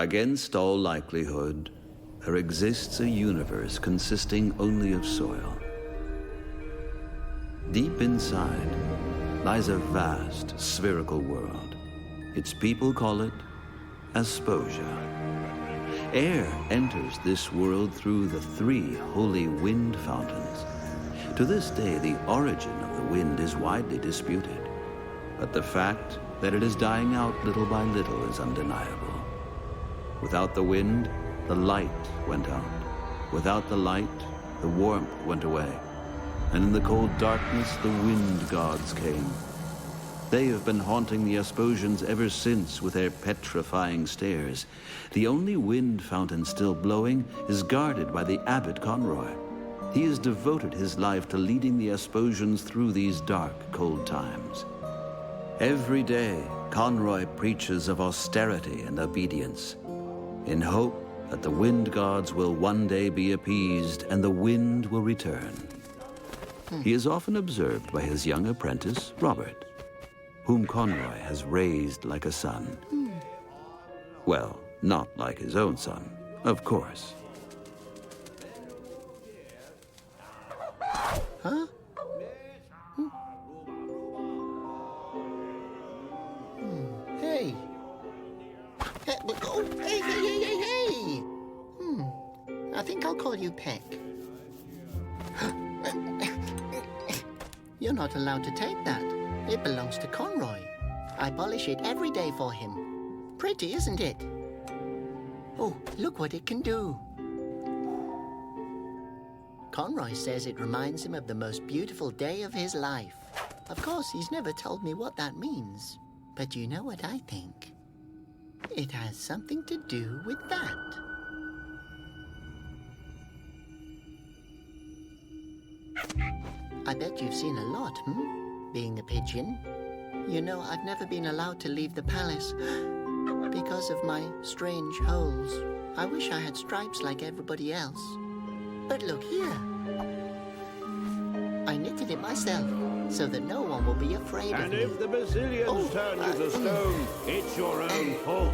Against all likelihood, there exists a universe consisting only of soil. Deep inside lies a vast spherical world. Its people call it Asposia. Air enters this world through the 3 holy wind fountains. To this day, the origin of the wind is widely disputed, but the fact that it is dying out little by little is undeniable. Without the wind, the light went out. Without the light, the warmth went away. And in the cold darkness, the wind gods came. They have been haunting the Asposians ever since with their petrifying stares. The only wind fountain still blowing is guarded by the Abbot Conroy. He has devoted his life to leading the Asposians through these dark, cold times. Every day, Conroy preaches of austerity and obedience, in hope that the wind gods will one day be appeased and the wind will return. He is often observed by his young apprentice, Robert, whom Conroy has raised like a son. Well, not like his own son, of course. Huh? Hey. Oh, hey. I think I'll call you Peck. You're not allowed to take that. It belongs to Conroy. I polish it every day for him. Pretty, isn't it? Oh, look what it can do. Conroy says it reminds him of the most beautiful day of his life. Of course, he's never told me what that means. But you know what I think? It has something to do with that. I bet you've seen a lot, being a pigeon. You know, I've never been allowed to leave the palace because of my strange holes. I wish I had stripes like everybody else. But look here. I knitted it myself so that no one will be afraid of me. And if the Basilians turn you to stone, it's your own fault.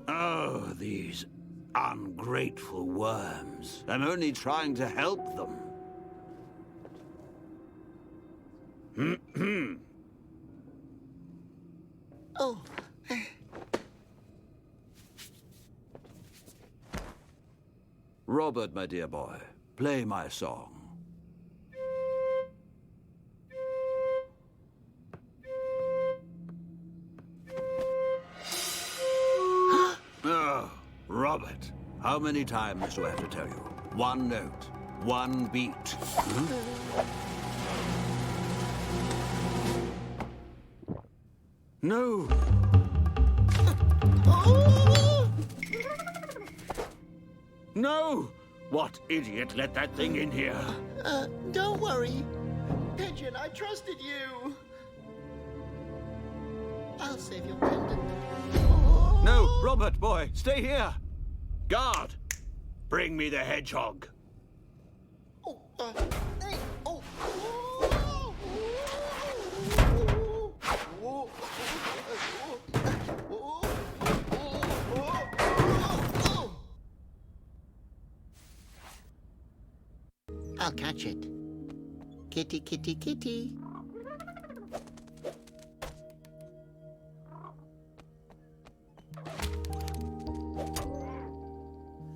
Oh, these ungrateful worms. I'm only trying to help them. Oh. Robert, my dear boy, play my song. Oh, Robert, how many times do I have to tell you? One note, one beat. No! No! What idiot let that thing in here? Don't worry. Pigeon, I trusted you. I'll save your pendant. No, Robert, boy, stay here! Guard! Bring me the hedgehog. I'll catch it. Kitty, kitty, kitty.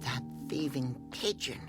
That thieving pigeon.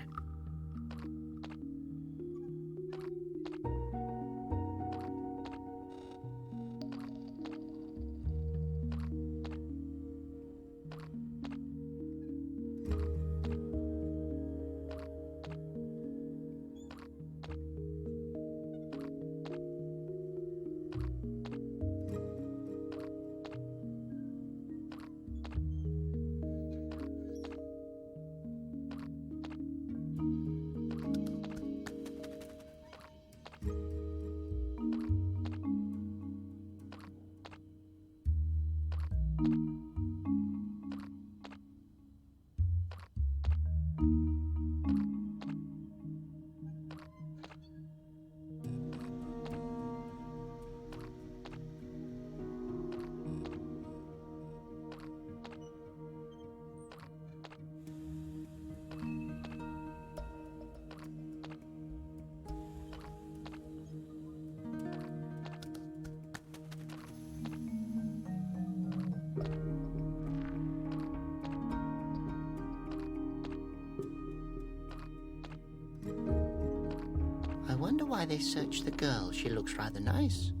wonder why they searched the girl. She looks rather nice.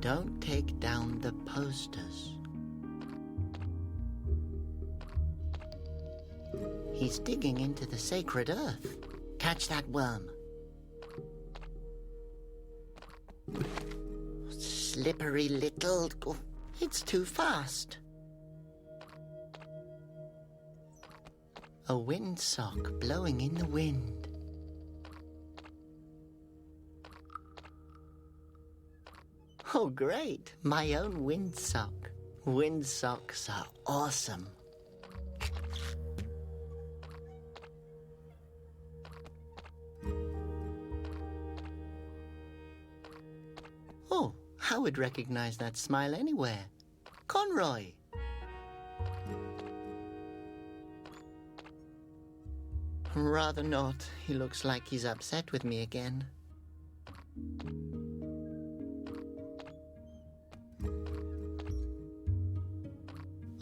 Don't take down the posters. He's digging into the sacred earth. Catch that worm. Slippery little... Oh, it's too fast. A windsock blowing in the wind. Oh, great. My own windsock. Windsocks are awesome. Oh, I would recognize that smile anywhere. Conroy. Rather not. He looks like he's upset with me again.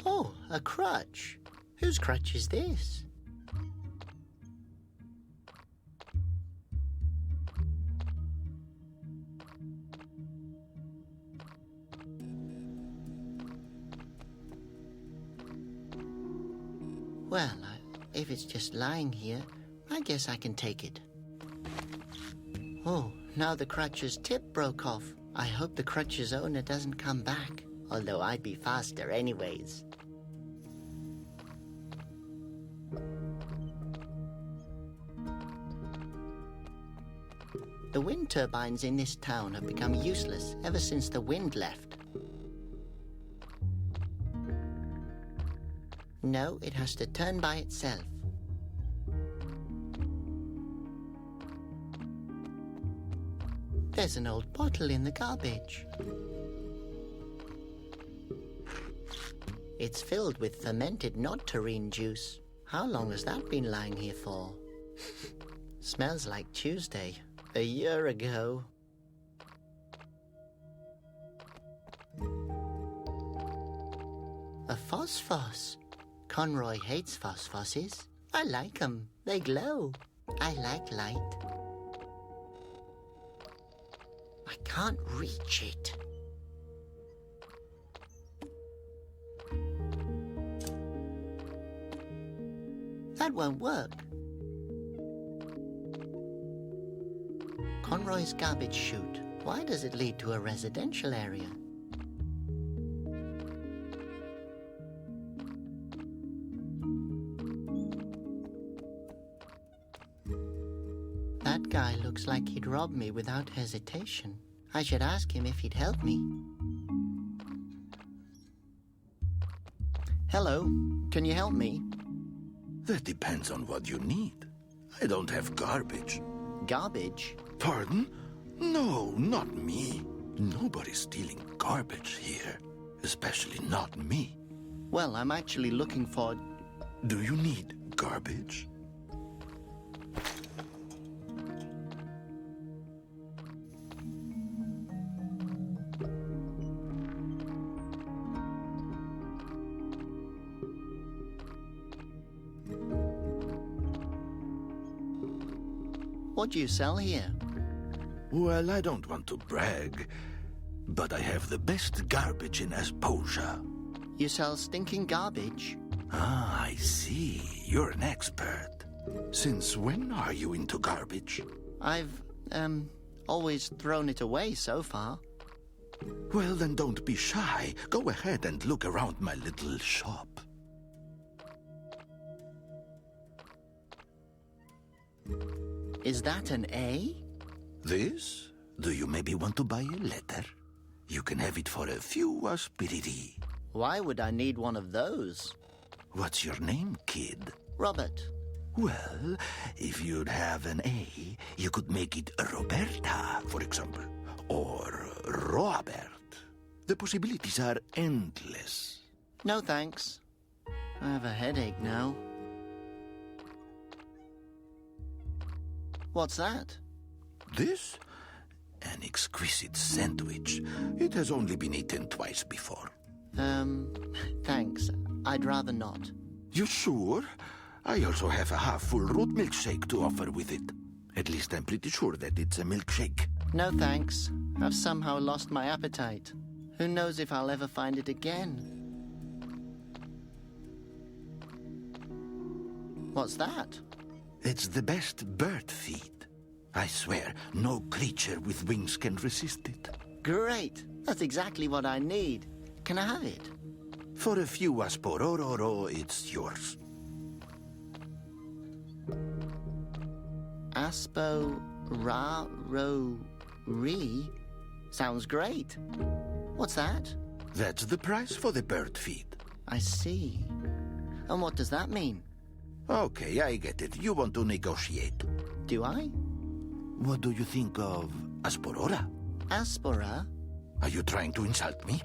Oh, a crutch. Whose crutch is this? Well, if it's just lying here, I guess I can take it. Oh, now the crutch's tip broke off. I hope the crutch's owner doesn't come back, although I'd be faster anyways. The wind turbines in this town have become useless ever since the wind left. No, it has to turn by itself. There's an old bottle in the garbage. It's filled with fermented nectarine juice. How long has that been lying here for? Smells like Tuesday, a year ago. A phosphos. Conroy hates phosphoses. I like them. They glow. I like light. I can't reach it. That won't work. Conroy's garbage chute. Why does it lead to a residential area? That guy looks like he'd rob me without hesitation. I should ask him if he'd help me. Hello, can you help me? That depends on what you need. I don't have garbage. Garbage? Pardon? No, not me. Nobody's stealing garbage here. Especially not me. Well, I'm actually looking for... Do you need garbage? What do you sell here? Well, I don't want to brag, but I have the best garbage in Asposia. You sell stinking garbage? Ah, I see. You're an expert. Since when are you into garbage? I've, always thrown it away so far. Well, then don't be shy. Go ahead and look around my little shop. Is that an A? This? Do you maybe want to buy a letter? You can have it for a few aspiriti. Why would I need one of those? What's your name, kid? Robert. Well, if you'd have an A, you could make it Roberta, for example. Or Robert. The possibilities are endless. No thanks. I have a headache now. What's that? This? An exquisite sandwich. It has only been eaten twice before. Thanks. I'd rather not. You sure? I also have a half-full root milkshake to offer with it. At least I'm pretty sure that it's a milkshake. No thanks. I've somehow lost my appetite. Who knows if I'll ever find it again? What's that? It's the best bird feed. I swear, no creature with wings can resist it. Great! That's exactly what I need. Can I have it? For a few Aspororo, it's yours. Aspo-ra-ro-re? Sounds great. What's that? That's the price for the bird feed. I see. And what does that mean? Okay, I get it. You want to negotiate. Do I? What do you think of Asporora? Aspora? Are you trying to insult me?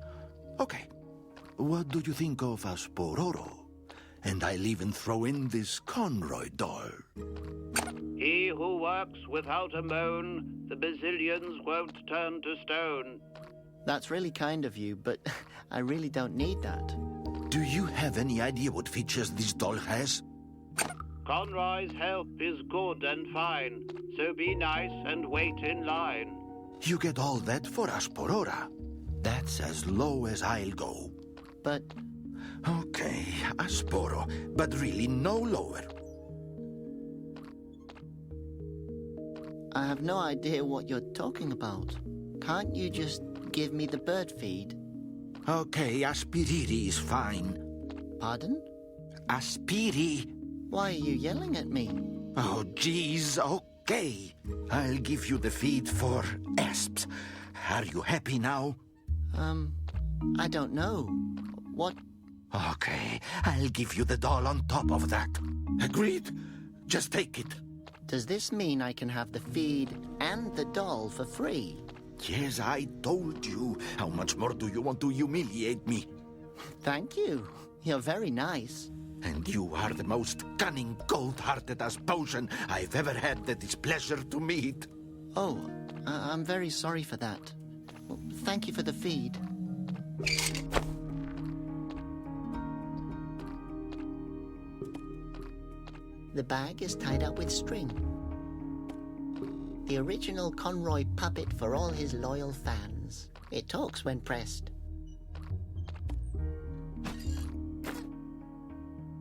Okay. What do you think of Aspororo? And I'll even throw in this Conroy doll. He who works without a moan, the Basilians won't turn to stone. That's really kind of you, but I really don't need that. Do you have any idea what features this doll has? Conroy's help is good and fine, so be nice and wait in line. You get all that for Asporora. That's as low as I'll go. But Okay, Asporo, but really no lower. I have no idea what you're talking about. Can't you just give me the bird feed? Okay, Aspiriri is fine. Pardon? Aspiri. Why are you yelling at me? Oh, geez, okay. I'll give you the feed for asps. Are you happy now? I don't know. What? Okay, I'll give you the doll on top of that. Agreed? Just take it. Does this mean I can have the feed and the doll for free? Yes, I told you. How much more do you want to humiliate me? Thank you. You're very nice. And you are the most cunning, cold-hearted Asposian I've ever had the displeasure to meet. Oh, I'm very sorry for that. Well, thank you for the feed. The bag is tied up with string. The original Conroy puppet for all his loyal fans. It talks when pressed.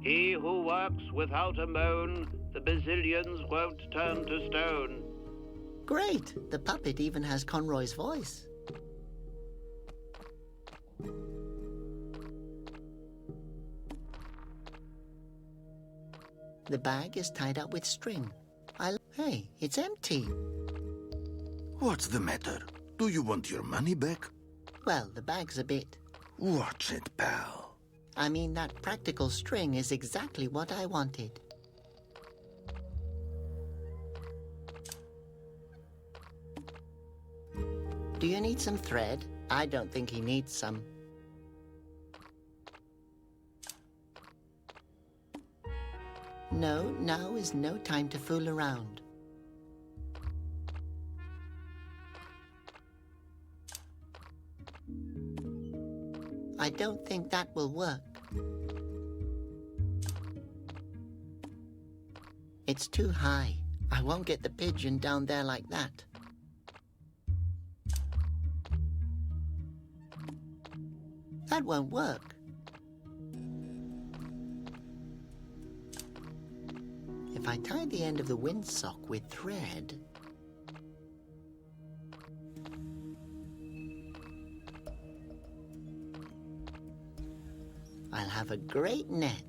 He who works without a moan, the Basilians won't turn to stone. Great! The puppet even has Conroy's voice. The bag is tied up with string. Hey, it's empty. What's the matter? Do you want your money back? Well, the bag's a bit... Watch it, pal. I mean, that practical string is exactly what I wanted. Do you need some thread? I don't think he needs some. No, now is no time to fool around. I don't think that will work. It's too high. I won't get the pigeon down there like that. That won't work. If I tie the end of the windsock with thread... I'll have a great net.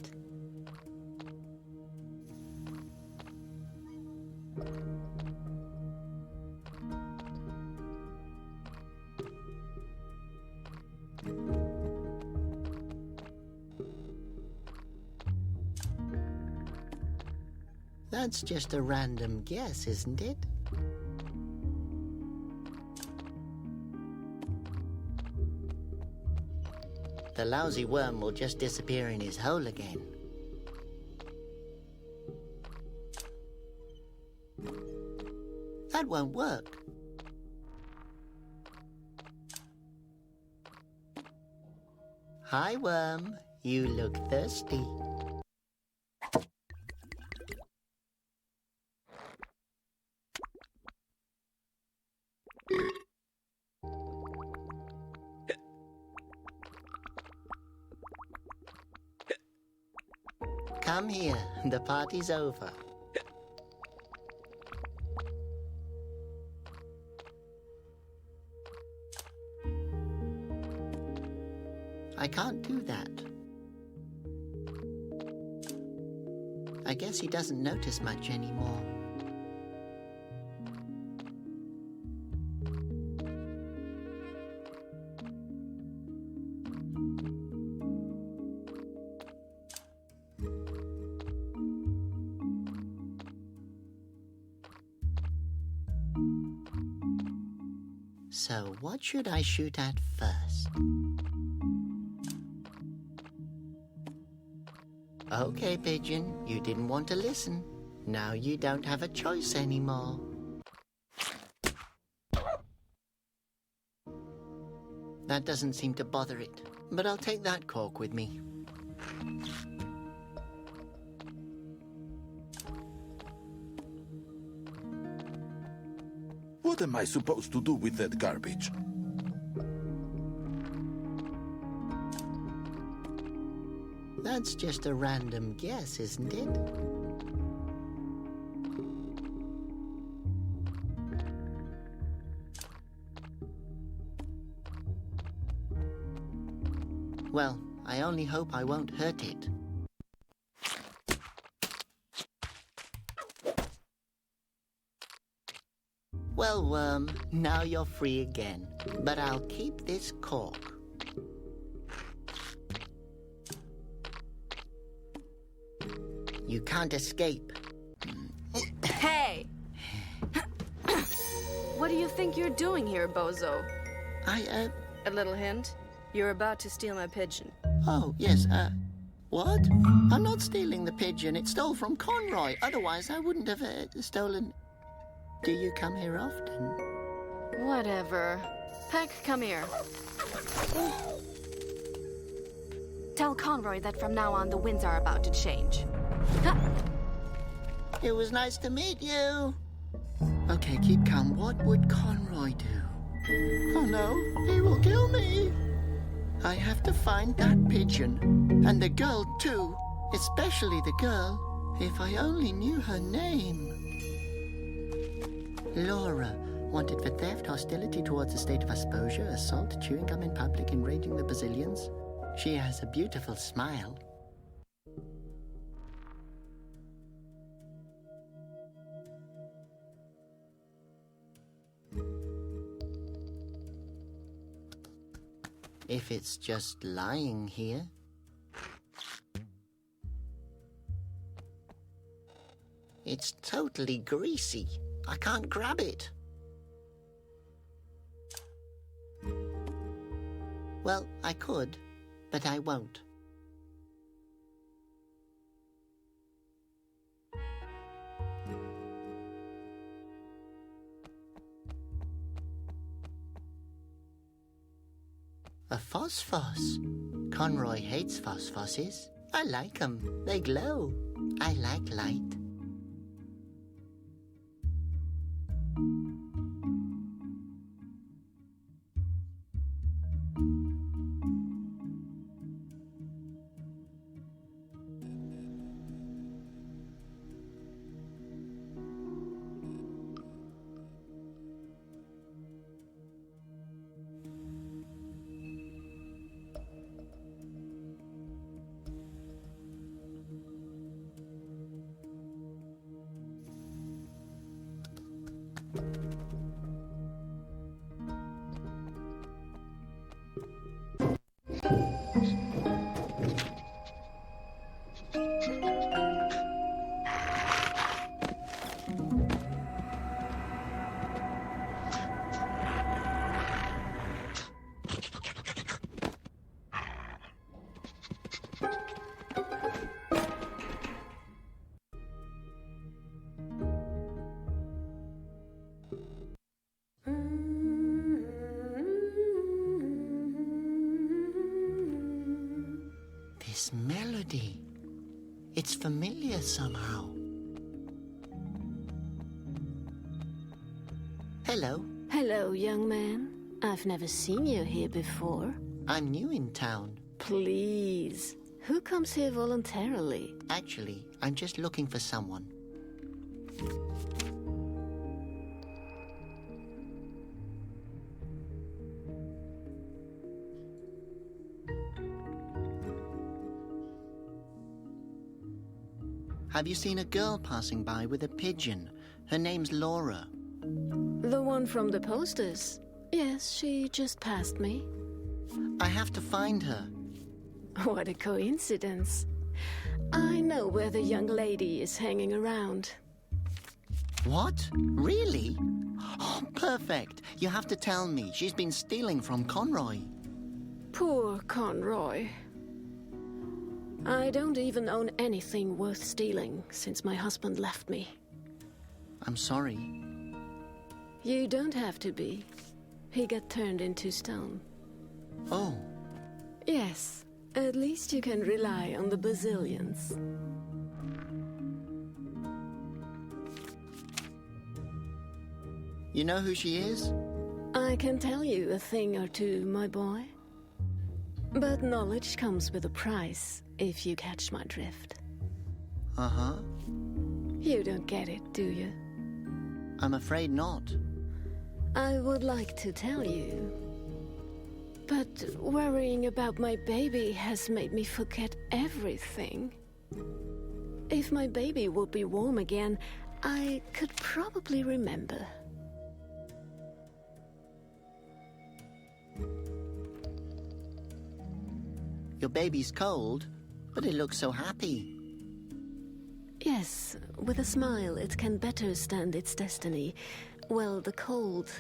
That's just a random guess, isn't it? The lousy worm will just disappear in his hole again. That won't work. Hi, worm. You look thirsty. Come here. The party's over. I can't do that. I guess he doesn't notice much anymore. So, what should I shoot at first? Okay, Pigeon, you didn't want to listen. Now you don't have a choice anymore. That doesn't seem to bother it, but I'll take that cork with me. What am I supposed to do with that garbage? That's just a random guess, isn't it? Well, I only hope I won't hurt it. Well, Worm, now you're free again. But I'll keep this cork. You can't escape. Hey! What do you think you're doing here, Bozo? A little hint? You're about to steal my pigeon. Oh, yes, what? I'm not stealing the pigeon. It stole from Conroy. Otherwise, I wouldn't have stolen... Do you come here often? Whatever. Peck, come here. Tell Conroy that from now on the winds are about to change. It was nice to meet you. Okay, keep calm. What would Conroy do? Oh no, he will kill me. I have to find that pigeon. And the girl too. Especially the girl. If I only knew her name. Laura, wanted for theft, hostility towards the state of Asposia, assault, chewing gum in public, enraging the Basilians. She has a beautiful smile. If it's just lying here. It's totally greasy. I can't grab it. Well, I could, but I won't. A phosphos. Conroy hates phosphoses. I like 'em. They glow. I like light. This melody. It's familiar somehow. Hello. Hello, young man. I've never seen you here before. I'm new in town. Please, Who comes here voluntarily? Actually, I'm just looking for someone. Have you seen a girl passing by with a pigeon? Her name's Laura. The one from the posters? Yes, she just passed me. I have to find her. What a coincidence. I know where the young lady is hanging around. What? Really? Oh, perfect. You have to tell me. She's been stealing from Conroy. Poor Conroy. I don't even own anything worth stealing since my husband left me. I'm sorry. You don't have to be. He got turned into stone. Oh. Yes, at least you can rely on the Basilians. You know who she is? I can tell you a thing or two, my boy. But knowledge comes with a price, if you catch my drift. Uh-huh. You don't get it, do you? I'm afraid not. I would like to tell you. But worrying about my baby has made me forget everything. If my baby would be warm again, I could probably remember. Your baby's cold, but it looks so happy. Yes, with a smile it can better stand its destiny. Well, the cold,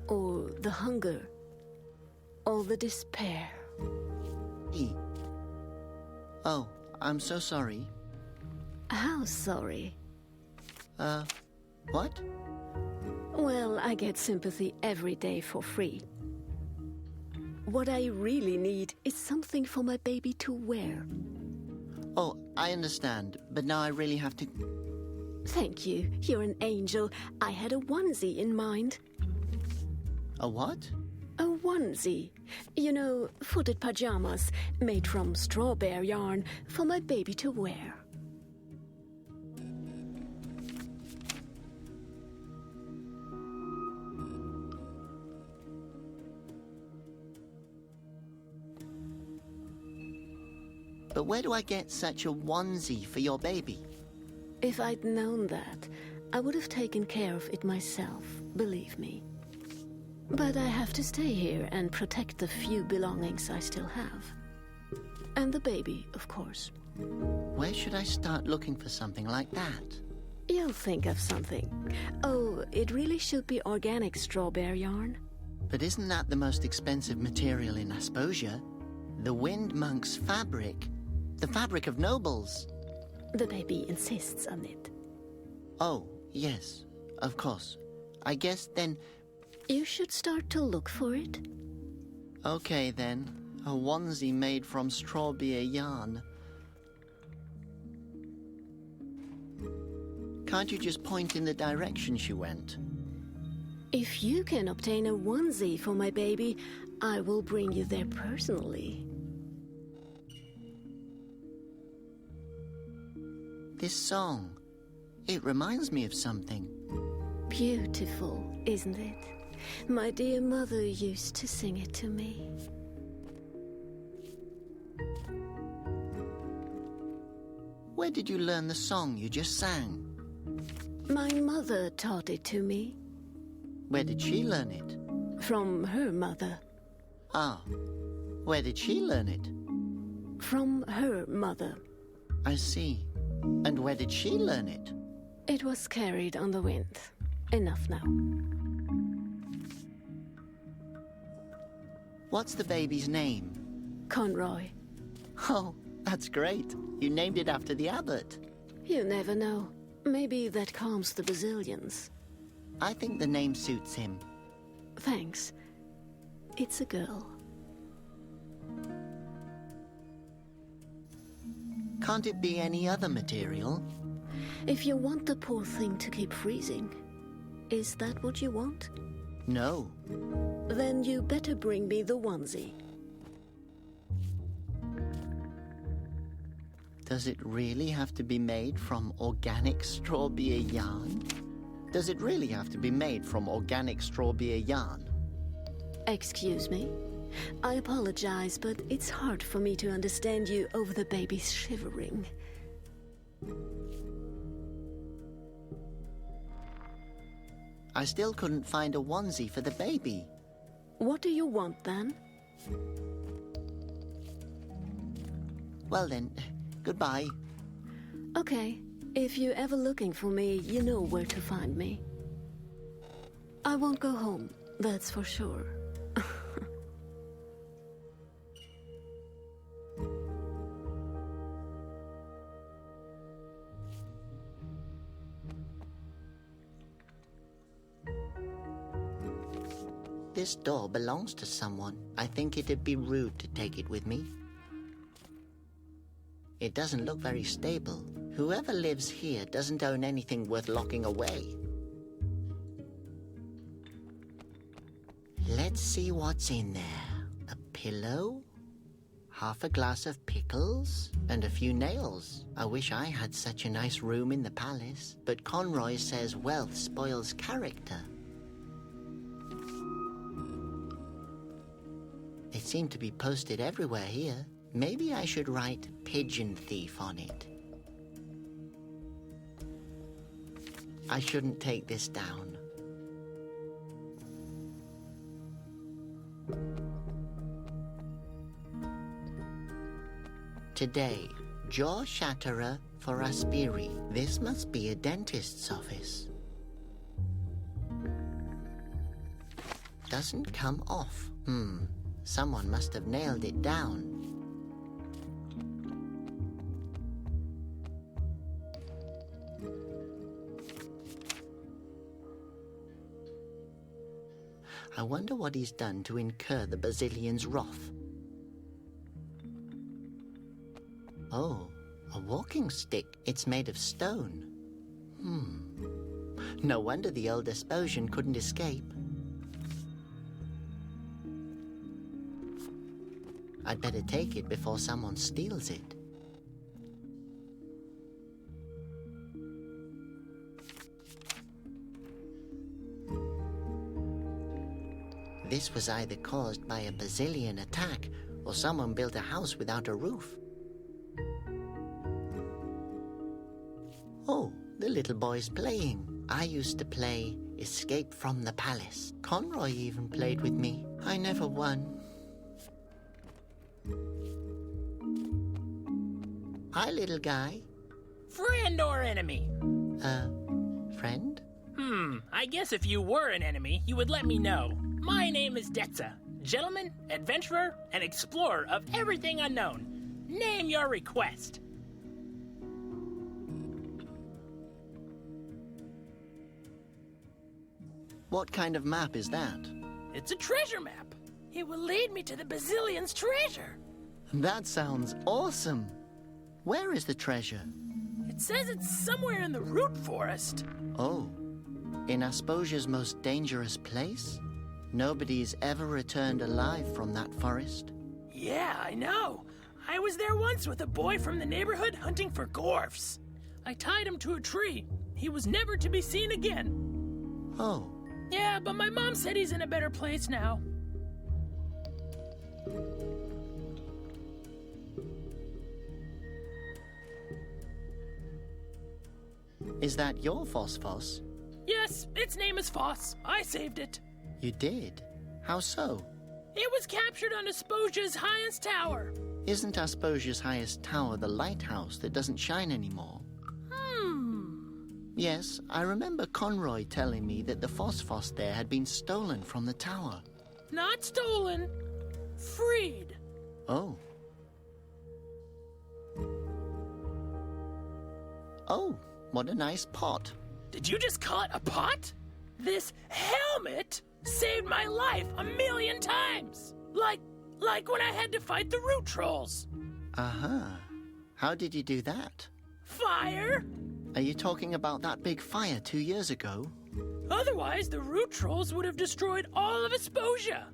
or the hunger, or the despair. Oh, I'm so sorry. How sorry? What? Well, I get sympathy every day for free. What I really need is something for my baby to wear. Oh, I understand, but now I really have to... Thank you. You're an angel. I had a onesie in mind. A what? A onesie. You know, footed pajamas made from strawberry yarn for my baby to wear. But where do I get such a onesie for your baby? If I'd known that, I would have taken care of it myself, believe me. But I have to stay here and protect the few belongings I still have. And the baby, of course. Where should I start looking for something like that? You'll think of something. Oh, it really should be organic strawberry yarn. But isn't that the most expensive material in Asposia? The Wind Monk's fabric. The fabric of nobles. The baby insists on it. Oh, yes, of course. I guess then... You should start to look for it. Okay then, a onesie made from strawberry yarn. Can't you just point in the direction she went? If you can obtain a onesie for my baby, I will bring you there personally. This song, it reminds me of something. Beautiful, isn't it? My dear mother used to sing it to me. Where did you learn the song you just sang? My mother taught it to me. Where did she learn it? From her mother. Ah, where did she learn it? From her mother. I see. And where did she learn it? It was carried on the wind. Enough now. What's the baby's name? Conroy. Oh, that's great. You named it after the abbot. You never know. Maybe that calms the Basilians. I think the name suits him. Thanks. It's a girl. Can't it be any other material? If you want the poor thing to keep freezing, is that what you want? No. Then you better bring me the onesie. Does it really have to be made from organic straw beer yarn? Does it really have to be made from organic straw beer yarn? Excuse me? I apologize, but it's hard for me to understand you over the baby's shivering. I still couldn't find a onesie for the baby. What do you want, then? Well then, goodbye. Okay. If you're ever looking for me, you know where to find me. I won't go home, that's for sure. This door belongs to someone. I think it'd be rude to take it with me. It doesn't look very stable. Whoever lives here doesn't own anything worth locking away. Let's see what's in there. A pillow, half a glass of pickles, and a few nails. I wish I had such a nice room in the palace, but Conroy says wealth spoils character. They seem to be posted everywhere here. Maybe I should write pigeon thief on it. I shouldn't take this down. Today, jaw shatterer for Aspiri. This must be a dentist's office. Doesn't come off. Someone must have nailed it down. I wonder what he's done to incur the Basilion's wrath. Oh, a walking stick. It's made of stone. No wonder the old Asposian couldn't escape. I'd better take it before someone steals it. This was either caused by a Basilian attack, or someone built a house without a roof. Oh, the little boy's playing. I used to play Escape from the Palace. Conroy even played with me. I never won. Hi, little guy. Friend or enemy? Friend? I guess if you were an enemy, you would let me know. My name is Detza. Gentleman, adventurer, and explorer of everything unknown. Name your request. What kind of map is that? It's a treasure map. It will lead me to the Basilion's treasure. That sounds awesome. Where is the treasure? It says it's somewhere in the root forest. Oh, in Asposia's most dangerous place? Nobody's ever returned alive from that forest. Yeah, I know. I was there once with a boy from the neighborhood hunting for gorfs. I tied him to a tree. He was never to be seen again. Oh. Yeah, but my mom said he's in a better place now. Is that your Phosphos? Yes, its name is Foss. I saved it. You did? How so? It was captured on Asposia's highest tower. Isn't Asposia's highest tower the lighthouse that doesn't shine anymore? Yes, I remember Conroy telling me that the Phosphos there had been stolen from the tower. Not stolen. Freed. Oh. Oh, what a nice pot. Did you just call it a pot? This helmet saved my life 1,000,000 times. Like when I had to fight the root trolls. Uh-huh. How did you do that? Fire. Are you talking about that big fire 2 years ago? Otherwise, the root trolls would have destroyed all of Asposia.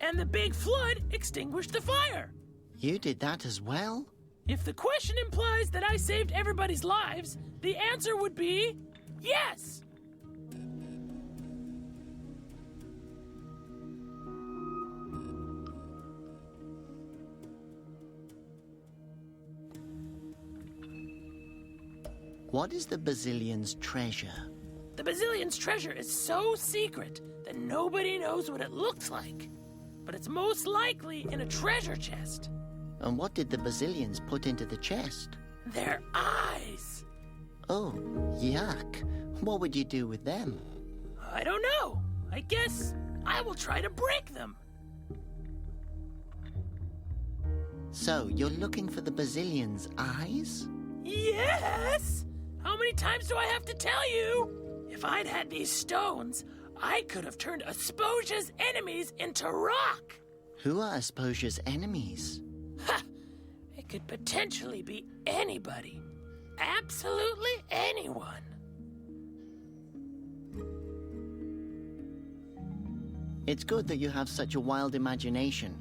And the big flood extinguished the fire. You did that as well? If the question implies that I saved everybody's lives, the answer would be yes! What is the Basilion's treasure? The Basilion's treasure is so secret that nobody knows what it looks like. But it's most likely in a treasure chest. And what did the Basilians put into the chest? Their eyes! Oh, yuck. What would you do with them? I don't know. I guess I will try to break them. So, you're looking for the Basilians' eyes? Yes! How many times do I have to tell you? If I'd had these stones, I could have turned Asposia's enemies into rock. Who are Asposia's enemies? Ha! It could potentially be anybody. Absolutely anyone. It's good that you have such a wild imagination.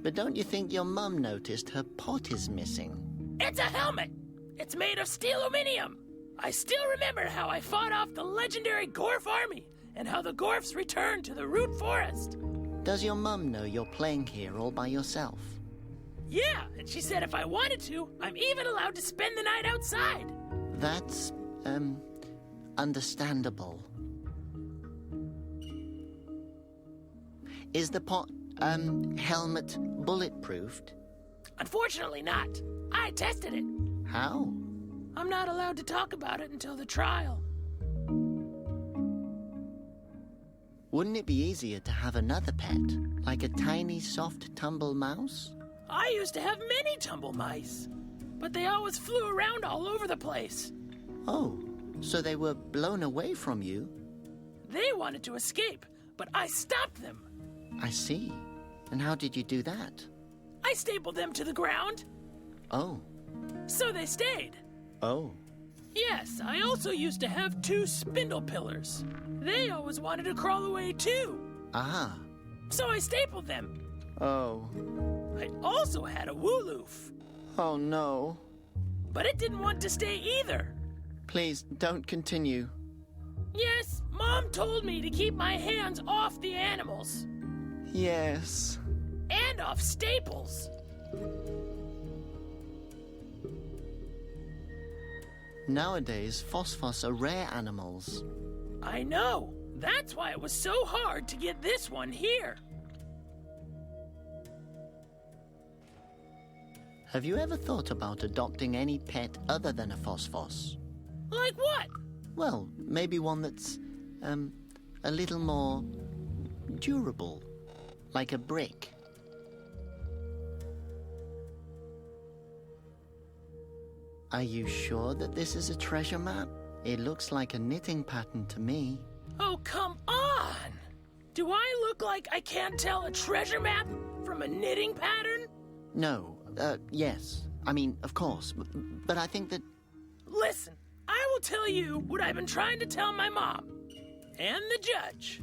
But don't you think your mum noticed her pot is missing? It's a helmet! It's made of steel-aluminium! I still remember how I fought off the legendary Gorf army and how the Gorfs returned to the Root Forest. Does your mum know you're playing here all by yourself? Yeah, and she said if I wanted to, I'm even allowed to spend the night outside. That's, understandable. Is the pot, helmet bulletproofed? Unfortunately not. I tested it. How? I'm not allowed to talk about it until the trial. Wouldn't it be easier to have another pet, like a tiny, soft tumble mouse? I used to have many tumble mice, but they always flew around all over the place. Oh, so they were blown away from you? They wanted to escape, but I stopped them. I see. And how did you do that? I stapled them to the ground. Oh. So they stayed. Oh. Yes, I also used to have 2 spindle pillars. They always wanted to crawl away too. Ah. So I stapled them. Oh. I also had a Wooloof. Oh no. But it didn't want to stay either. Please, don't continue. Yes, Mom told me to keep my hands off the animals. Yes. And off staples. Nowadays, Phosphos are rare animals. I know. That's why it was so hard to get this one here. Have you ever thought about adopting any pet other than a Phosphos? Like what? Well, maybe one that's, a little more durable. Like a brick. Are you sure that this is a treasure map? It looks like a knitting pattern to me. Oh, come on! Do I look like I can't tell a treasure map from a knitting pattern? No, yes. I mean, of course. But I think that... Listen, I will tell you what I've been trying to tell my mom, and the judge,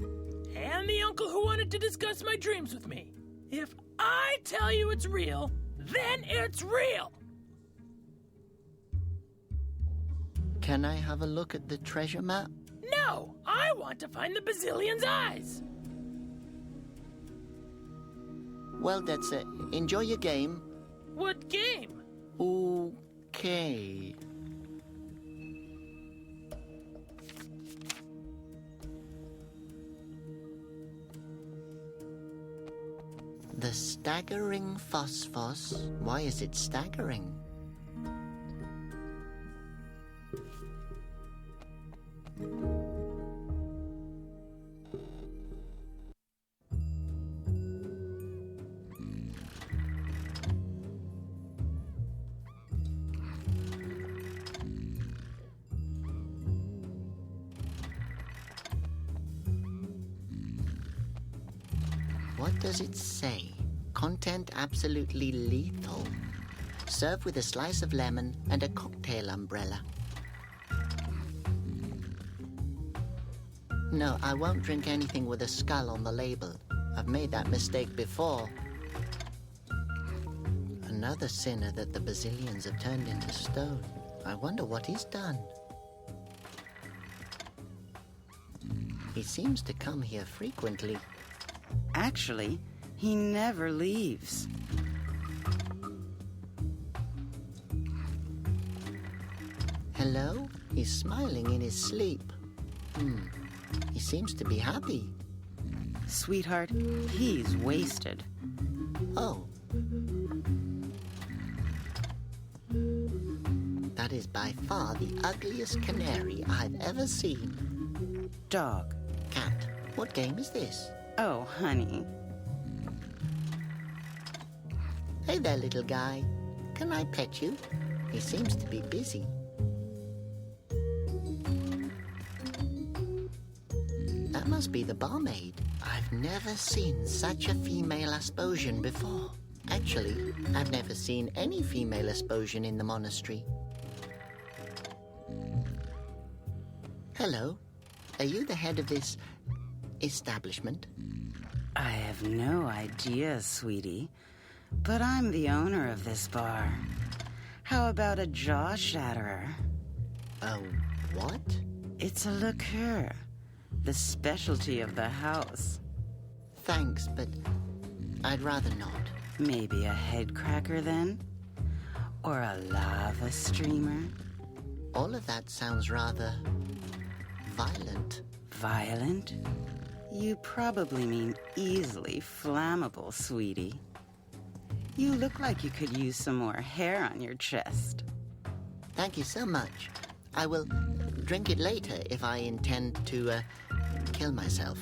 and the uncle who wanted to discuss my dreams with me. If I tell you it's real, then it's real! Can I have a look at the treasure map? No! I want to find the Basilion's eyes! Well, that's it. Enjoy your game. What game? Okay. The staggering Phosphos. Why is it staggering? What does it say? Content absolutely lethal. Serve with a slice of lemon and a cocktail umbrella. No, I won't drink anything with a skull on the label. I've made that mistake before. Another sinner that the Basilians have turned into stone. I wonder what he's done. He seems to come here frequently. Actually, he never leaves. Hello? He's smiling in his sleep. He seems to be happy. Sweetheart, he's wasted. Oh. That is by far the ugliest canary I've ever seen. Dog. Cat. What game is this? Oh, honey. Hey there, little guy. Can I pet you? He seems to be busy. That must be the barmaid. I've never seen such a female Asposian before. Actually, I've never seen any female Asposian in the monastery. Hello. Are you the head of this establishment? I have no idea, sweetie. But I'm the owner of this bar. How about a jaw shatterer? Oh, what? It's a liqueur. The specialty of the house. Thanks, but I'd rather not. Maybe a head cracker then? Or a lava streamer? All of that sounds rather violent. Violent? You probably mean easily flammable, sweetie. You look like you could use some more hair on your chest. Thank you so much. I will drink it later if I intend to kill myself.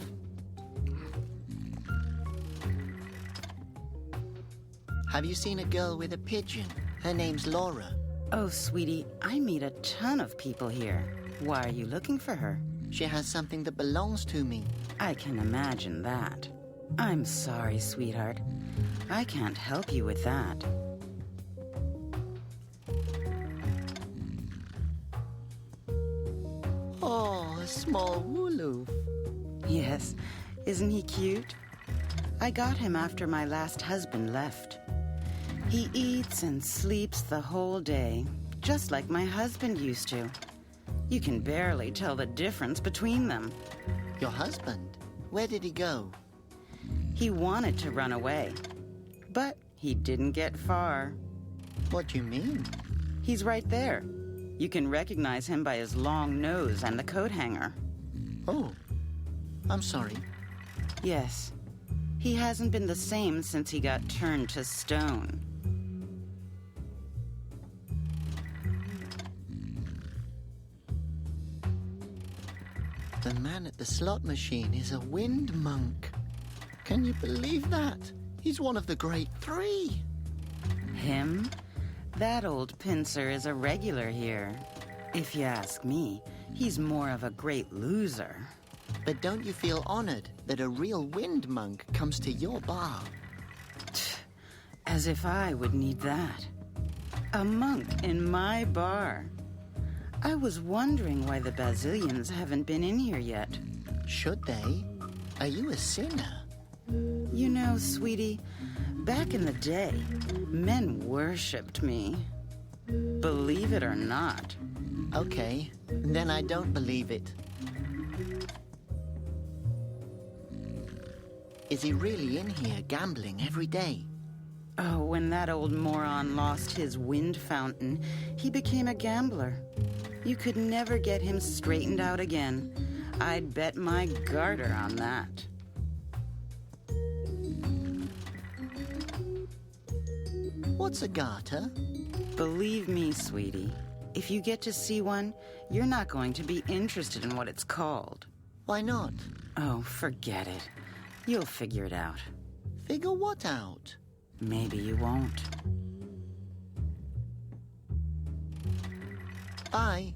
Have you seen a girl with a pigeon? Her name's Laura. Oh, sweetie, I meet a ton of people here. Why are you looking for her? She has something that belongs to me. I can imagine that. I'm sorry, sweetheart. I can't help you with that. Oh, a small Wooloo. Yes, isn't he cute? I got him after my last husband left. He eats and sleeps the whole day, just like my husband used to. You can barely tell the difference between them. Your husband? Where did he go? He wanted to run away, but he didn't get far. What do you mean? He's right there. You can recognize him by his long nose and the coat hanger. Oh, I'm sorry. Yes. He hasn't been the same since he got turned to stone. The man at the slot machine is a wind monk. Can you believe that? He's one of the great three. Him? That old pincer is a regular here. If you ask me, he's more of a great loser. But don't you feel honored that a real wind monk comes to your bar? As if I would need that. A monk in my bar. I was wondering why the Basilians haven't been in here yet. Should they? Are you a sinner? You know, sweetie, back in the day, men worshipped me. Believe it or not. Okay, then I don't believe it. Is he really in here gambling every day? Oh, when that old moron lost his wind fountain, he became a gambler. You could never get him straightened out again. I'd bet my garter on that. What's a garter? Believe me, sweetie, if you get to see one, you're not going to be interested in what it's called. Why not? Oh, forget it. You'll figure it out. Figure what out? Maybe you won't. Bye.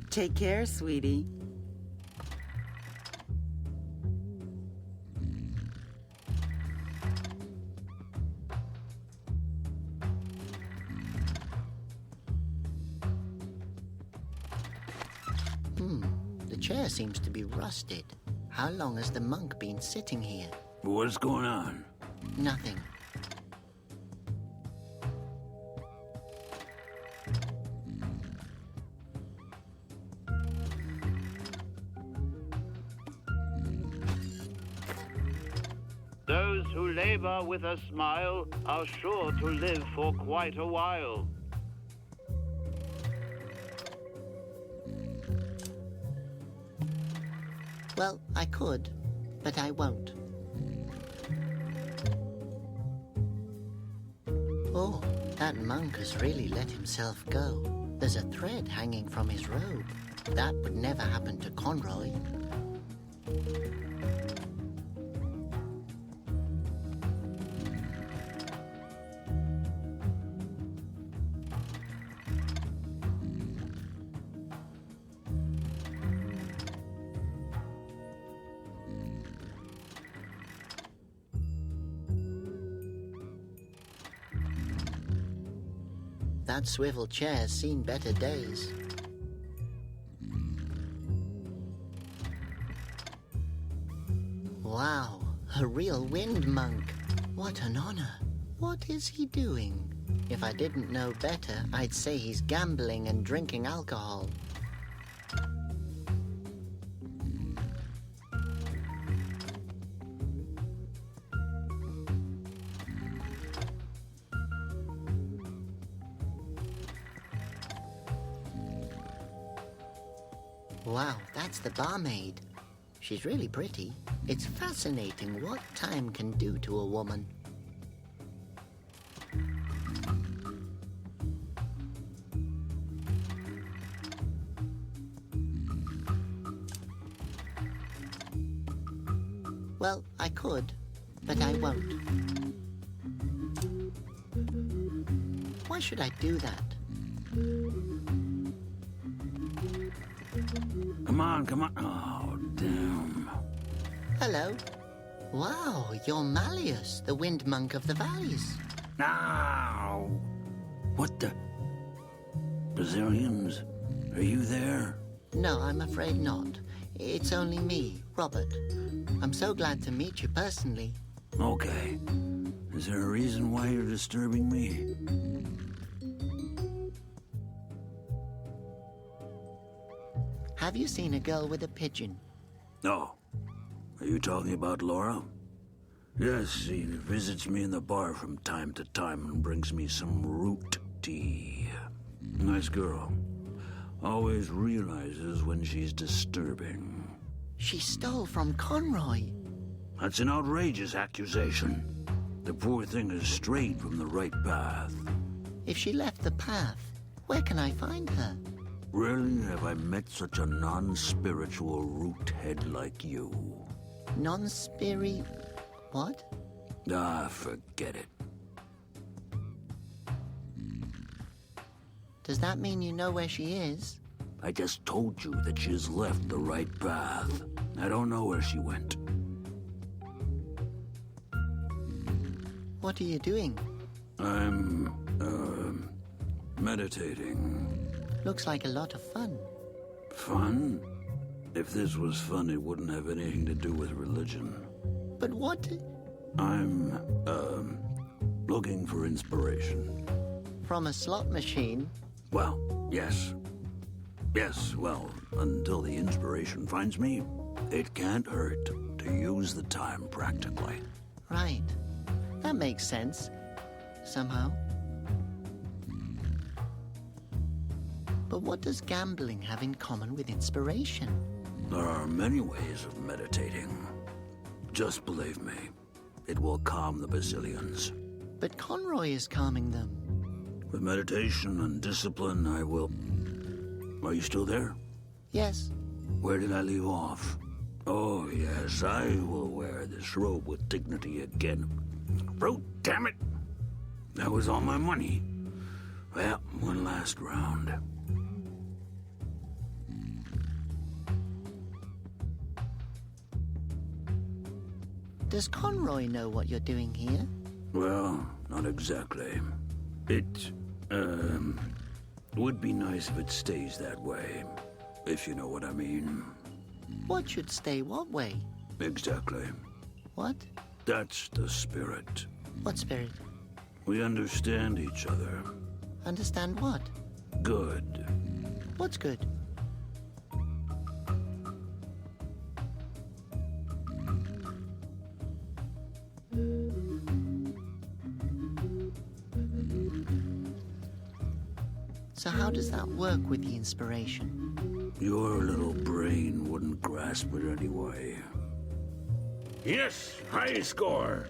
Take care, sweetie. The chair seems to be rusted. How long has the monk been sitting here? What's going on? Nothing. who labor with a smile are sure to live for quite a while. Well, I could, but I won't. Oh, that monk has really let himself go. There's a thread hanging from his robe. That would never happen to Conroy. That swivel chair's seen better days. Wow, a real wind monk. What an honor. What is he doing? If I didn't know better, I'd say he's gambling and drinking alcohol. Wow, that's the barmaid. She's really pretty. It's fascinating what time can do to a woman. Well, I could, but I won't. Why should I do that? Come on. Oh, damn. Hello. Wow, you're Malleus, the wind monk of the valleys. Now! What the? Brazilians? Are you there? No, I'm afraid not. It's only me, Robert. I'm so glad to meet you personally. Okay. Is there a reason why you're disturbing me? Have you seen a girl with a pigeon? No. Are you talking about Laura? Yes, she visits me in the bar from time to time and brings me some root tea. Nice girl. Always realizes when she's disturbing. She stole from Conroy. That's an outrageous accusation. The poor thing has strayed from the right path. If she left the path, where can I find her? Rarely have I met such a non-spiritual root head like you. Non-spiri... what? Ah, forget it. Does that mean you know where she is? I just told you that she has left the right path. I don't know where she went. What are you doing? I'm, meditating. Looks like a lot of fun. Fun? If this was fun, it wouldn't have anything to do with religion. But what... I'm, looking for inspiration. From a slot machine? Well, yes. Yes, well, until the inspiration finds me, it can't hurt to use the time practically. Right. That makes sense. Somehow. But what does gambling have in common with inspiration? There are many ways of meditating. Just believe me, it will calm the Basilians. But Conroy is calming them. With meditation and discipline, I will... Are you still there? Yes. Where did I leave off? Oh, yes, I will wear this robe with dignity again. Fruit, damn it! That was all my money. Well, one last round. Does Conroy know what you're doing here? Well, not exactly. It, would be nice if it stays that way. If you know what I mean. What should stay what way? Exactly. What? That's the spirit. What spirit? We understand each other. Understand what? Good. What's good? how does that work with the inspiration? Your little brain wouldn't grasp it anyway. Yes, high score.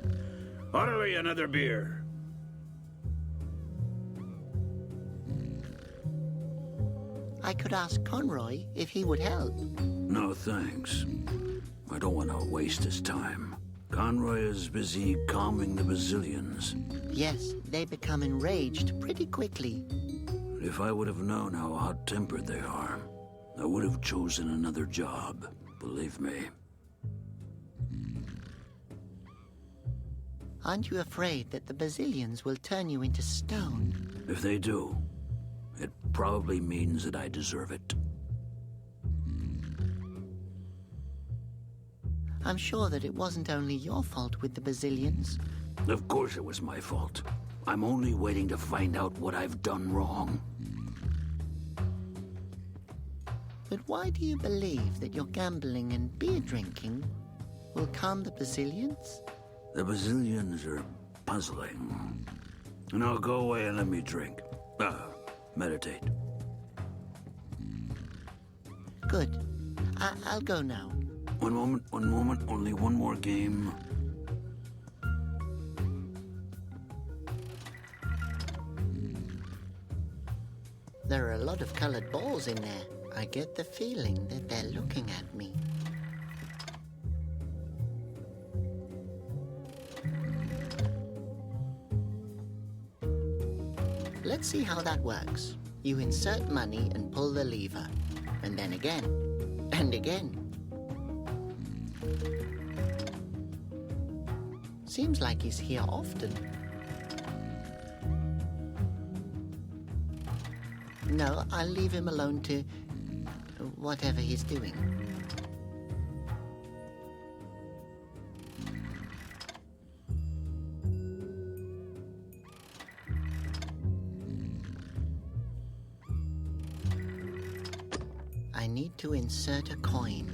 Orderly, another beer. I could ask Conroy if he would help. No, thanks. I don't want to waste his time. Conroy is busy calming the Basilians. Yes, they become enraged pretty quickly. If I would have known how hot-tempered they are, I would have chosen another job, believe me. Aren't you afraid that the Basilians will turn you into stone? If they do, it probably means that I deserve it. I'm sure that it wasn't only your fault with the Basilians. Of course it was my fault. I'm only waiting to find out what I've done wrong. But why do you believe that your gambling and beer drinking will calm the Basilians? The Basilians are puzzling. Now go away and let me drink. Meditate. Good. I'll go now. One moment, only one more game. There are a lot of colored balls in there. I get the feeling that they're looking at me. Let's see how that works. You insert money and pull the lever. And then again. And again. Seems like he's here often. No, I'll leave him alone to whatever he's doing. I need to insert a coin.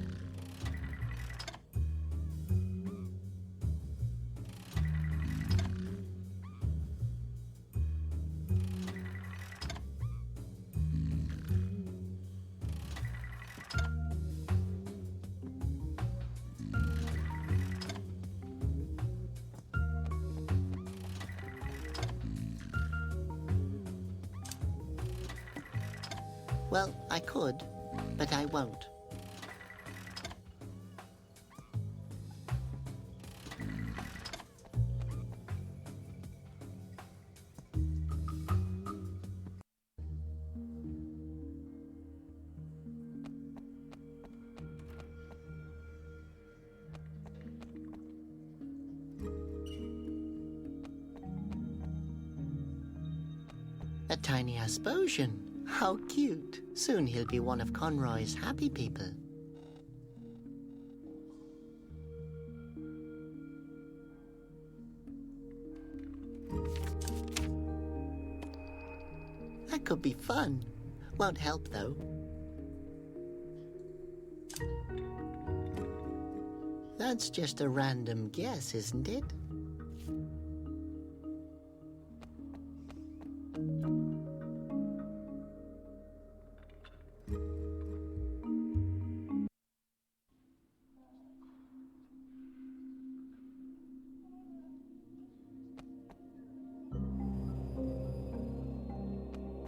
Well, I could, but I won't. A tiny Asposian. How cute. Soon he'll be one of Conroy's happy people. That could be fun. Won't help, though. That's just a random guess, isn't it?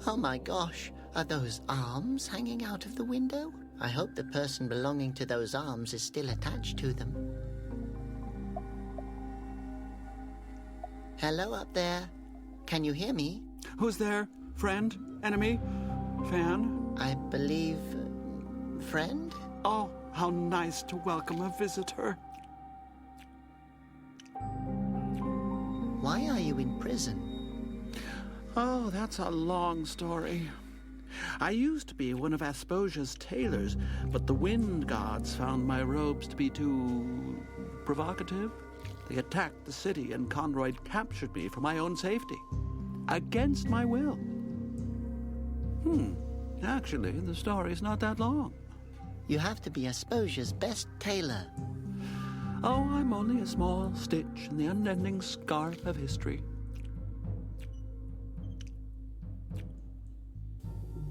Oh my gosh, are those arms hanging out of the window? I hope the person belonging to those arms is still attached to them. Hello up there. Can you hear me? Who's there? Friend? Enemy? Fan? I believe... friend? Oh, how nice to welcome a visitor. Why are you in prison? Oh, that's a long story. I used to be one of Asposia's tailors, but the wind gods found my robes to be too provocative. They attacked the city, and Conroy captured me for my own safety. Against my will. Actually, the story's not that long. You have to be Asposia's best tailor. Oh, I'm only a small stitch in the unending scarf of history.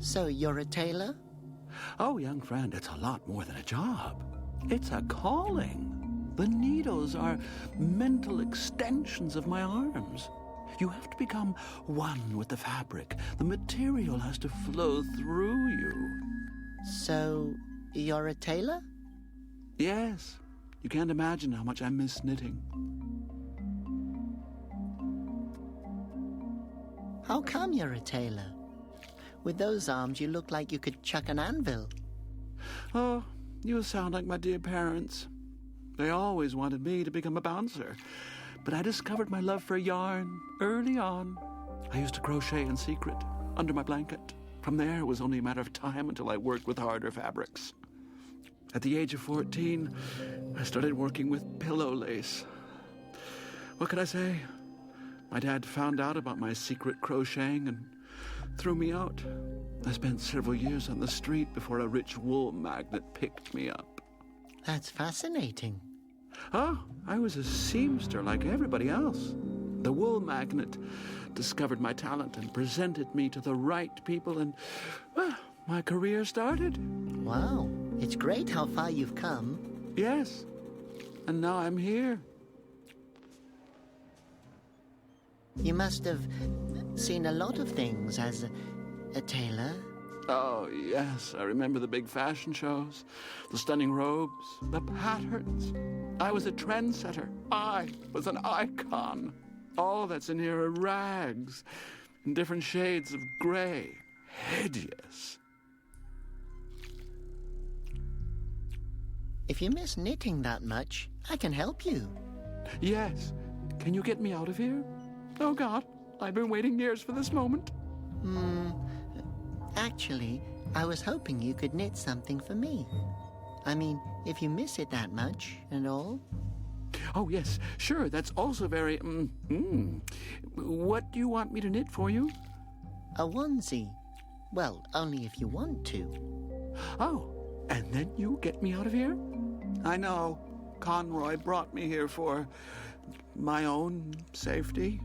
So you're a tailor? Oh, young friend, it's a lot more than a job. It's a calling. The needles are mental extensions of my arms. You have to become one with the fabric. The material has to flow through you. So, you're a tailor? Yes. You can't imagine how much I miss knitting. How come you're a tailor? With those arms, you look like you could chuck an anvil. Oh, you sound like my dear parents. They always wanted me to become a bouncer. But I discovered my love for yarn early on. I used to crochet in secret, under my blanket. From there, it was only a matter of time until I worked with harder fabrics. At the age of 14, I started working with pillow lace. What could I say? My dad found out about my secret crocheting and threw me out. I spent several years on the street before a rich wool magnate picked me up. That's fascinating. Oh, I was a seamster like everybody else. The wool magnate discovered my talent and presented me to the right people, and, well, my career started. Wow, it's great how far you've come. Yes, and now I'm here. You must have seen a lot of things as a tailor. Oh, yes, I remember the big fashion shows, the stunning robes, the patterns. I was a trendsetter. I was an icon. All that's in here are rags in different shades of gray. Hideous. If you miss knitting that much, I can help you. Yes. Can you get me out of here? Oh, God, I've been waiting years for this moment. Actually, I was hoping you could knit something for me. I mean, if you miss it that much and all. Oh, yes, sure, that's also very, What do you want me to knit for you? A onesie. Well, only if you want to. Oh, and then you get me out of here? I know. Conroy brought me here for my own safety.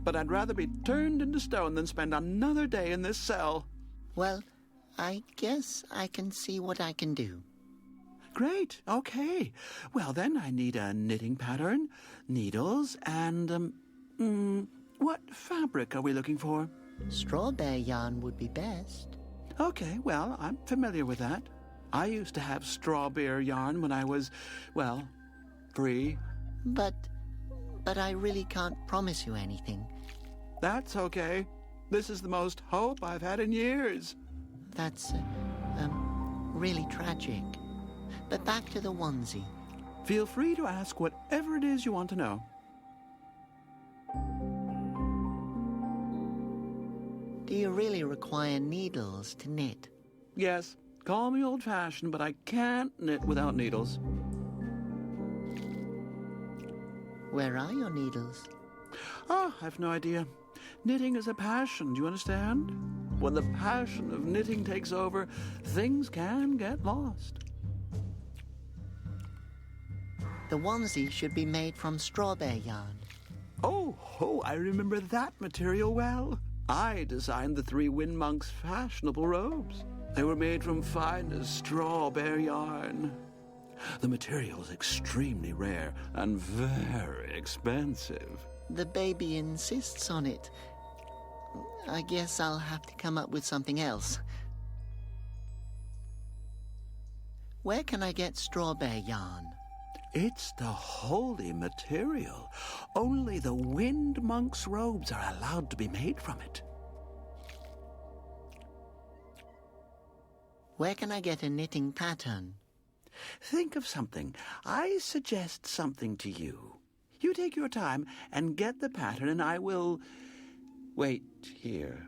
But I'd rather be turned into stone than spend another day in this cell. Well, I guess I can see what I can do. Great, okay. Well, then I need a knitting pattern, needles, and, what fabric are we looking for? Strawberry yarn would be best. Okay, well, I'm familiar with that. I used to have strawberry yarn when I was, well, free. But I really can't promise you anything. That's okay. This is the most hope I've had in years. That's, really tragic. But back to the onesie. Feel free to ask whatever it is you want to know. Do you really require needles to knit? Yes. Call me old-fashioned, but I can't knit without needles. Where are your needles? Oh, I've no idea. Knitting is a passion, do you understand? When the passion of knitting takes over, things can get lost. The onesie should be made from strawberry yarn. Oh, I remember that material well. I designed the 3 Wind Monks' fashionable robes. They were made from finest strawberry yarn. The material is extremely rare and very expensive. The baby insists on it. I guess I'll have to come up with something else. Where can I get strawberry yarn? It's the holy material. Only the Wind Monks' robes are allowed to be made from it. Where can I get a knitting pattern? Think of something. I suggest something to you. You take your time and get the pattern, and I will wait here.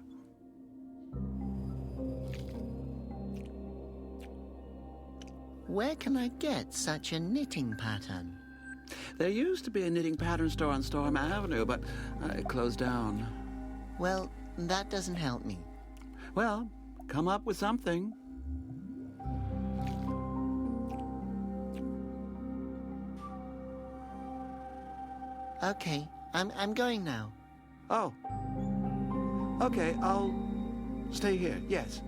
Where can I get such a knitting pattern? There used to be a knitting pattern store on Storm Avenue, but it closed down. Well, that doesn't help me. Well, come up with something. Okay, I'm going now. Oh. Okay, I'll stay here, yes.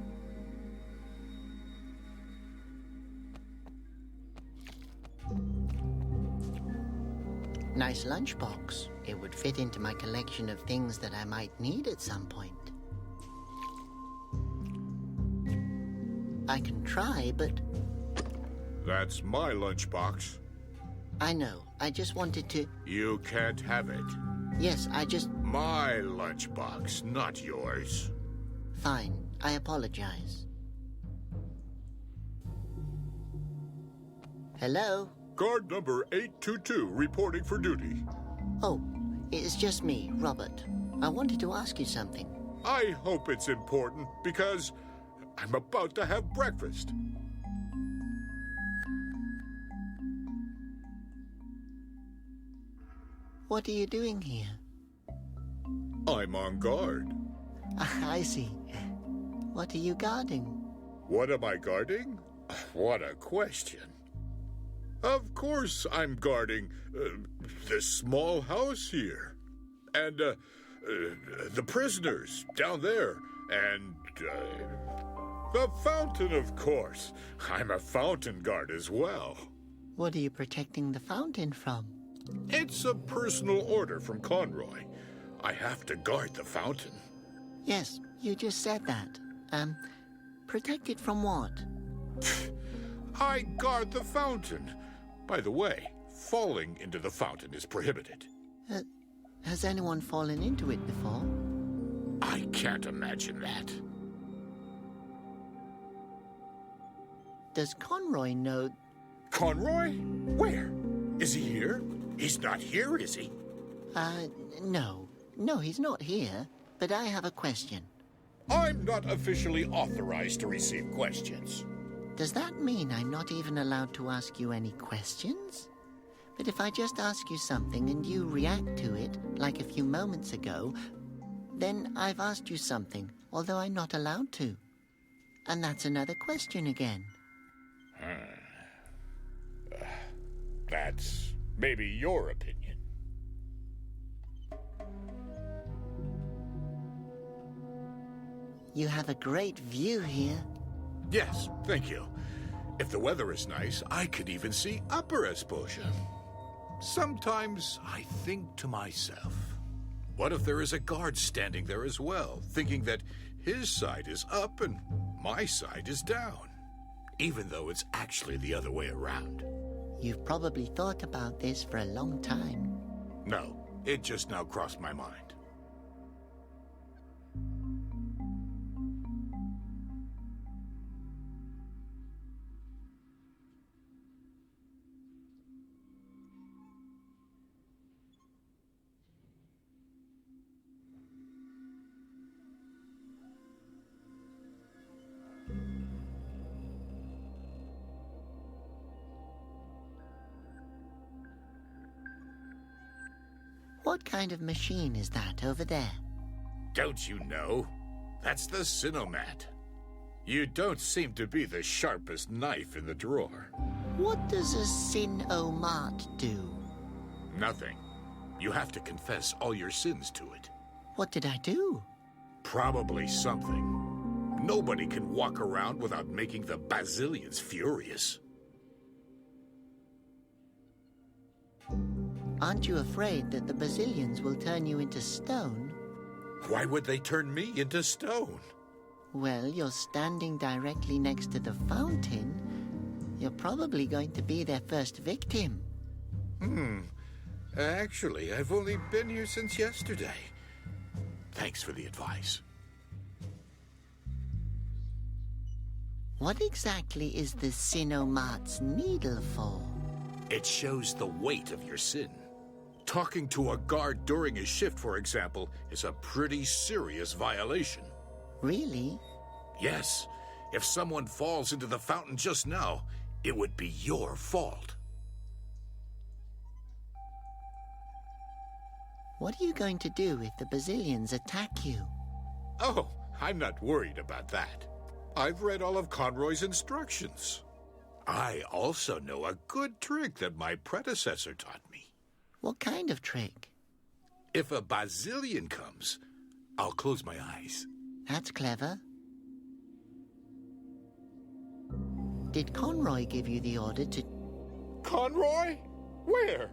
Nice lunchbox. It would fit into my collection of things that I might need at some point. I can try, but... That's my lunchbox. I know. I just wanted to... You can't have it. Yes, I just... My lunchbox, not yours. Fine. I apologize. Hello? Guard number 822 reporting for duty. Oh, it's just me, Robert. I wanted to ask you something. I hope it's important because I'm about to have breakfast. What are you doing here? I'm on guard. I see. What are you guarding? What am I guarding? What a question. Of course I'm guarding this small house here. And the prisoners down there. And the fountain, of course. I'm a fountain guard as well. What are you protecting the fountain from? It's a personal order from Conroy. I have to guard the fountain. Yes, you just said that. Protect it from what? I guard the fountain. By the way, falling into the fountain is prohibited. Has anyone fallen into it before? I can't imagine that. Does Conroy know... Conroy? Where? Is he here? He's not here, is he? No. No, he's not here. But I have a question. I'm not officially authorized to receive questions. Does that mean I'm not even allowed to ask you any questions? But if I just ask you something and you react to it, like a few moments ago, then I've asked you something, although I'm not allowed to. And that's another question again. That's maybe your opinion. You have a great view here. Yes, thank you. If the weather is nice, I could even see Upper Esposia. Sometimes I think to myself, what if there is a guard standing there as well, thinking that his side is up and my side is down, even though it's actually the other way around? You've probably thought about this for a long time. No, it just now crossed my mind. What kind of machine is that over there? Don't you know? That's the Sinomat. You don't seem to be the sharpest knife in the drawer. What does a Sinomat do? Nothing. You have to confess all your sins to it. What did I do? Probably something. Nobody can walk around without making the Basilians furious. Aren't you afraid that the Basilians will turn you into stone? Why would they turn me into stone? Well, you're standing directly next to the fountain. You're probably going to be their first victim. Actually, I've only been here since yesterday. Thanks for the advice. What exactly is the Sinomat's needle for? It shows the weight of your sin. Talking to a guard during a shift, for example, is a pretty serious violation. Really? Yes. If someone falls into the fountain just now, it would be your fault. What are you going to do if the Basilians attack you? Oh, I'm not worried about that. I've read all of Conroy's instructions. I also know a good trick that my predecessor taught me. What kind of trick? If a Basilian comes, I'll close my eyes. That's clever. Did Conroy give you the order to... Conroy? Where?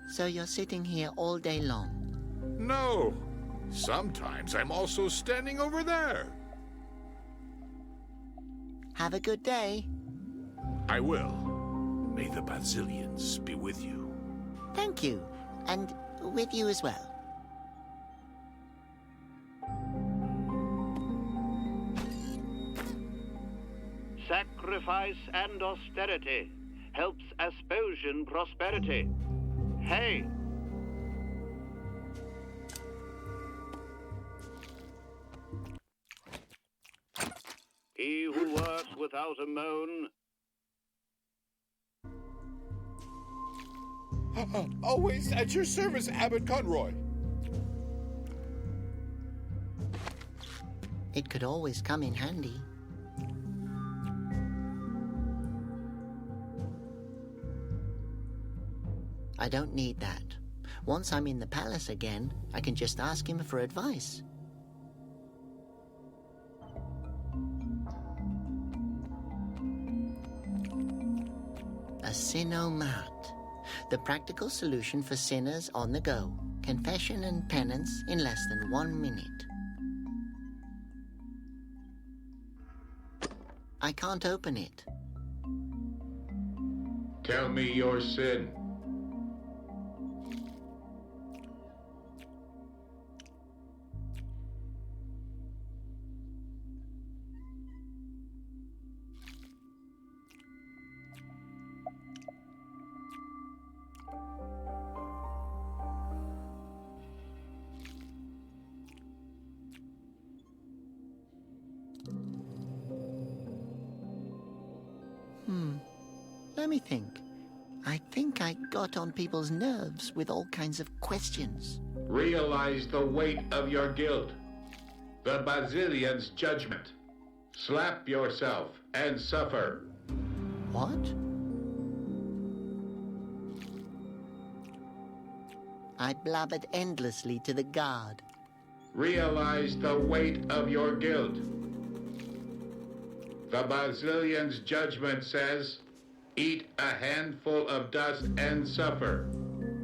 So you're sitting here all day long? No. Sometimes I'm also standing over there. Have a good day. I will. May the Basilians be with you. Thank you. And with you as well. Sacrifice and austerity helps Asposian prosperity. Hey! He who works without a moan. Always at your service, Abbot Conroy. It could always come in handy. I don't need that. Once I'm in the palace again, I can just ask him for advice. A Sinnoh-mat. The practical solution for sinners on the go. Confession and penance in less than 1 minute. I can't open it. Tell me your sin. Let me think. I think I got on people's nerves with all kinds of questions. Realize the weight of your guilt. The Basilian's judgment. Slap yourself and suffer. What? I blabbered endlessly to the guard. Realize the weight of your guilt. The Basilian's judgment says, eat a handful of dust and suffer.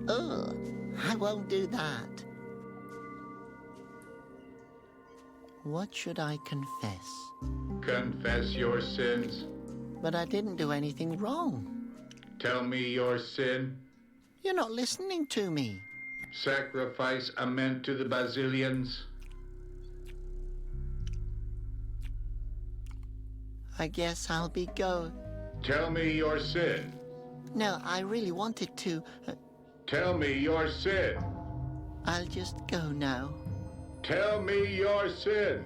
Ugh, I won't do that. What should I confess? Confess your sins. But I didn't do anything wrong. Tell me your sin. You're not listening to me. Sacrifice a men to the Basilians. I guess I'll be going. Tell me your sin. No, I really wanted to. Tell me your sin. I'll just go now. Tell me your sin.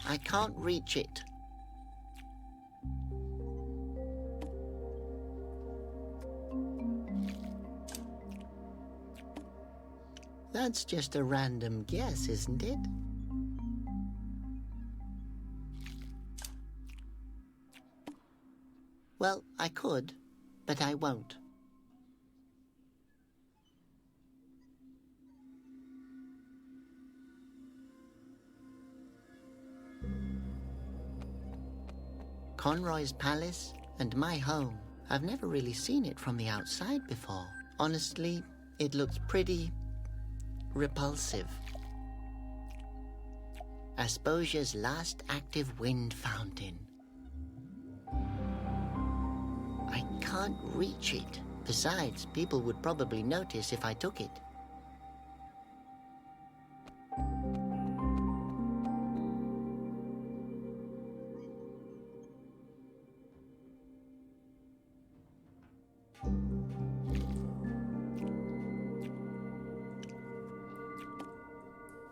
I can't reach it. That's just a random guess, isn't it? Well, I could, but I won't. Conroy's palace and my home. I've never really seen it from the outside before. Honestly, it looks pretty repulsive. Asposia's last active wind fountain. I can't reach it. Besides, people would probably notice if I took it.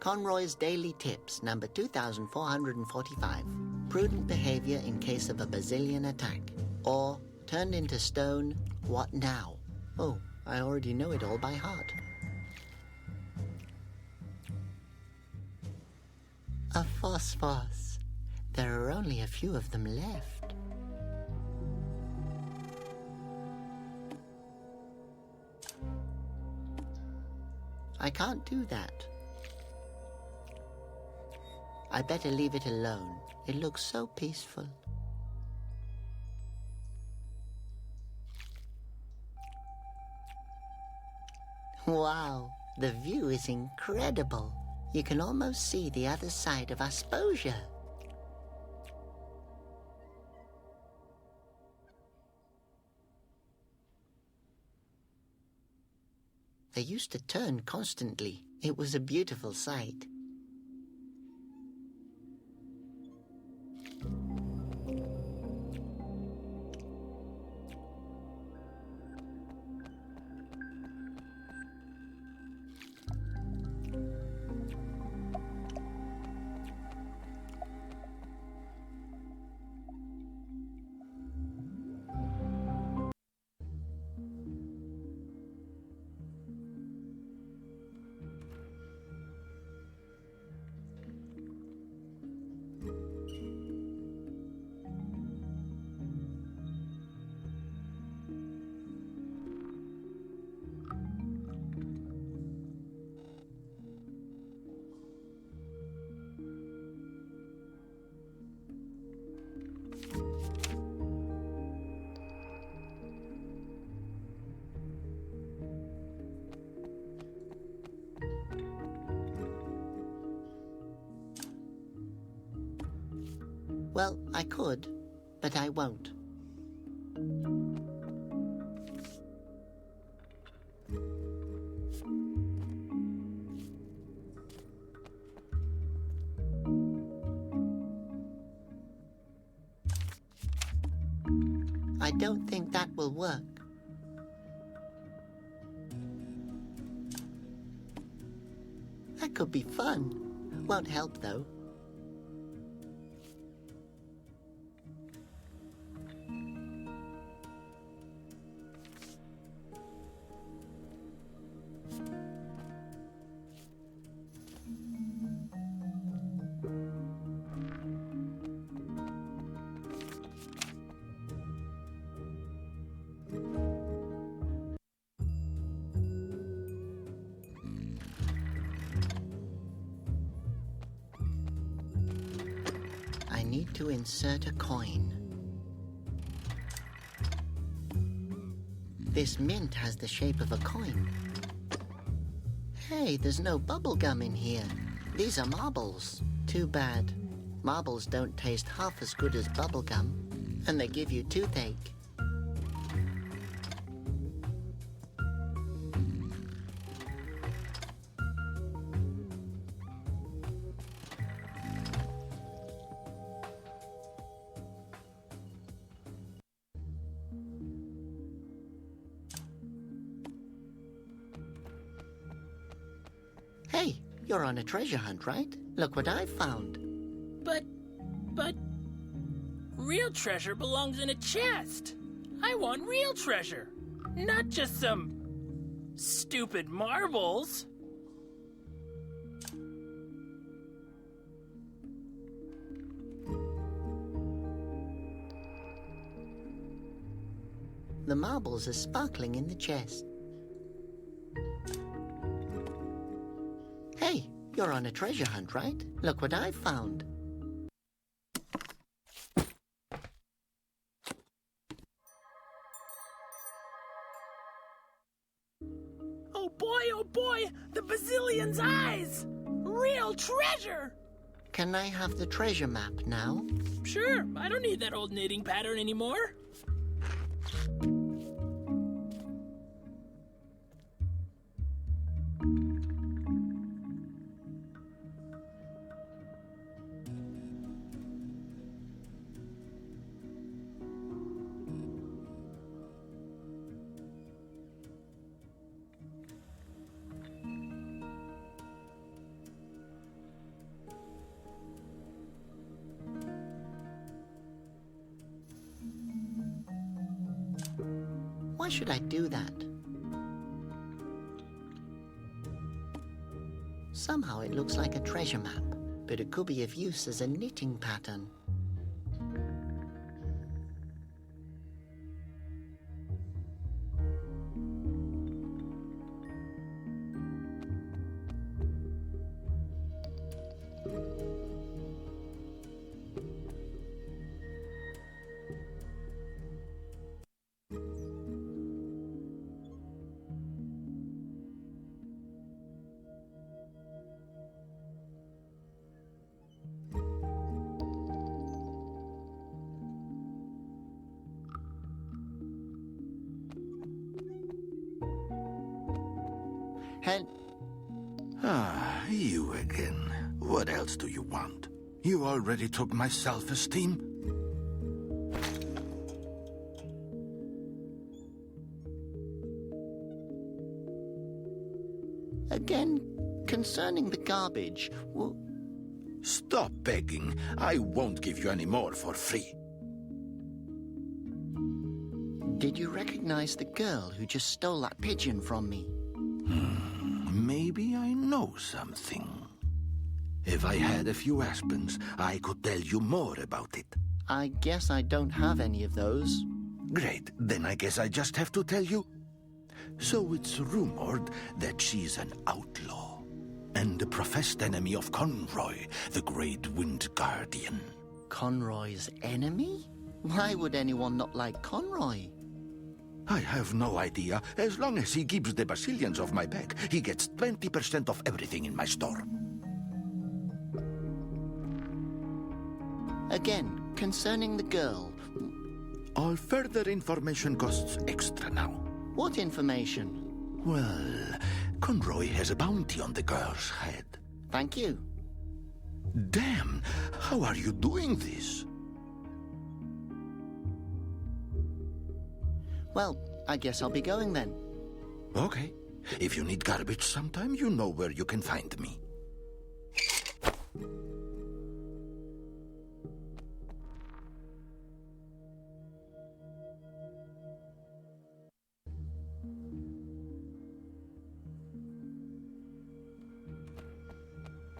Conroy's Daily Tips, number 2445. Prudent behavior in case of a Basilian attack. Or, turned into stone, what now? Oh, I already know it all by heart. A phosphos. There are only a few of them left. I can't do that. I better leave it alone. It looks so peaceful. Wow, the view is incredible. You can almost see the other side of Asposia. They used to turn constantly. It was a beautiful sight. Well, I could, but I won't. I don't think that will work. That could be fun. Won't help, though. I need to insert a coin. This mint has the shape of a coin. Hey, there's no bubble gum in here. These are marbles. Too bad. Marbles don't taste half as good as bubble gum, and they give you toothache. Hey, you're on a treasure hunt, right? Look what I found. But... real treasure belongs in a chest. I want real treasure, not just some stupid marbles. The marbles are sparkling in the chest. Hey, you're on a treasure hunt, right? Look what I found. Oh boy, the Basilion's eyes! Real treasure! Can I have the treasure map now? Sure, I don't need that old knitting pattern anymore. Why should I do that? Somehow it looks like a treasure map, but it could be of use as a knitting pattern. Ah, you again. What else do you want? You already took my self-esteem. Again, concerning the garbage, Stop begging. I won't give you any more for free. Did you recognize the girl who just stole that pigeon from me? Maybe I know something. If I had a few aspens, I could tell you more about it. I guess I don't have any of those. Great, then I guess I just have to tell you. So it's rumored that she's an outlaw, and a professed enemy of Conroy, the Great Wind Guardian. Conroy's enemy? Why would anyone not like Conroy? I have no idea. As long as he keeps the Basilians off my back, he gets 20% of everything in my store. Again, concerning the girl. All further information costs extra now. What information? Well, Conroy has a bounty on the girl's head. Thank you. Damn, how are you doing this? Well, I guess I'll be going then. Okay. If you need garbage sometime, you know where you can find me.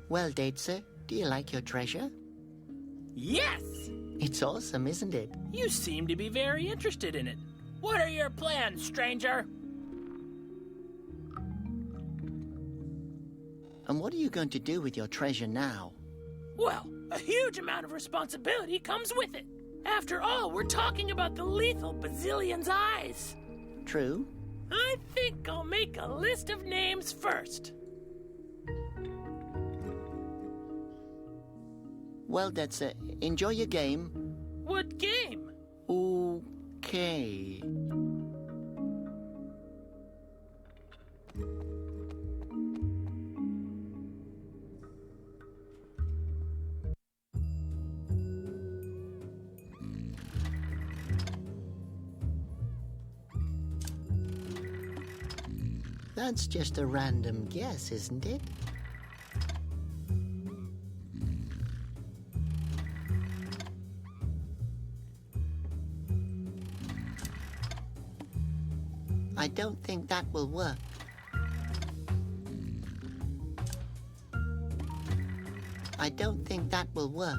Well, Datesir, do you like your treasure? Yes! It's awesome, isn't it? You seem to be very interested in it. What are your plans, stranger? And what are you going to do with your treasure now? Well, a huge amount of responsibility comes with it. After all, we're talking about the lethal Basilion's eyes. True. I think I'll make a list of names first. Well, Datesir, enjoy your game. What game? Okay. That's just a random guess, isn't it? I don't think that will work. I don't think that will work.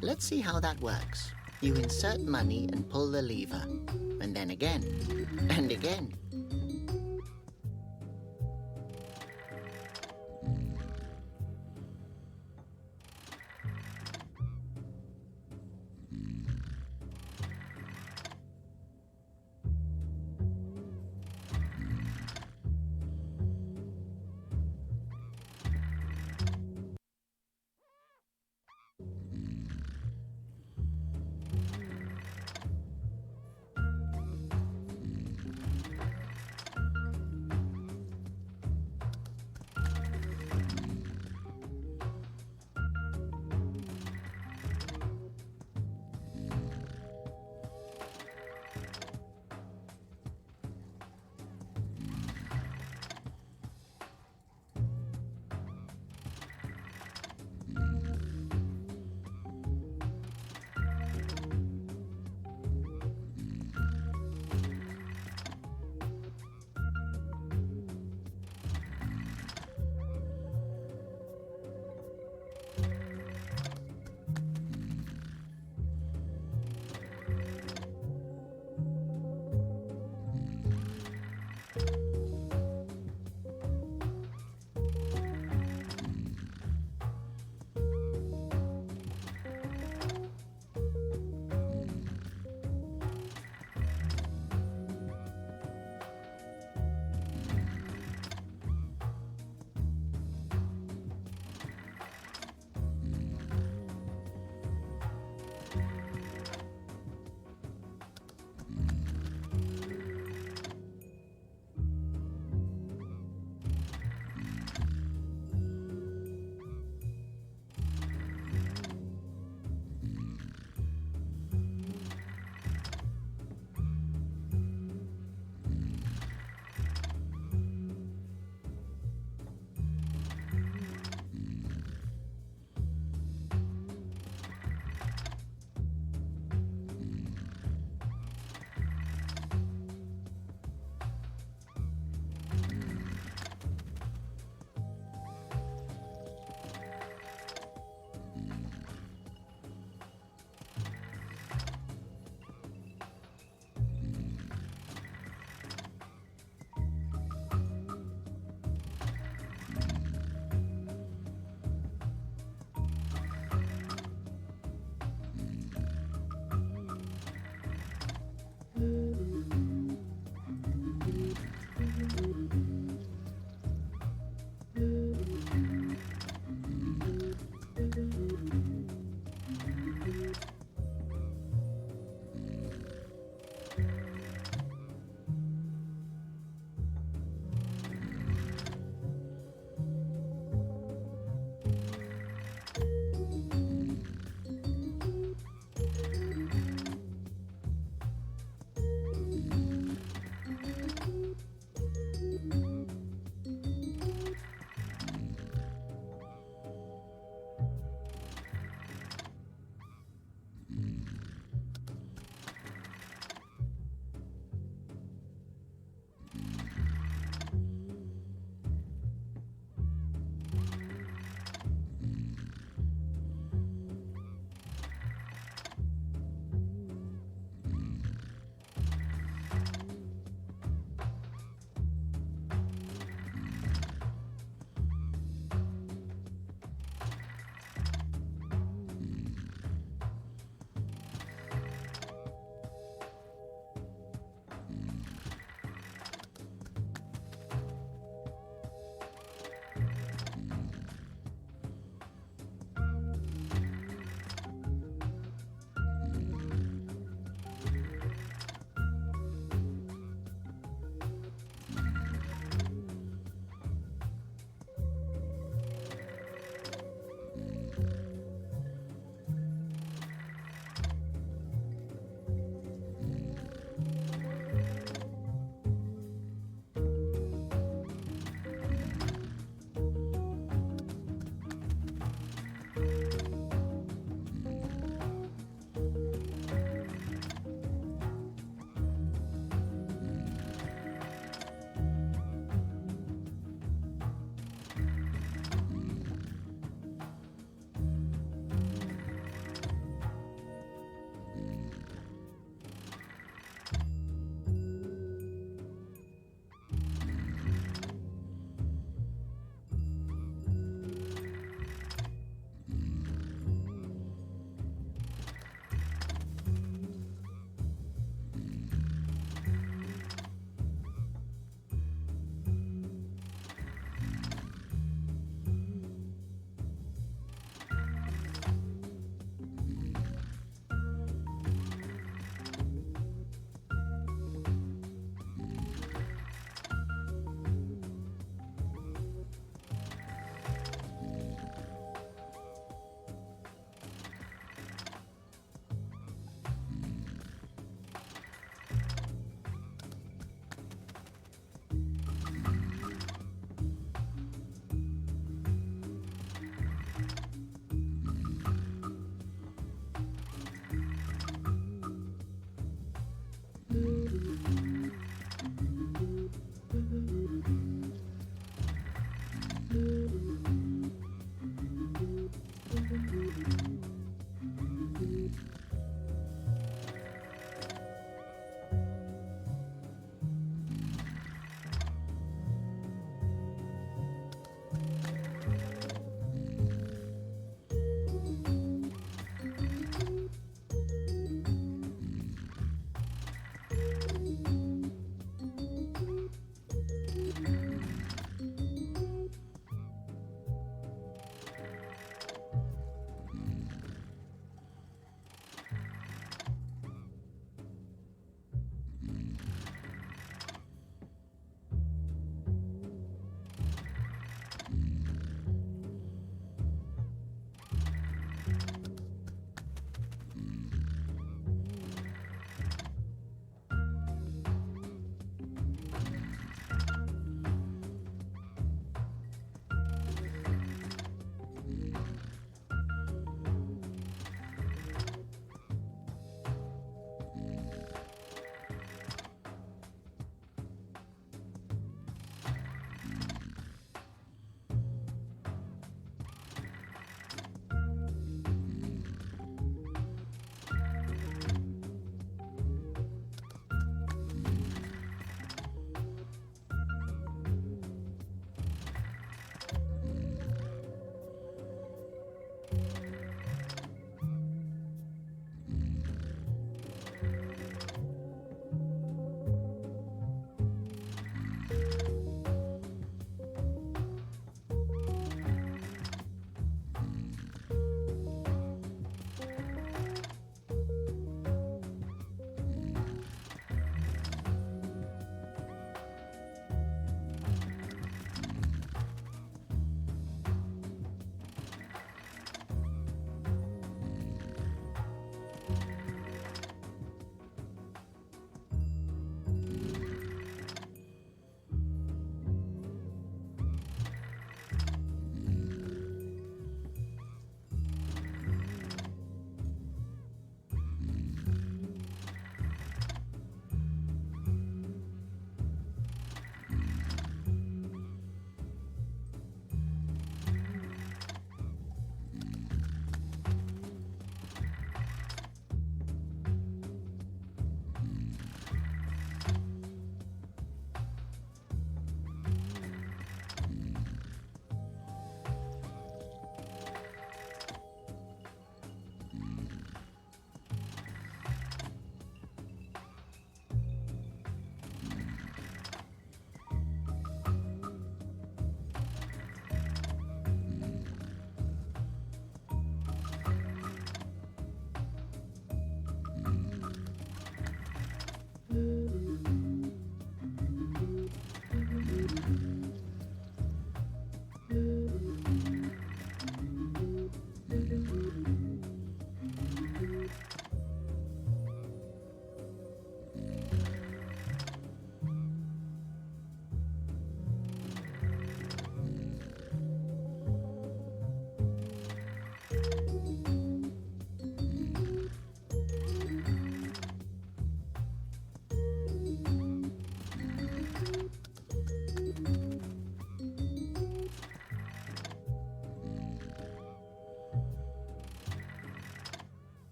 Let's see how that works. You insert money and pull the lever. And then again. And again.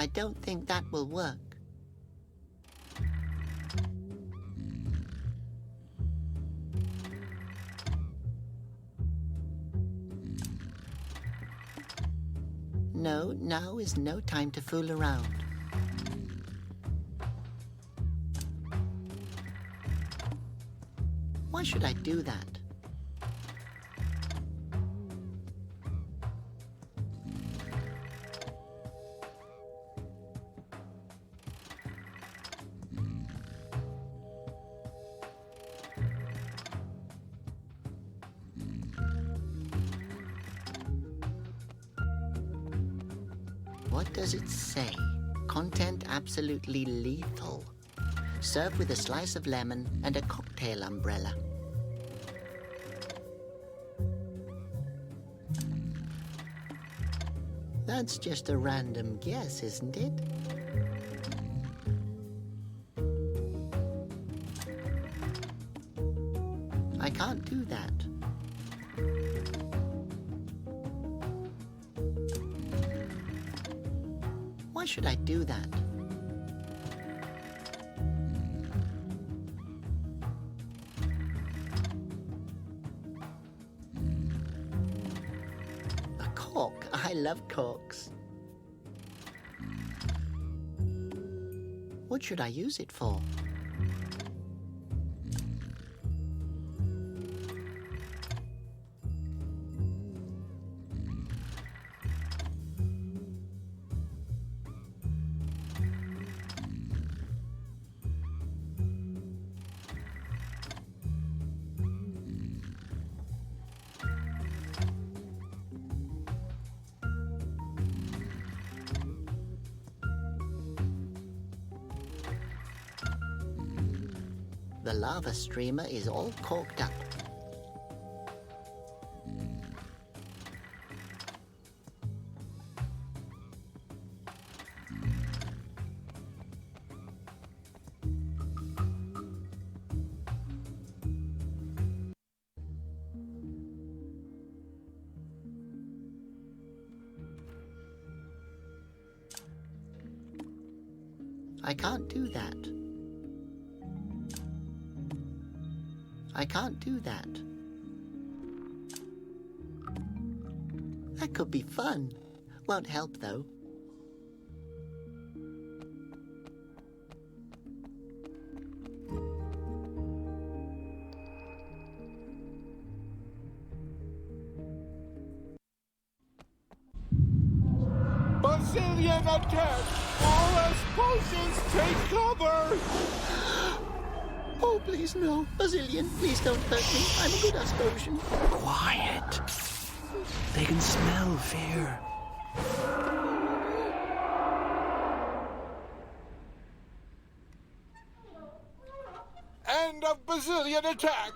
I don't think that will work. No, now is no time to fool around. Why should I do that? What does it say? Content absolutely lethal. Serve with a slice of lemon and a cocktail umbrella. That's just a random guess, isn't it? I can't do that. Why should I do that? A cork. I love corks. What should I use it for? The lava streamer is all corked up. I can't do that. I can't do that. That could be fun. Won't help, though. Basilian attack! All Asposians take cover! Oh, please, no. Basilian, please don't hurt me. I'm a good Asposian. Quiet. They can smell fear. End of Basilian attack!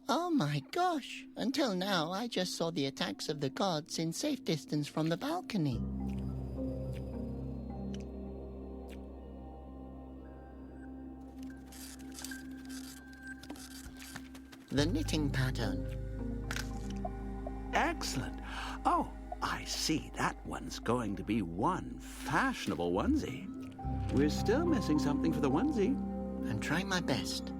Oh my gosh. Until now, I just saw the attacks of the gods in safe distance from the balcony. The knitting pattern. Excellent. Oh, I see. That one's going to be one fashionable onesie. We're still missing something for the onesie. I'm trying my best.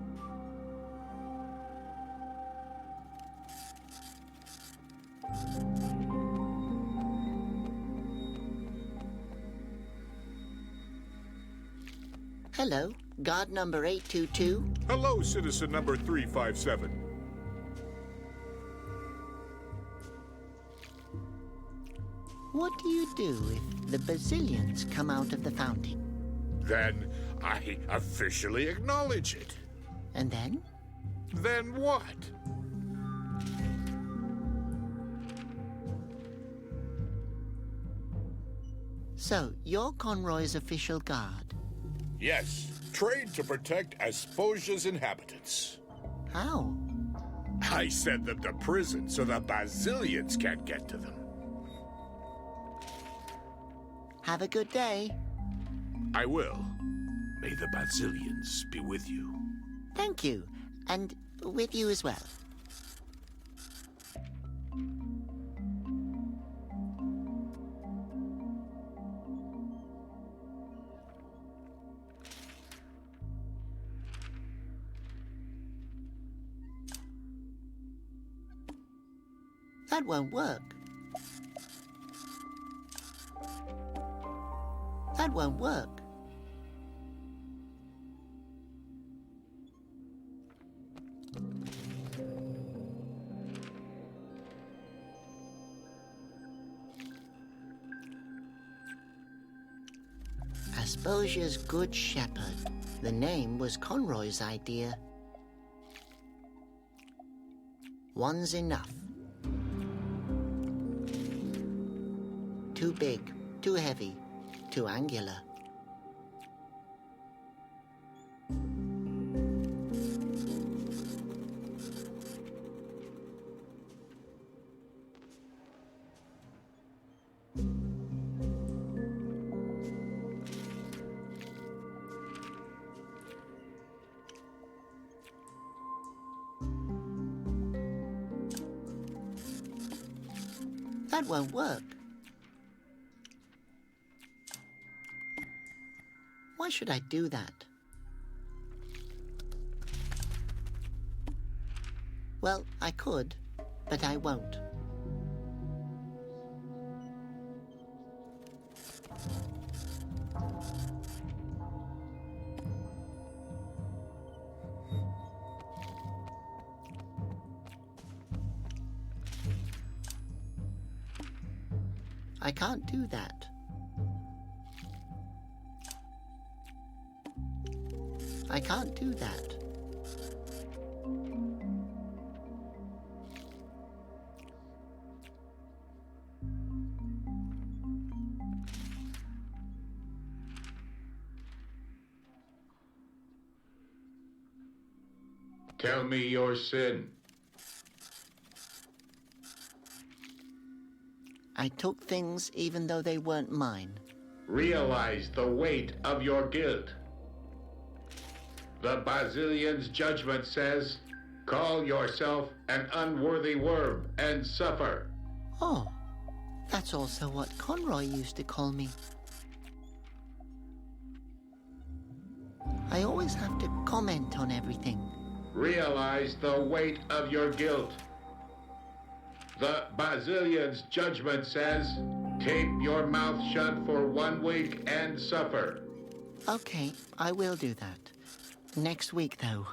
Hello, guard number 822. Hello, citizen number 357. What do you do if the Basilians come out of the fountain? Then I officially acknowledge it. And then? Then what? So, you're Conroy's official guard? Yes, trained to protect Asposia's inhabitants. How? I send them to prison so the Basilians can't get to them. Have a good day. I will. May the Basilians be with you. Thank you. And with you as well. That won't work. That won't work. Asposia's Good Shepherd. The name was Conroy's idea. One's enough. Too big, too heavy, too angular. That won't work. Why should I do that? Well, I could, but I won't. I can't do that. I can't do that. Tell me your sin. I took things even though they weren't mine. Realize the weight of your guilt. The Basilion's judgment says, call yourself an unworthy worm and suffer. Oh, that's also what Conroy used to call me. I always have to comment on everything. Realize the weight of your guilt. The Basilion's judgment says, tape your mouth shut for 1 week and suffer. Okay, I will do that. Next week, though.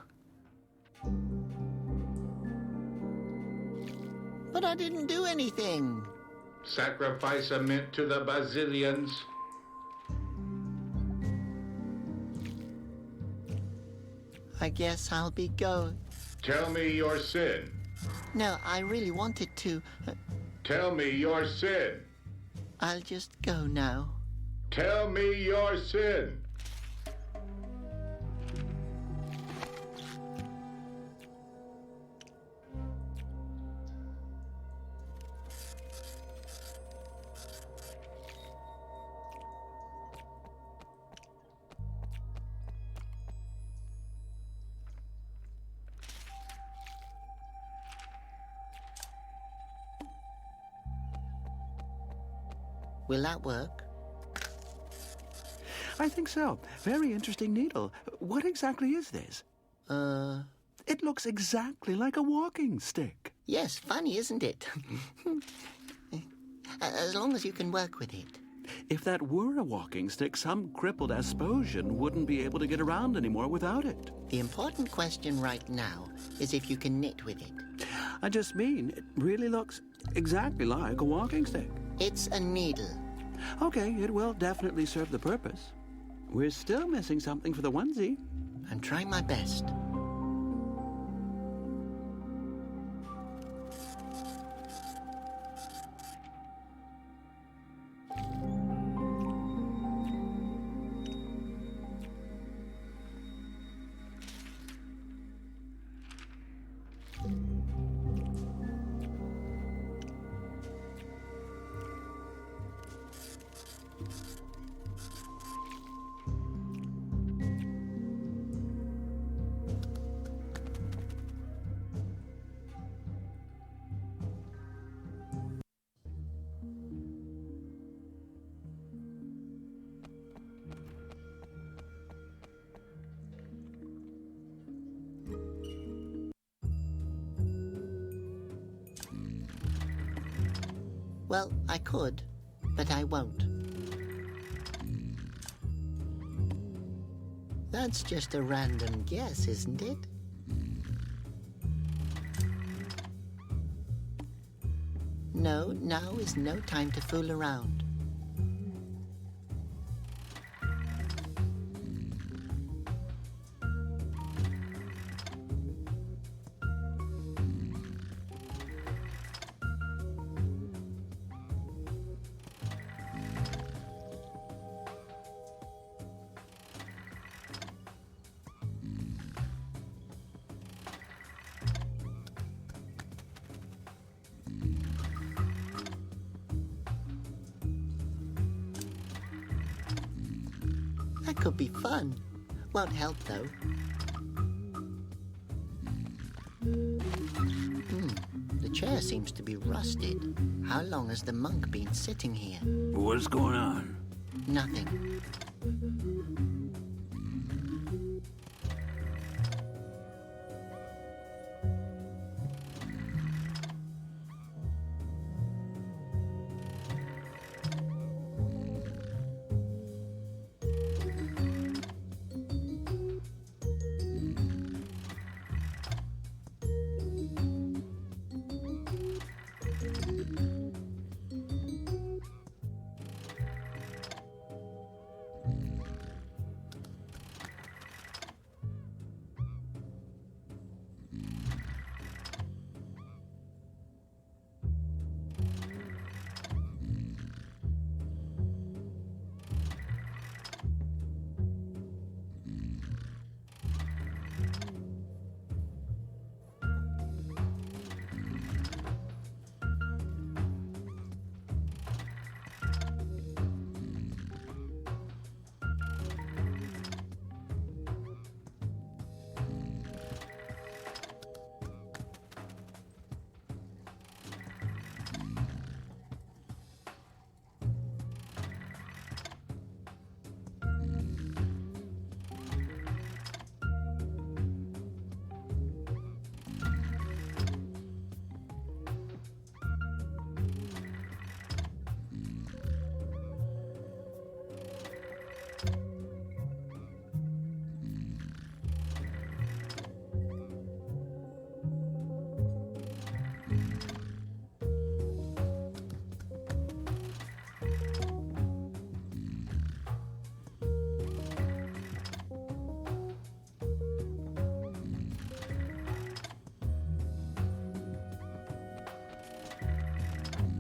But I didn't do anything. Sacrifice a mint to the Basilions. I guess I'll be going. Tell me your sin. No, I really wanted to. Tell me your sin. I'll just go now. Tell me your sin. Will that work? I think so. Very interesting needle. What exactly is this? It looks exactly like a walking stick. Yes, funny, isn't it? As long as you can work with it. If that were a walking stick, some crippled Asposian wouldn't be able to get around anymore without it. The important question right now is if you can knit with it. I just mean, it really looks exactly like a walking stick. It's a needle. Okay, it will definitely serve the purpose. We're still missing something for the onesie. I'm trying my best. Well, I could, but I won't. That's just a random guess, isn't it? No, now is no time to fool around. That could be fun. Won't help, though. The chair seems to be rusted. How long has the monk been sitting here? What's going on? Nothing.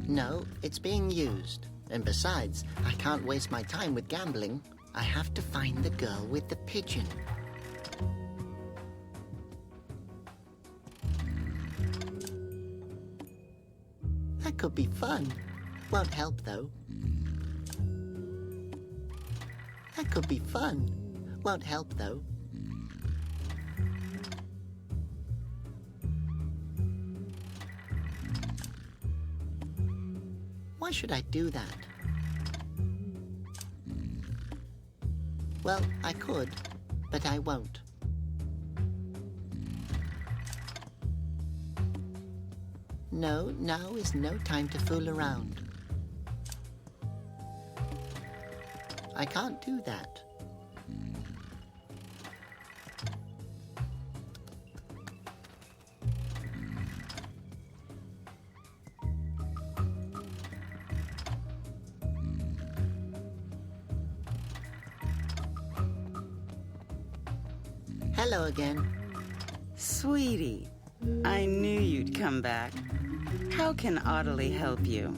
No, it's being used. And besides, I can't waste my time with gambling. I have to find the girl with the pigeon. That could be fun. Won't help, though. That could be fun. Won't help, though. Why should I do that? Well, I could, but I won't. No, now is no time to fool around. I can't do that. Hello again. Sweetie, I knew you'd come back. How can Ottilie help you?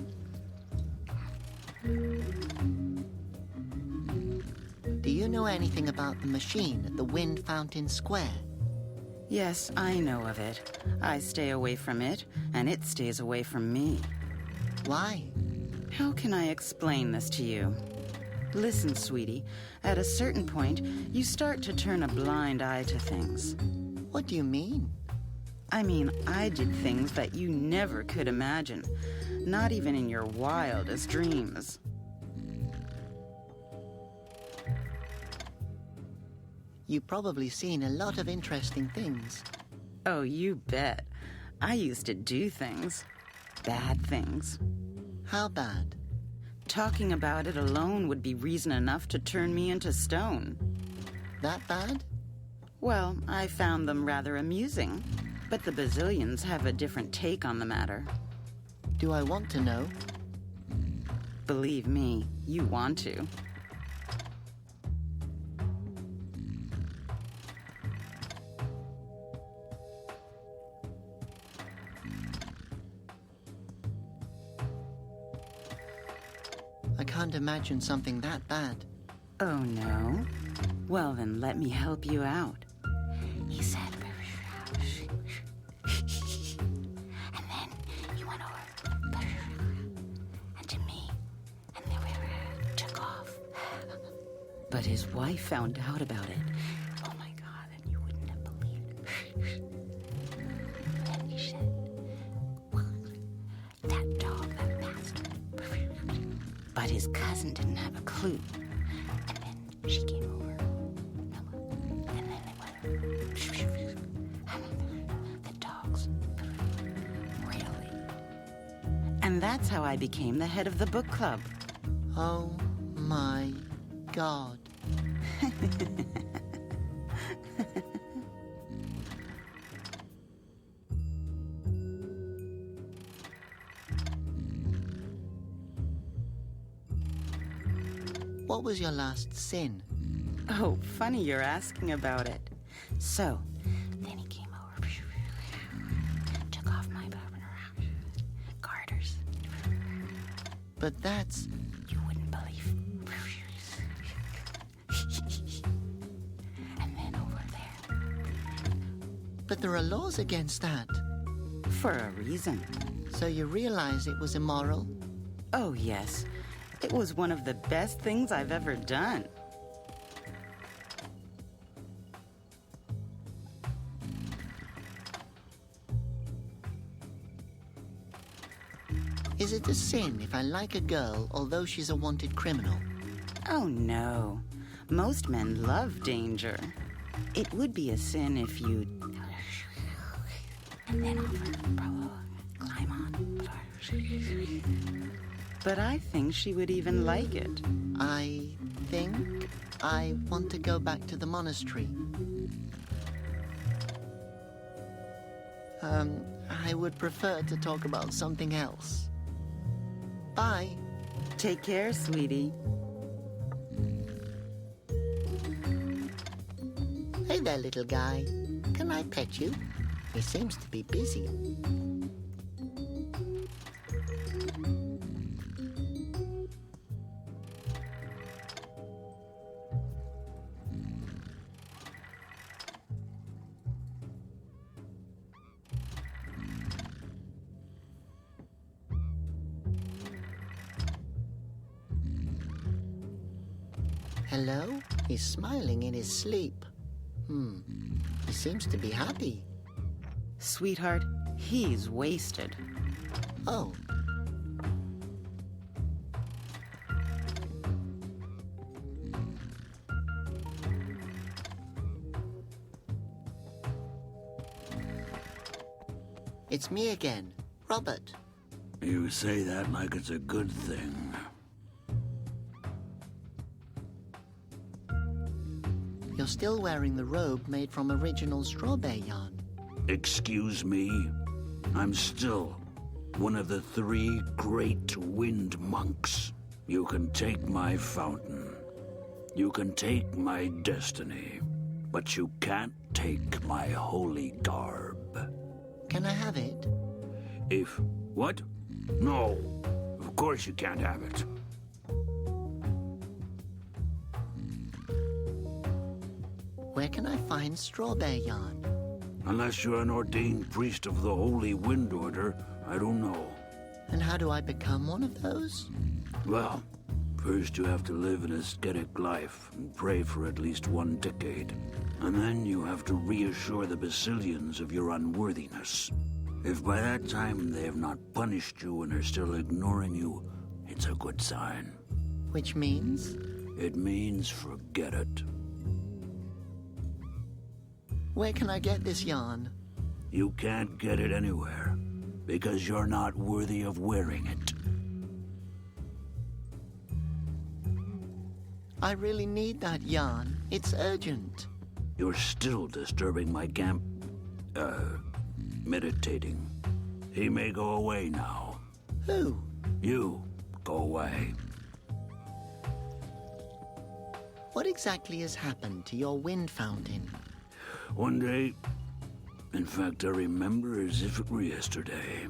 Do you know anything about the machine at the Wind Fountain Square? Yes, I know of it. I stay away from it, and it stays away from me. Why? How can I explain this to you? Listen, sweetie, at a certain point, you start to turn a blind eye to things. What do you mean? I mean, I did things that you never could imagine, not even in your wildest dreams. You've probably seen a lot of interesting things. Oh, you bet. I used to do things. Bad things. How bad? Talking about it alone would be reason enough to turn me into stone. That bad? Well, I found them rather amusing, but the Basilians have a different take on the matter. Do I want to know? Believe me, you want to. I can't imagine something that bad. Oh, no? Well, then let me help you out. He said... and then he went over... and to me, and then we took off. But his wife found out about it. Oh, my God, and you wouldn't have believed it. And he said... that dog, that bastard. But his cousin didn't have a clue. And then she came over. And then they went. The dogs. Really. And that's how I became the head of the book club. Oh my God. What was your last sin? Oh, funny you're asking about it. So, then he came over, took off my garters. But that's... You wouldn't believe. And then over there. But there are laws against that. For a reason. So you realize it was immoral? Oh, yes. It was one of the best things I've ever done. Is it a sin if I like a girl, although she's a wanted criminal? Oh, no. Most men love danger. It would be a sin if you... and then over, climb on. But I think she would even like it. I think I want to go back to the monastery. I would prefer to talk about something else. Bye. Take care, sweetie. Hey there, little guy. Can I pet you? He seems to be busy. Hello? He's smiling in his sleep. He seems to be happy. Sweetheart, he's wasted. Oh. It's me again, Robert. You say that like it's a good thing. You're still wearing the robe made from original strawberry yarn. Excuse me? I'm still one of the 3 great wind monks. You can take my fountain. You can take my destiny. But you can't take my holy garb. Can I have it? If... what? No. Of course you can't have it. Where can I find strawberry yarn? Unless you're an ordained priest of the Holy Wind Order, I don't know. And how do I become one of those? Well, first you have to live an ascetic life and pray for at least 1 decade. And then you have to reassure the Basilians of your unworthiness. If by that time they have not punished you and are still ignoring you, it's a good sign. Which means? It means forget it. Where can I get this yarn? You can't get it anywhere, because you're not worthy of wearing it. I really need that yarn. It's urgent. You're still disturbing my meditating. He may go away now. Who? You. Go away. What exactly has happened to your wind fountain? One day, in fact, I remember as if it were yesterday,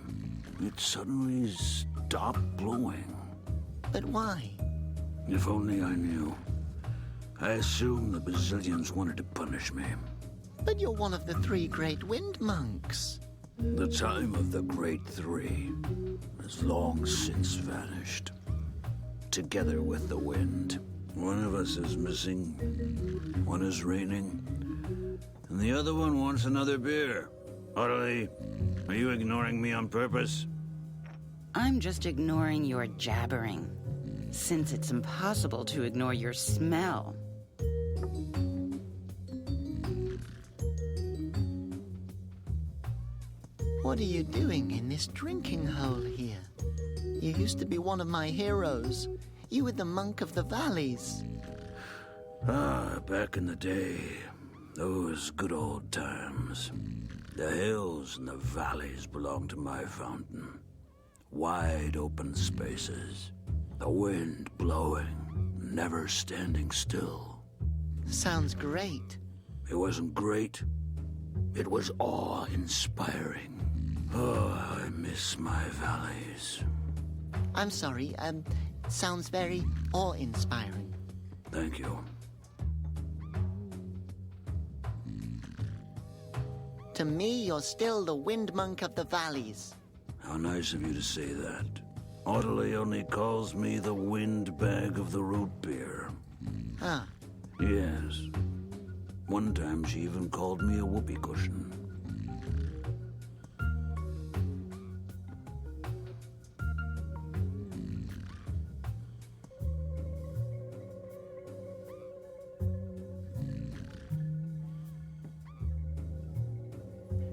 it suddenly stopped blowing. But why? If only I knew. I assume the Basilians wanted to punish me. But you're one of the 3 great wind monks. The time of the Great Three has long since vanished. Together with the wind. One of us is missing, one is reigning, and the other one wants another beer. Audley, are you ignoring me on purpose? I'm just ignoring your jabbering, since it's impossible to ignore your smell. What are you doing in this drinking hole here? You used to be one of my heroes. You were the monk of the valleys. Ah, back in the day, those good old times. The hills and the valleys belonged to my fountain. Wide open spaces. The wind blowing, never standing still. Sounds great. It wasn't great. It was awe-inspiring. Oh, I miss my valleys. I'm sorry, sounds very awe-inspiring. Thank you. To me, you're still the wind monk of the valleys. How nice of you to say that. Audley only calls me the windbag of the root beer. Ah. Yes. One time she even called me a whoopee cushion.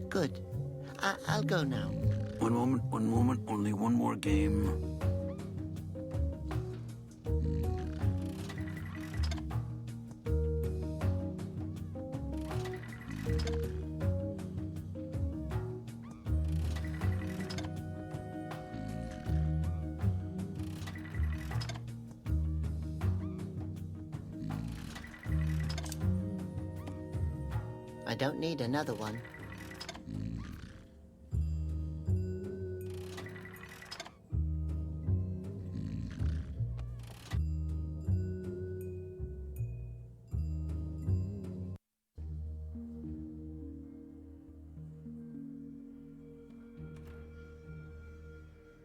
Good. I'll go now. One moment, only one more game. I don't need another one.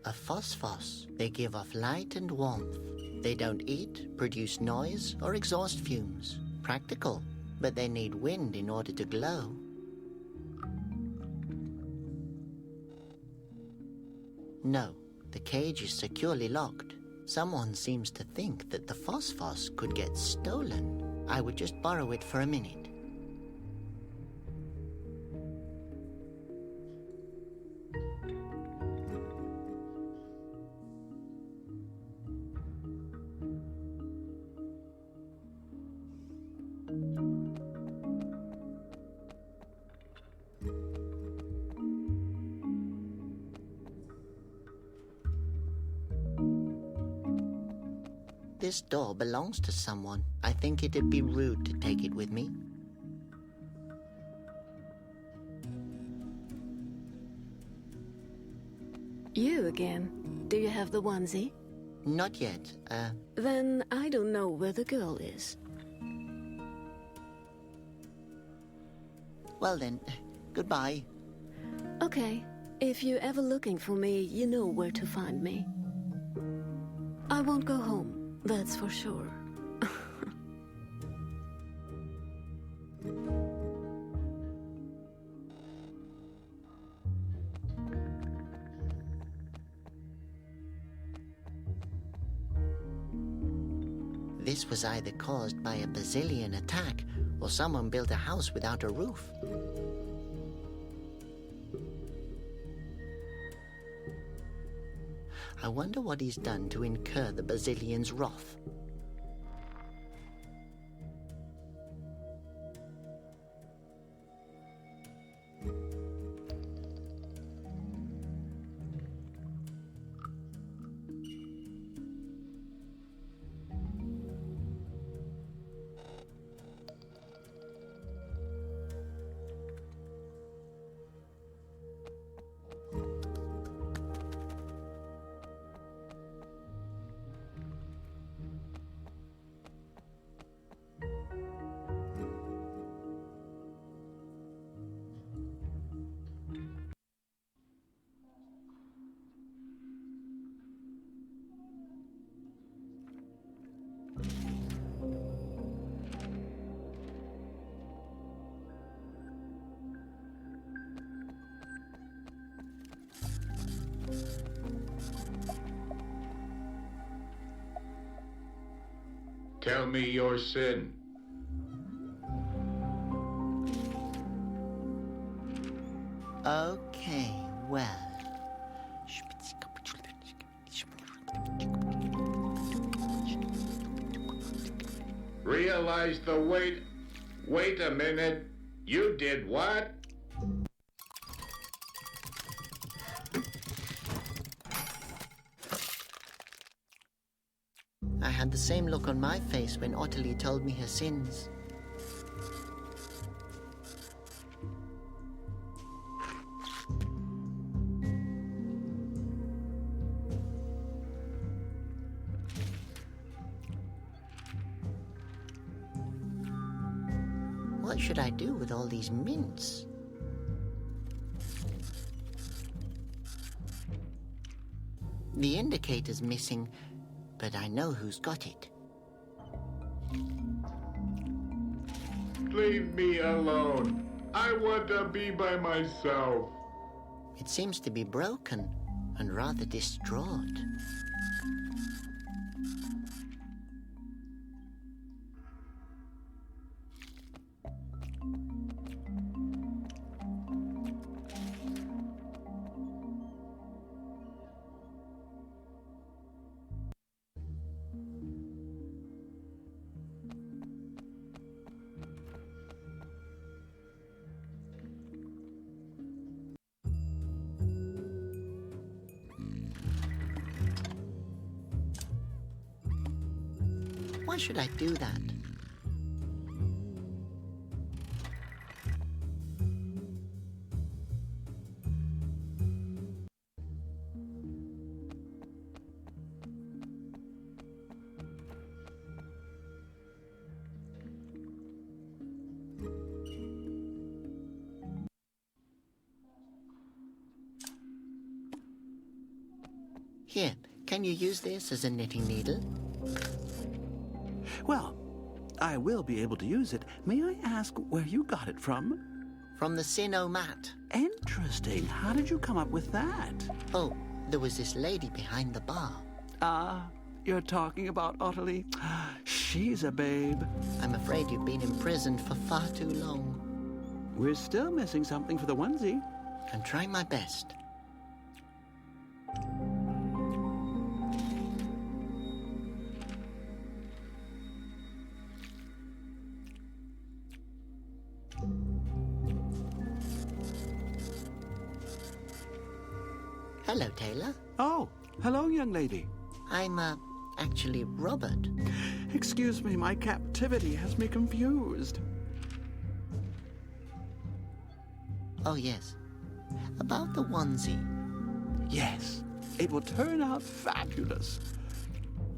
A phosphos. They give off light and warmth. They don't eat, produce noise, or exhaust fumes. Practical, but they need wind in order to glow. No, the cage is securely locked. Someone seems to think that the phosphos could get stolen. I would just borrow it for a minute. This door belongs to someone. I think it'd be rude to take it with me. You again. Do you have the onesie? Not yet. Then I don't know where the girl is. Well then, goodbye. Okay. If you're ever looking for me, you know where to find me. I won't go home. That's for sure. This was either caused by a Basilian attack, or someone built a house without a roof. I wonder what he's done to incur the Basilian's wrath. Tell me your sin. Okay, well. Realize the weight. Wait a minute. You did what? I had the same look on my face when Ottilie told me her sins. What should I do with all these mints? The indicator's missing, but I know who's got it. Leave me alone. I want to be by myself. It seems to be broken and rather distraught. Why should I do that? Here, can you use this as a knitting needle? Well, I will be able to use it. May I ask where you got it from? From the Sinomat. Interesting. How did you come up with that? Oh, there was this lady behind the bar. Ah, you're talking about Ottilie? She's a babe. I'm afraid you've been imprisoned for far too long. We're still missing something for the onesie. I'm trying my best. Hello, Taylor. Oh, hello, young lady. I'm, actually Robert. Excuse me, my captivity has me confused. Oh, yes. About the onesie. Yes, it will turn out fabulous.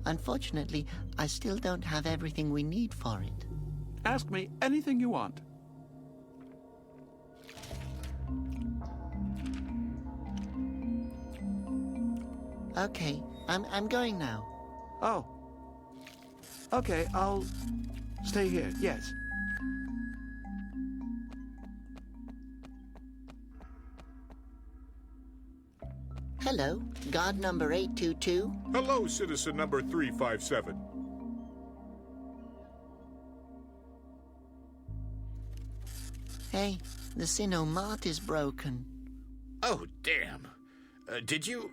Unfortunately, I still don't have everything we need for it. Ask me anything you want. Okay, I'm going now. Oh. Okay, I'll stay here, yes. Hello, guard number 822. Hello, citizen number 357. Hey, the Sinomat is broken. Oh, damn. Did you,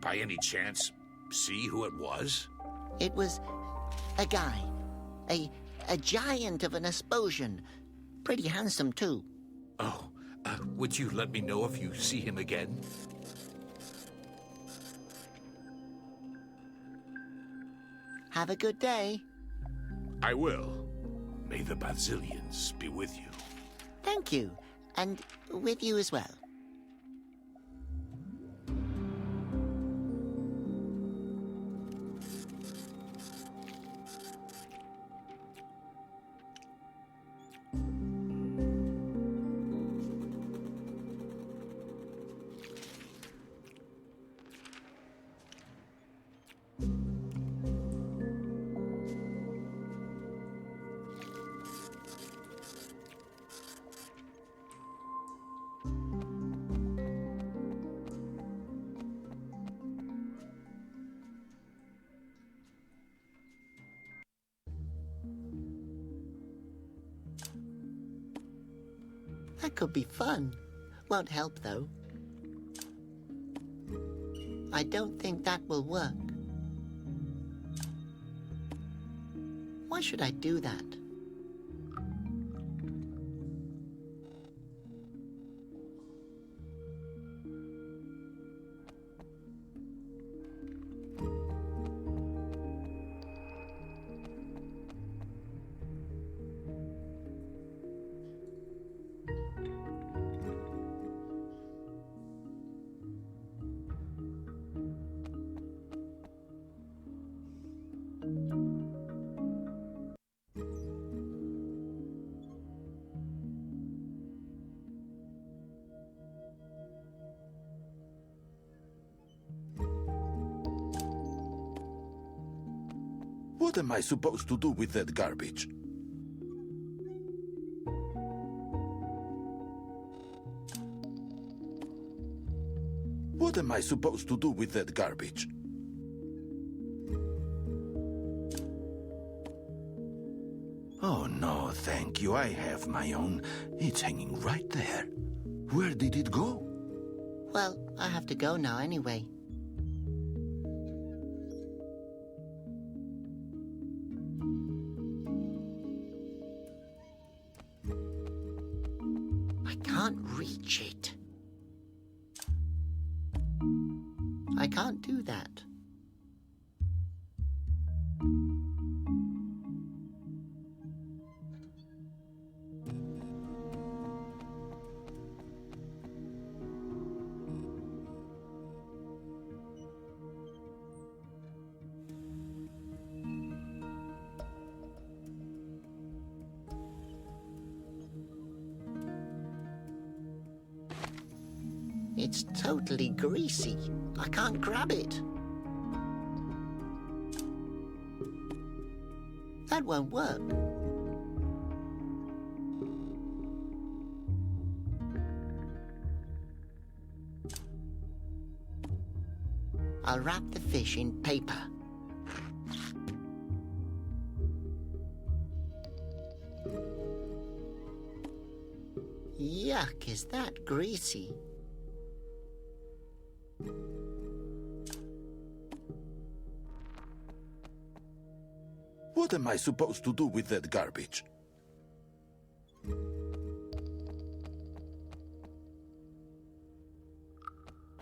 by any chance, see who it was? It was a guy. A giant of an Asposian. Pretty handsome, too. Oh, would you let me know if you see him again? Have a good day. I will. May the Basilians be with you. Thank you. And with you as well. That could be fun. Won't help, though. I don't think that will work. Why should I do that? What am I supposed to do with that garbage? What am I supposed to do with that garbage? Oh, no, thank you. I have my own. It's hanging right there. Where did it go? Well, I have to go now anyway. I can't reach it. I can't do that. It's totally greasy. I can't grab it. That won't work. I'll wrap the fish in paper. Yuck, is that greasy? What am I supposed to do with that garbage?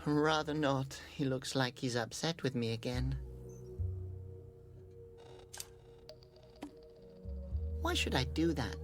Rather not. He looks like he's upset with me again. Why should I do that?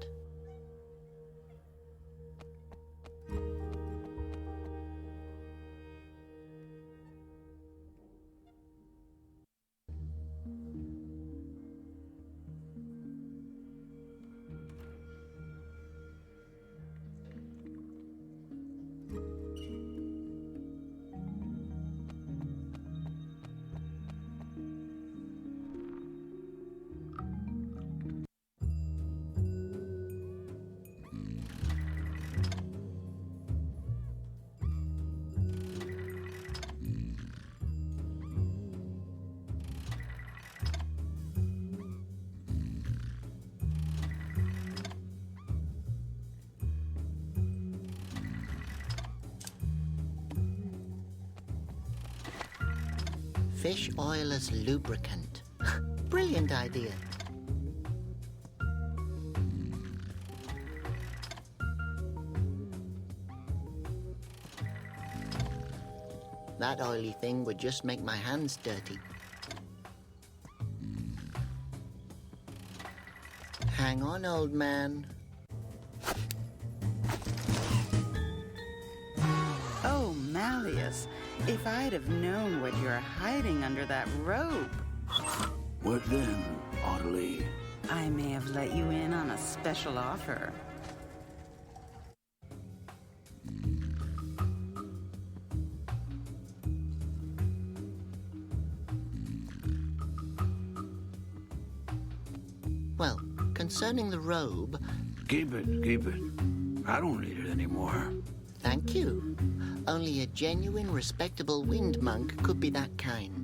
Fish oil as lubricant. Brilliant idea. That oily thing would just make my hands dirty. Hang on, old man. Oh, Malleus, if I'd have known what you're hiding under that robe. What then, Ottilie? I may have let you in on a special offer. Well, concerning the robe... Keep it. I don't need it anymore. Thank you. Only a genuine, respectable wind monk could be that kind.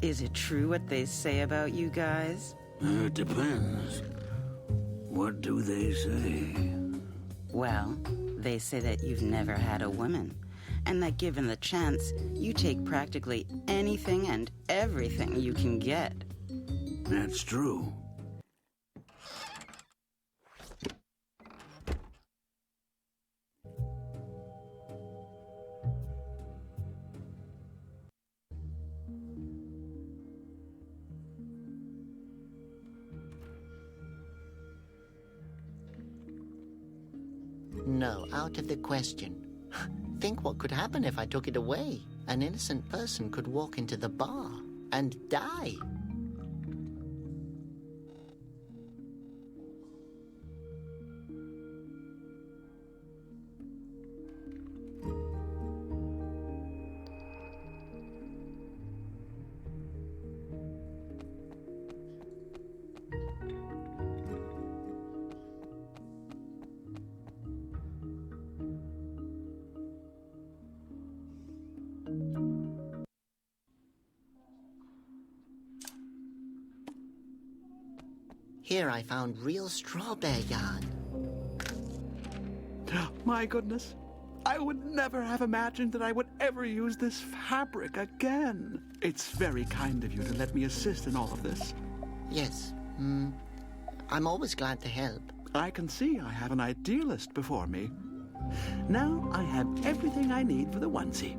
Is it true what they say about you guys? It depends. What do they say? Well, they say that you've never had a woman, and that given the chance, you take practically anything and everything you can get. That's true. No, out of the question. Think what could happen if I took it away. An innocent person could walk into the bar and die. Here I found real strawberry yarn. My goodness. I would never have imagined that I would ever use this fabric again. It's very kind of you to let me assist in all of this. Yes. I'm always glad to help. I can see I have an idealist before me. Now I have everything I need for the onesie.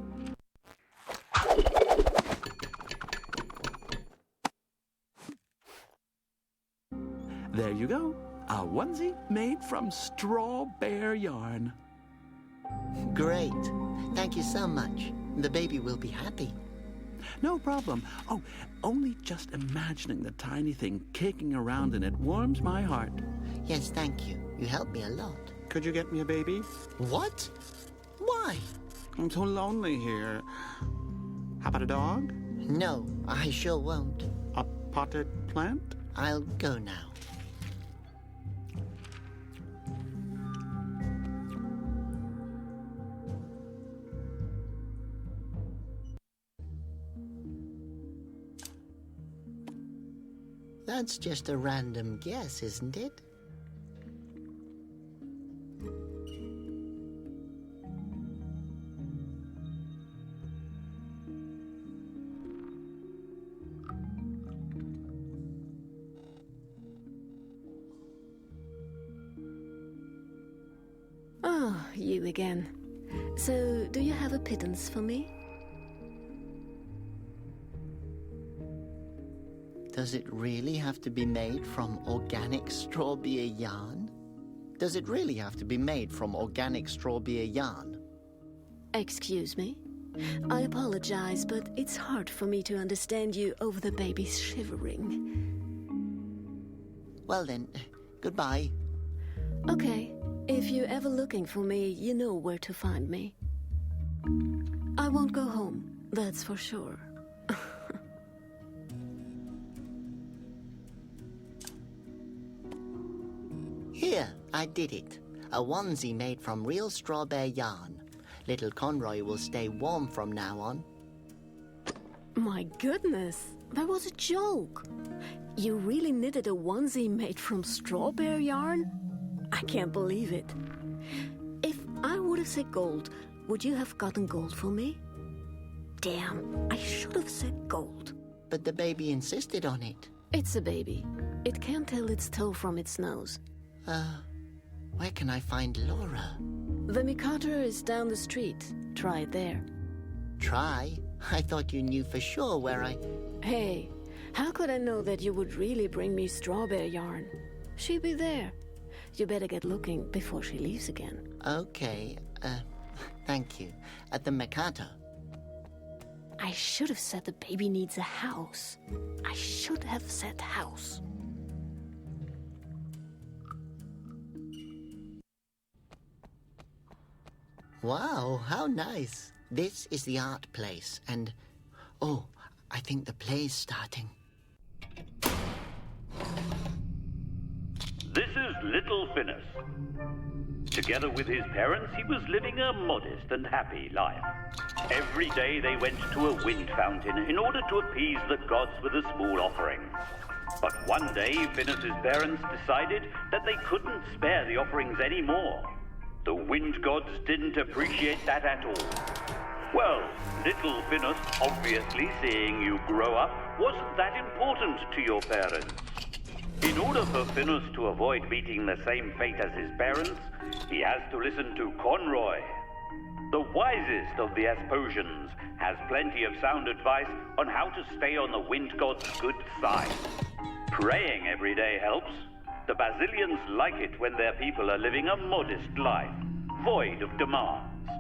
There you go. A onesie made from straw bear yarn. Great. Thank you so much. The baby will be happy. No problem. Oh, only just imagining the tiny thing kicking around in it warms my heart. Yes, thank you. You helped me a lot. Could you get me a baby? What? Why? I'm so lonely here. How about a dog? No, I sure won't. A potted plant? I'll go now. That's just a random guess, isn't it? Oh, you again. So, do you have a pittance for me? Does it really have to be made from organic straw beer yarn? Does it really have to be made from organic straw beer yarn? Excuse me? I apologize, but it's hard for me to understand you over the baby's shivering. Well then, goodbye. Okay, if you're ever looking for me, you know where to find me. I won't go home, that's for sure. Here, I did it. A onesie made from real strawberry yarn. Little Conroy will stay warm from now on. My goodness, that was a joke. You really knitted a onesie made from strawberry yarn? I can't believe it. If I would have said gold, would you have gotten gold for me? Damn, I should have said gold. But the baby insisted on it. It's a baby. It can't tell its toe from its nose. Where can I find Laura? The Mikado is down the street. Try it there. Try? I thought you knew for sure where I... Hey, how could I know that you would really bring me strawberry yarn? She'll be there. You better get looking before she leaves again. Okay, thank you. At the Mikado. I should have said the baby needs a house. I should have said house. Wow, how nice. This is the art place, and... Oh, I think the play's starting. This is Little Phineas. Together with his parents, he was living a modest and happy life. Every day they went to a wind fountain in order to appease the gods with a small offering. But one day, Finis's parents decided that they couldn't spare the offerings anymore. The wind gods didn't appreciate that at all. Well, little Finis, obviously seeing you grow up, wasn't that important to your parents. In order for Finis to avoid meeting the same fate as his parents, he has to listen to Conroy. The wisest of the Asposians has plenty of sound advice on how to stay on the wind god's good side. Praying every day helps. The Basilians like it when their people are living a modest life, void of demands.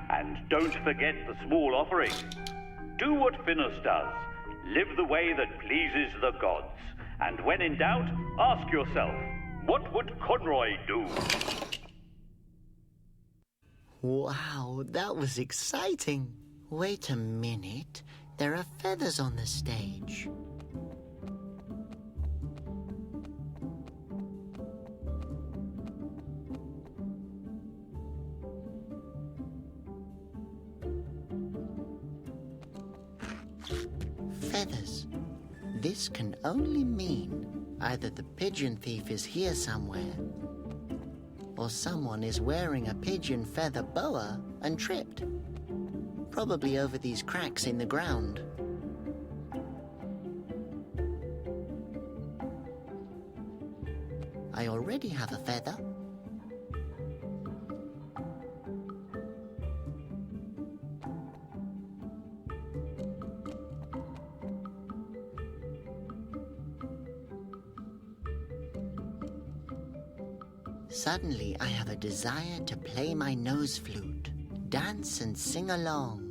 And don't forget the small offering. Do what Finis does. Live the way that pleases the gods. And when in doubt, ask yourself, what would Conroy do? Wow, that was exciting. Wait a minute. There are feathers on the stage. Feathers. This can only mean either the pigeon thief is here somewhere, or someone is wearing a pigeon feather boa and tripped. Probably over these cracks in the ground. I already have a feather. Suddenly, I have a desire to play my nose flute, dance and sing along.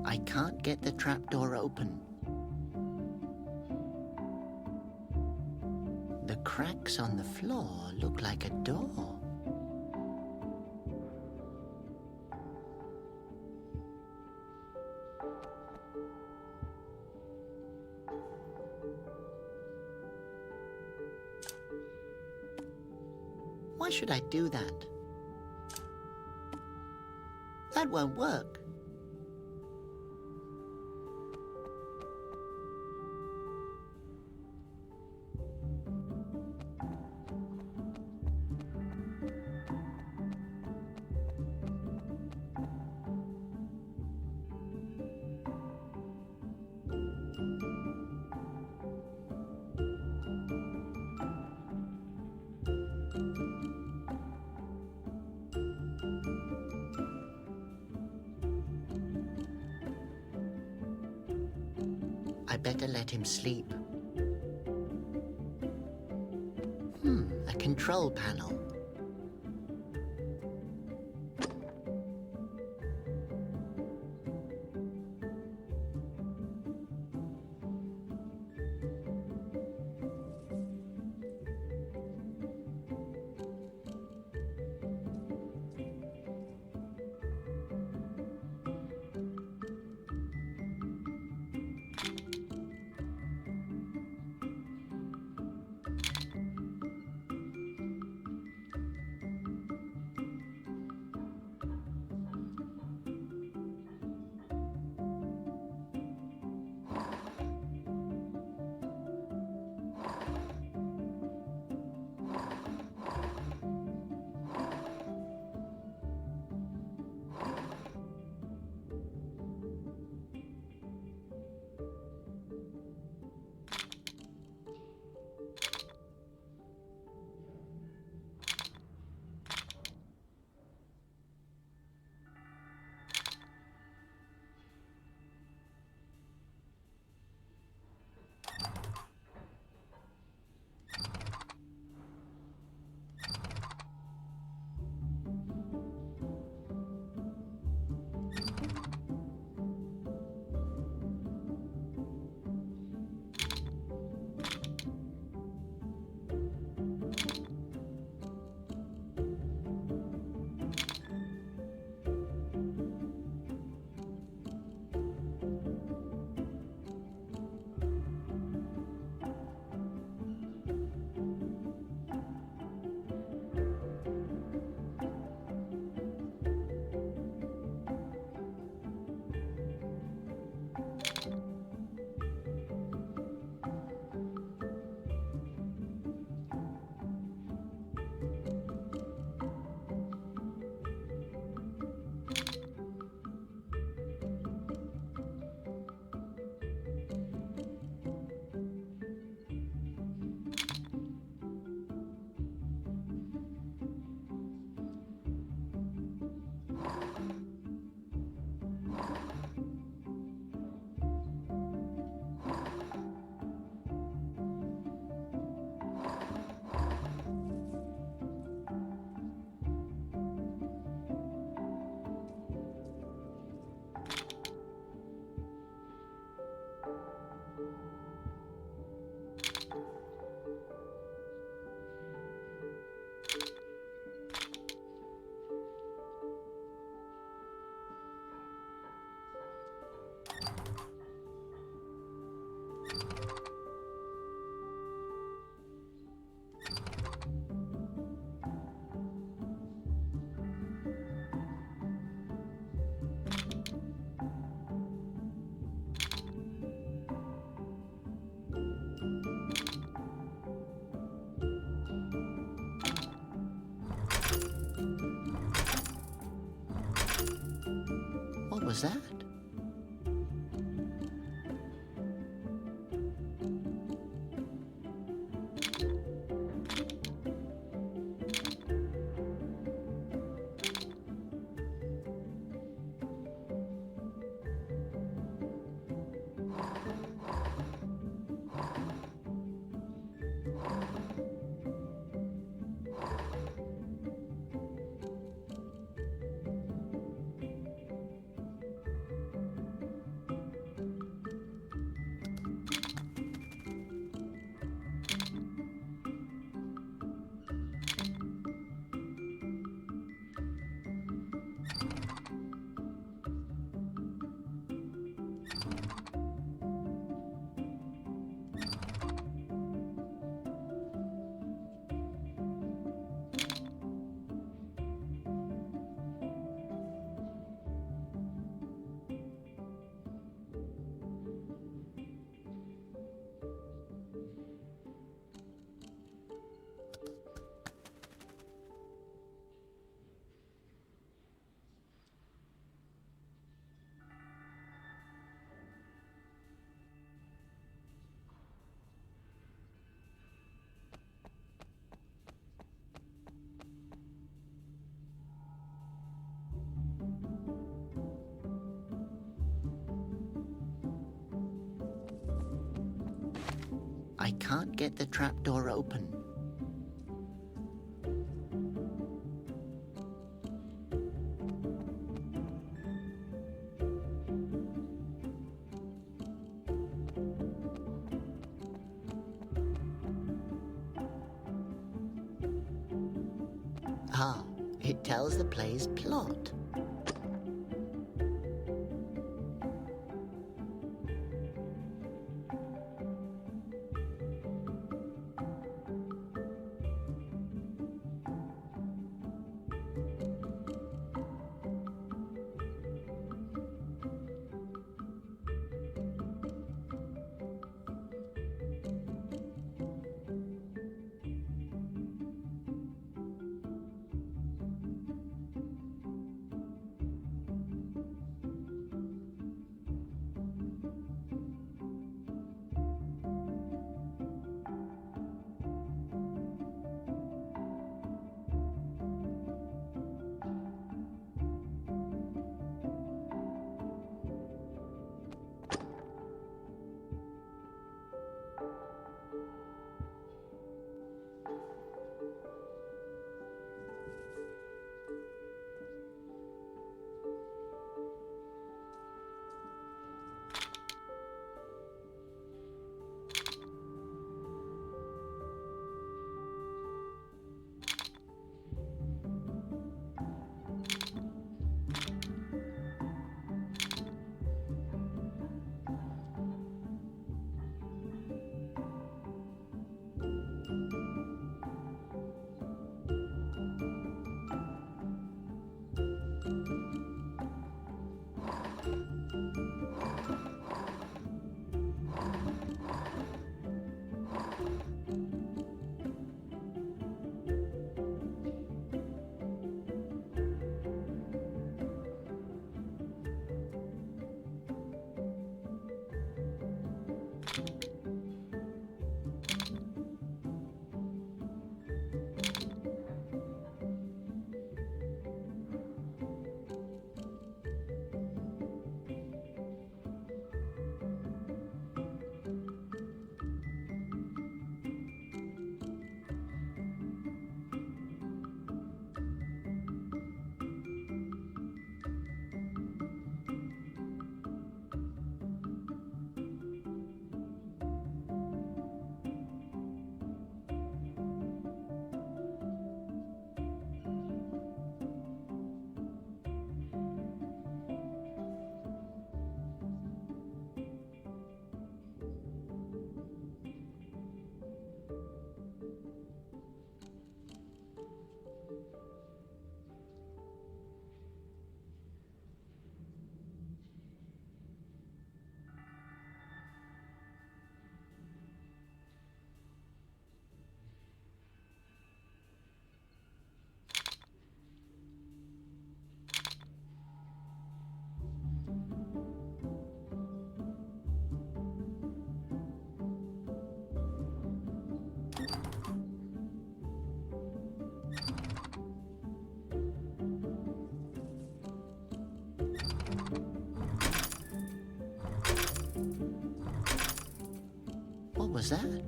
I can't get the trapdoor open. The cracks on the floor look like a door. Why should I do that? That won't work. I better let him sleep. A control panel. was that? I can't get the trapdoor open. Ah, it tells the play's plot. was that?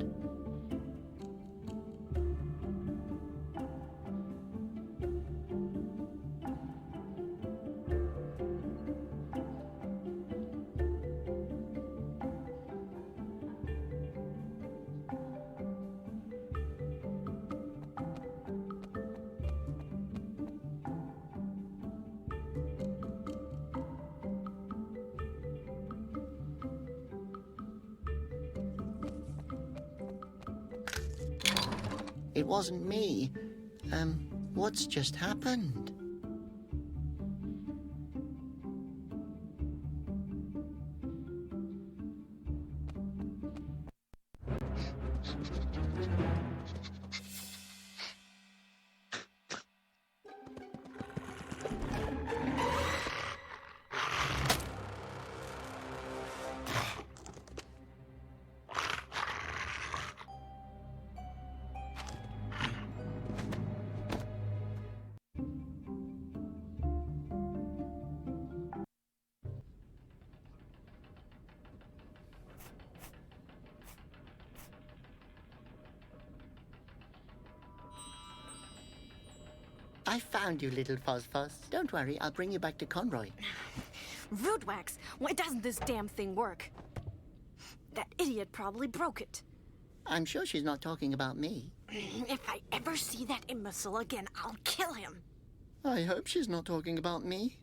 It wasn't me. What's just happened? I found you, little Phosphos. Don't worry, I'll bring you back to Conroy. Rootwax, why doesn't this damn thing work? That idiot probably broke it. I'm sure she's not talking about me. If I ever see that imbecile again, I'll kill him. I hope she's not talking about me.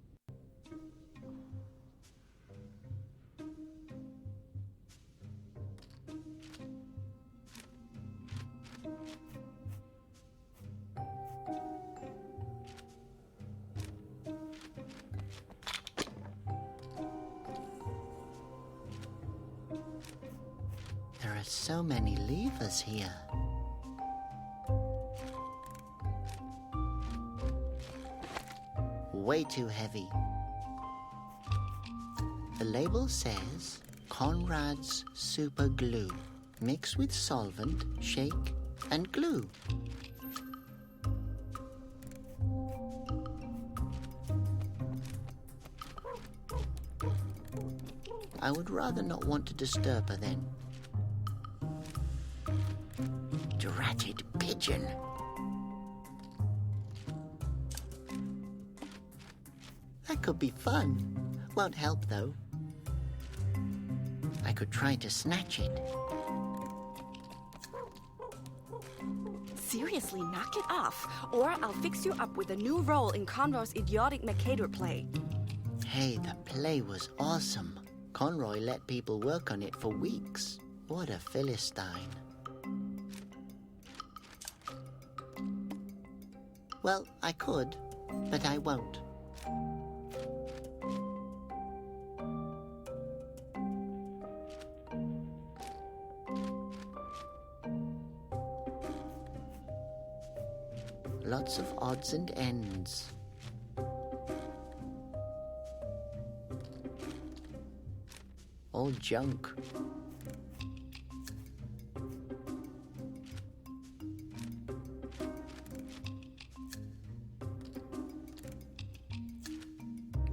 There are so many levers here. Way too heavy. The label says Conrad's Super Glue. Mix with solvent, shake, and glue. I would rather not want to disturb her then. Dratted pigeon. That could be fun. Won't help, though. I could try to snatch it. Seriously, knock it off, or I'll fix you up with a new role in Conroy's idiotic Mercator play. Hey, the play was awesome. Conroy let people work on it for weeks. What a Philistine. Well, I could, but I won't. Lots of odds and ends. All junk.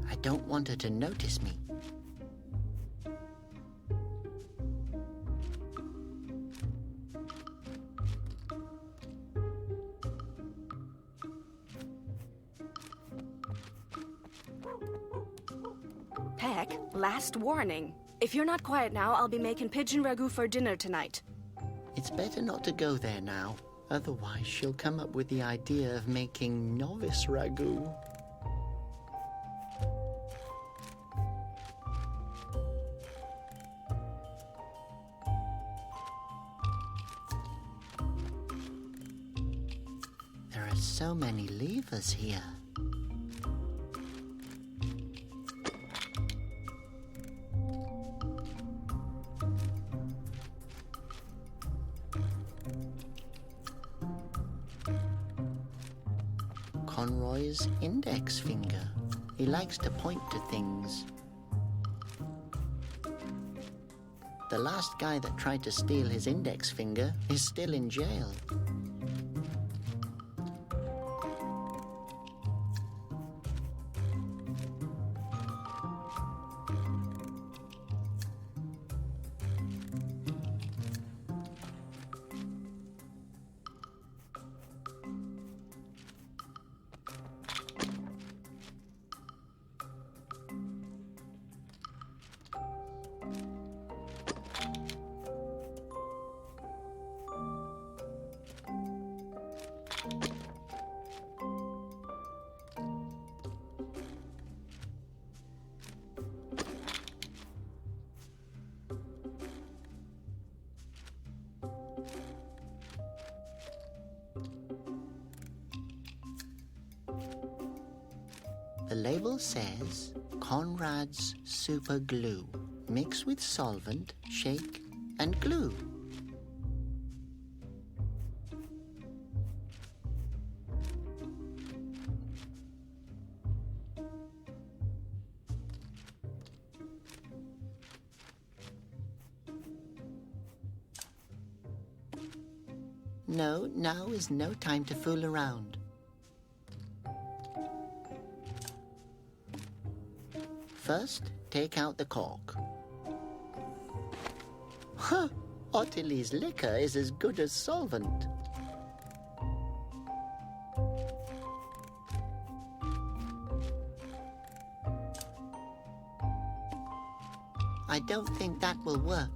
I don't want her to notice me. Peck, last warning. If you're not quiet now, I'll be making pigeon ragu for dinner tonight. It's better not to go there now. Otherwise, she'll come up with the idea of making novice ragu. There are so many levers here. Conroy's index finger. He likes to point to things. The last guy that tried to steal his index finger is still in jail. The label says Conrad's Super Glue. Mix with solvent, shake, and glue. No, now is no time to fool around. First, take out the cork. Huh! Ottilie's liquor is as good as solvent. I don't think that will work.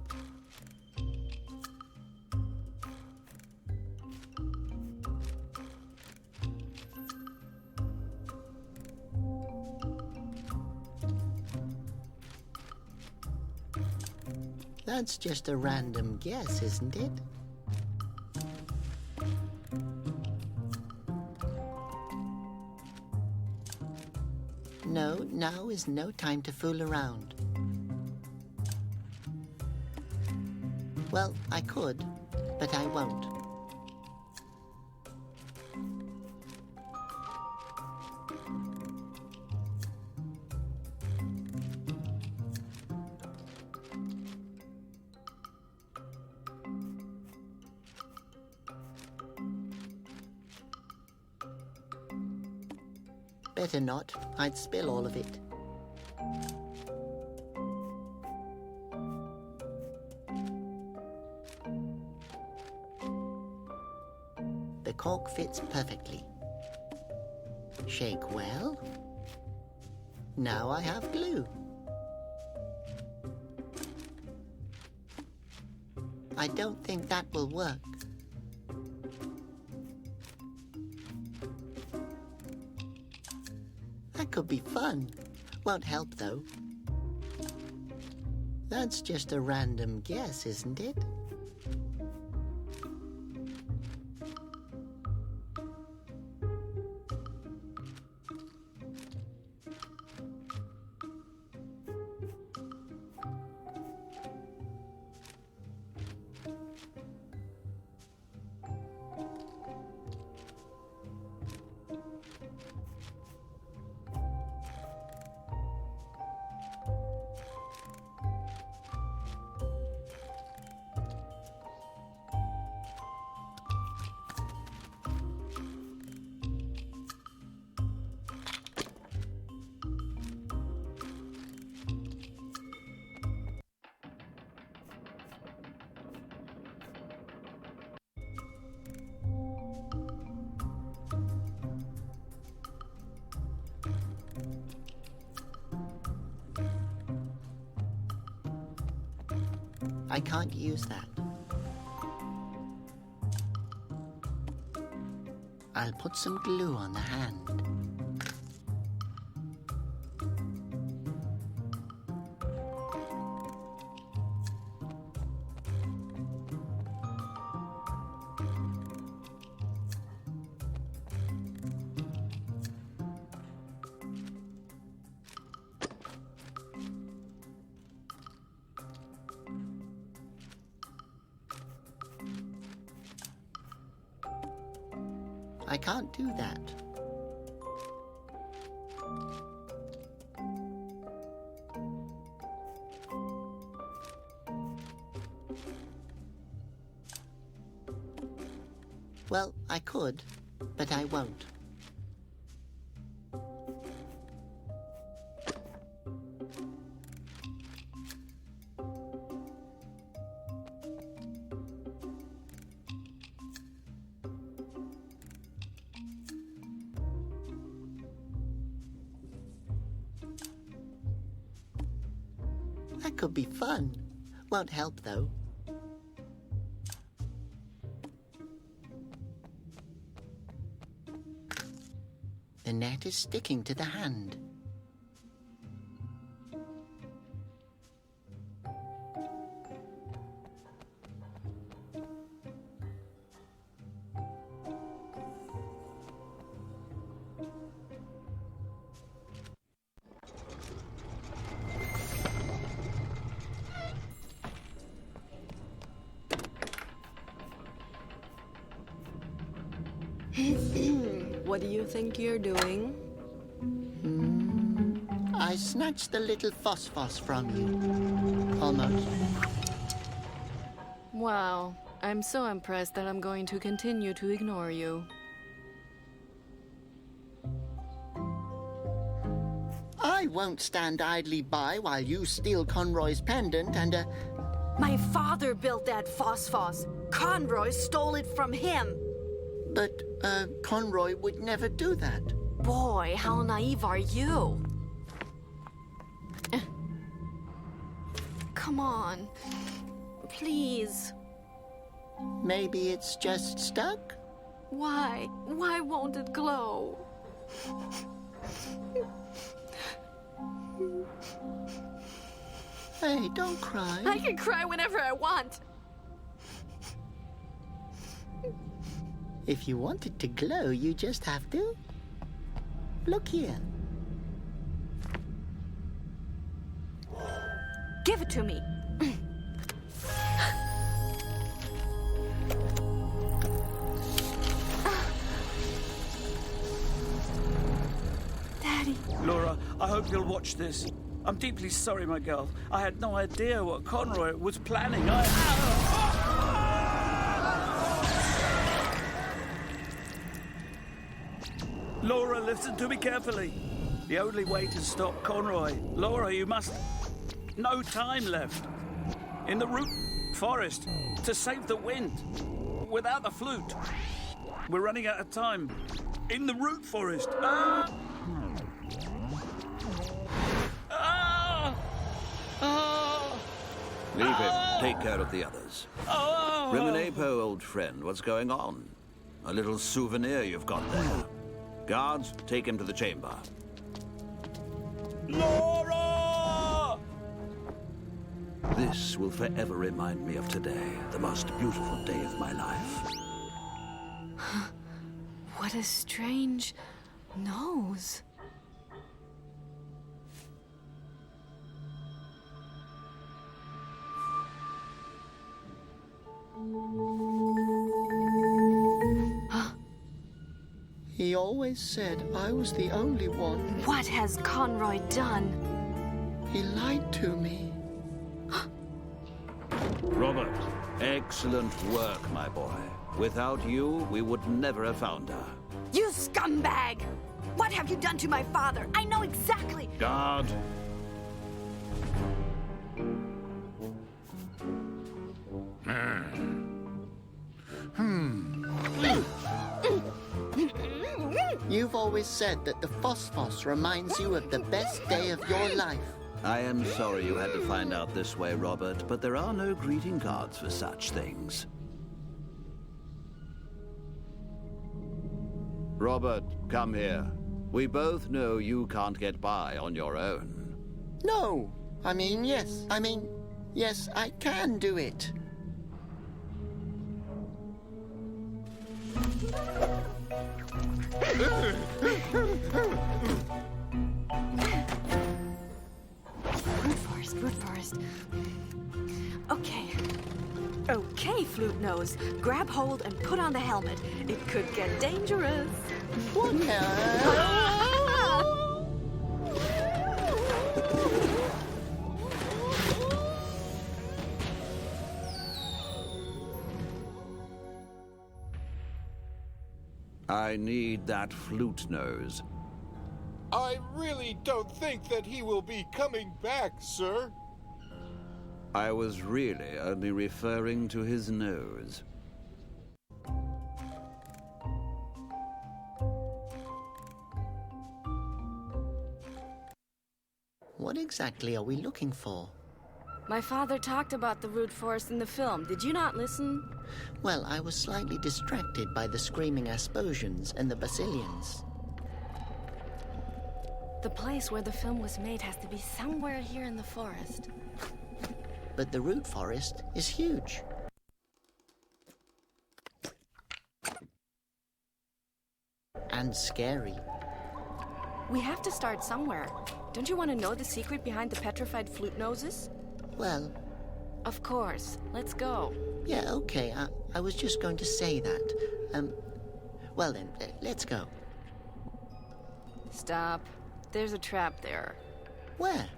That's just a random guess, isn't it? No, now is no time to fool around. Well, I could, but I won't. Better not. I'd spill all of it. The cork fits perfectly. Shake well. Now I have glue. I don't think that will work. That could be fun. Won't help, though. That's just a random guess, isn't it? I can't use that. I'll put some glue on the hand. I can't do that. Well, I could, but I won't. That could be fun. Won't help, though. The net is sticking to the hand. What do you think you're doing? I snatched the little Phosphos from you. Almost. Wow. I'm so impressed that I'm going to continue to ignore you. I won't stand idly by while you steal Conroy's pendant and, My father built that Phosphos. Conroy stole it from him. But, Conroy would never do that. Boy, how naive are you? Come on. Please. Maybe it's just stuck? Why? Why won't it glow? Hey, don't cry. I can cry whenever I want. If you want it to glow, you just have to... Look here. Give it to me. Daddy. Laura, I hope you'll watch this. I'm deeply sorry, my girl. I had no idea what Conroy was planning. Laura, listen to me carefully. The only way to stop Conroy... Laura, you must... No time left. In the root forest, to save the wind. Without the flute. We're running out of time. In the root forest. Leave him. Take care of the others. Rimenepo, old friend, what's going on? A little souvenir you've got there. Guards, take him to the chamber. Laura! This will forever remind me of today, the most beautiful day of my life. What a strange nose. He always said I was the only one. What has Conroy done? He lied to me. Robert, excellent work, my boy. Without you, we would never have found her. You scumbag! What have you done to my father? I know exactly. Guard. You've always said that the Phosphos reminds you of the best day of your life. I am sorry you had to find out this way, Robert, but there are no greeting cards for such things. Robert, come here. We both know you can't get by on your own. No. Yes, I can do it. Root forest. Okay, Flute Nose. Grab hold and put on the helmet. It could get dangerous. What? I need that Flute Nose. I really don't think that he will be coming back, sir. I was really only referring to his nose. What exactly are we looking for? My father talked about the root forest in the film. Did you not listen? Well, I was slightly distracted by the screaming Asposians and the Basilians. The place where the film was made has to be somewhere here in the forest. But the root forest is huge. And scary. We have to start somewhere. Don't you want to know the secret behind the petrified flute noses? Well... Of course. Let's go. Yeah, okay. I was just going to say that. Well then, let's go. Stop. There's a trap there. Where?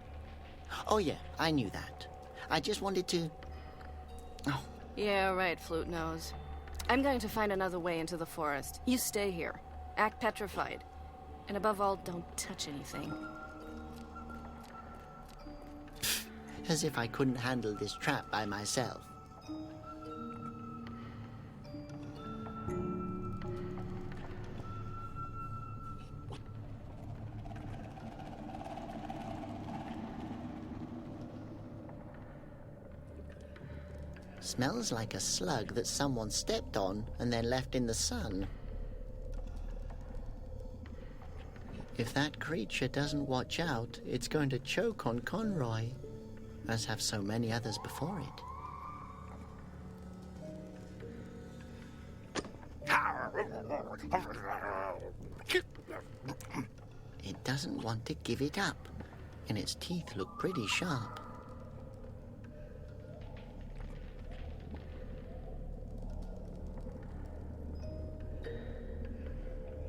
Oh, yeah, I knew that. I just wanted to... Oh. Yeah, right, Flute Nose. I'm going to find another way into the forest. You stay here. Act petrified. And above all, don't touch anything. As if I couldn't handle this trap by myself. Smells like a slug that someone stepped on and then left in the sun. If that creature doesn't watch out, it's going to choke on Conroy, as have so many others before it. It doesn't want to give it up, and its teeth look pretty sharp.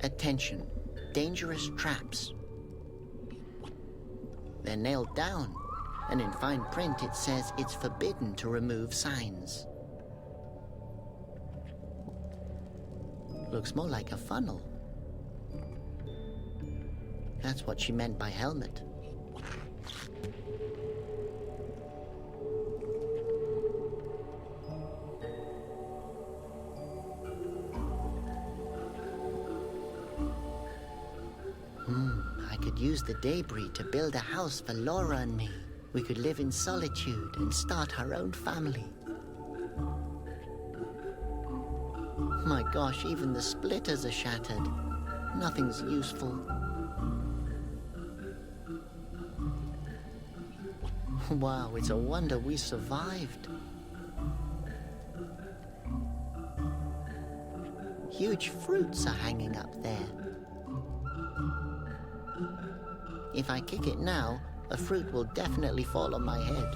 Attention, dangerous traps. They're nailed down, and in fine print it says it's forbidden to remove signs. Looks more like a funnel. That's what she meant by helmet. I could use the debris to build a house for Laura and me. We could live in solitude and start our own family. My gosh, even the splitters are shattered. Nothing's useful. Wow, it's a wonder we survived. Huge fruits are hanging up there. If I kick it now, a fruit will definitely fall on my head.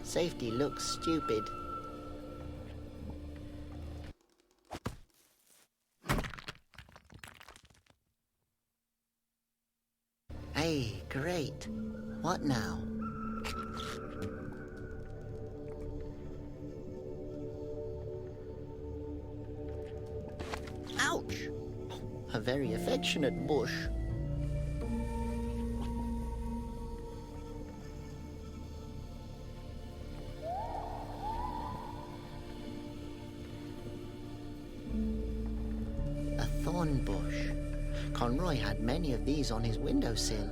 Safety looks stupid. Hey, great. What now? Ouch! A very affectionate bush. A thorn bush. Conroy had many of these on his windowsill.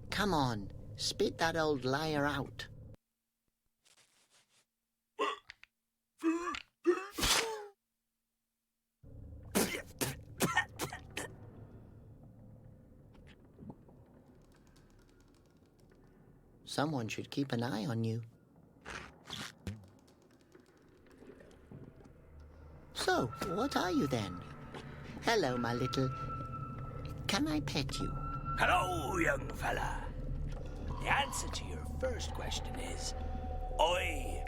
Come on, spit that old liar out. Someone should keep an eye on you. So, what are you then? Hello, my little... Can I pet you? Hello, young fella. The answer to your first question is, I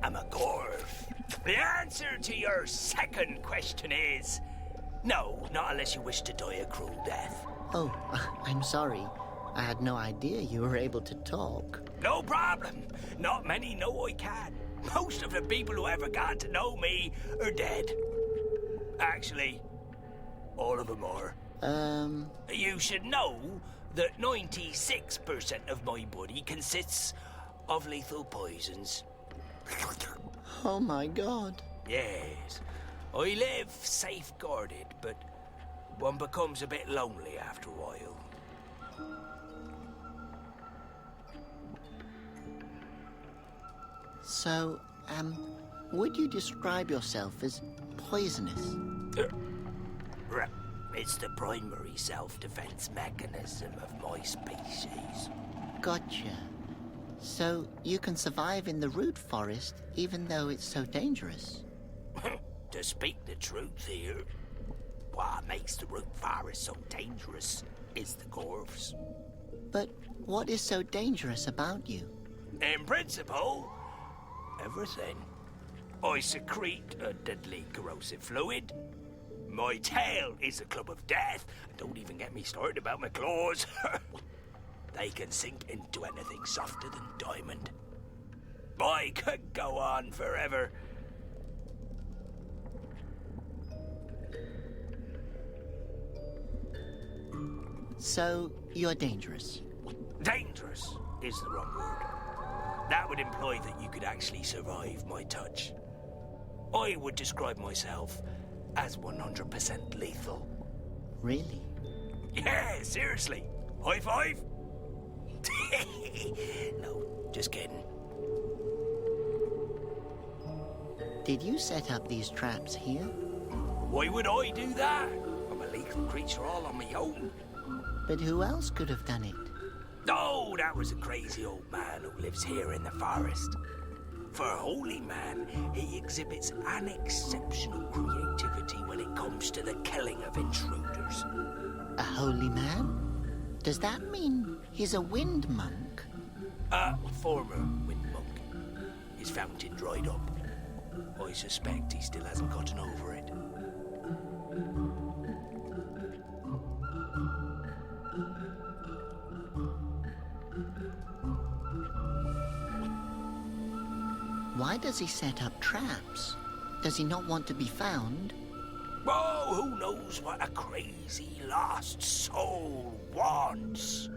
am a Gorf. The answer to your second question is, no, not unless you wish to die a cruel death. Oh, I'm sorry. I had no idea you were able to talk. No problem. Not many know I can. Most of the people who ever got to know me are dead. Actually, all of them are. You should know that 96% of my body consists of lethal poisons. Oh my God. Yes. I live safeguarded, but one becomes a bit lonely after a while. So, would you describe yourself as poisonous? It's the primary self-defense mechanism of my species. Gotcha. So you can survive in the root forest even though it's so dangerous? To speak the truth here, what makes the root forest so dangerous is the corvs. But what is so dangerous about you? In principle, everything. I secrete a deadly corrosive fluid. My tail is a club of death. Don't even get me started about my claws. They can sink into anything softer than diamond. I could go on forever. So, you're dangerous? Dangerous is the wrong word. That would imply that you could actually survive my touch. I would describe myself as 100% lethal. Really? Yeah, seriously. High five? No, just kidding. Did you set up these traps here? Why would I do that? I'm a lethal creature all on my own. But who else could have done it? Oh, that was a crazy old man who lives here in the forest. For a holy man, he exhibits an exceptional creativity when it comes to the killing of intruders. A holy man? Does that mean he's a wind monk? A former wind monk. His fountain dried up. I suspect he still hasn't gotten over it. Why does he set up traps? Does he not want to be found? Oh, who knows what a crazy lost soul wants?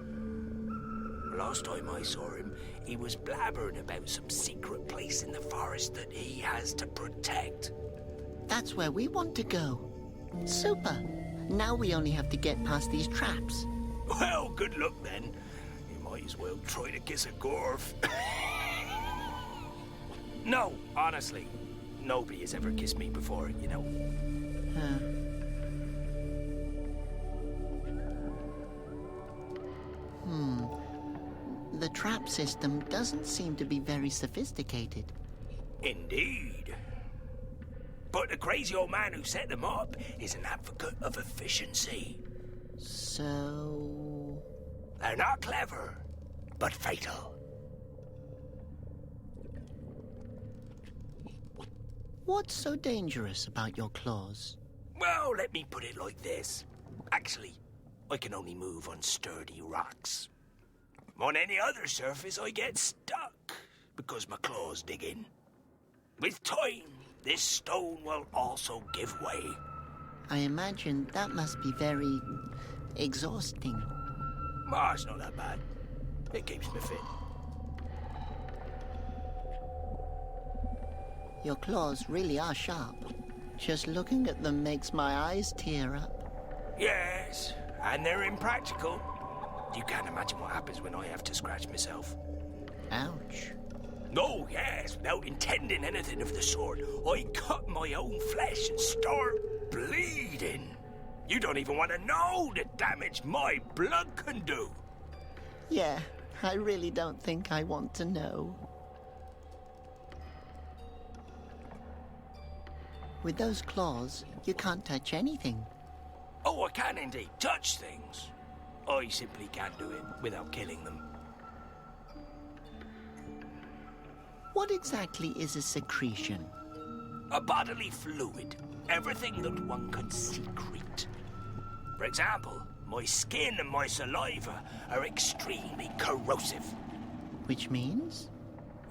Last time I saw him, he was blabbering about some secret place in the forest that he has to protect. That's where we want to go. Super. Now we only have to get past these traps. Well, good luck then. You might as well try to kiss a gorf. No, honestly. Nobody has ever kissed me before, you know. The trap system doesn't seem to be very sophisticated. Indeed. But the crazy old man who set them up is an advocate of efficiency. So... They're not clever, but fatal. What's so dangerous about your claws? Well, let me put it like this. Actually, I can only move on sturdy rocks. On any other surface, I get stuck because my claws dig in. With time, this stone will also give way. I imagine that must be very exhausting. Oh, it's not that bad. It keeps me fit. Your claws really are sharp. Just looking at them makes my eyes tear up. Yes, and they're impractical. You can't imagine what happens when I have to scratch myself. Ouch. No, yes, without intending anything of the sort. I cut my own flesh and start bleeding. You don't even want to know the damage my blood can do. Yeah, I really don't think I want to know. With those claws, you can't touch anything. Oh, I can indeed touch things. I simply can't do it without killing them. What exactly is a secretion? A bodily fluid. Everything that one can secrete. For example, my skin and my saliva are extremely corrosive. Which means?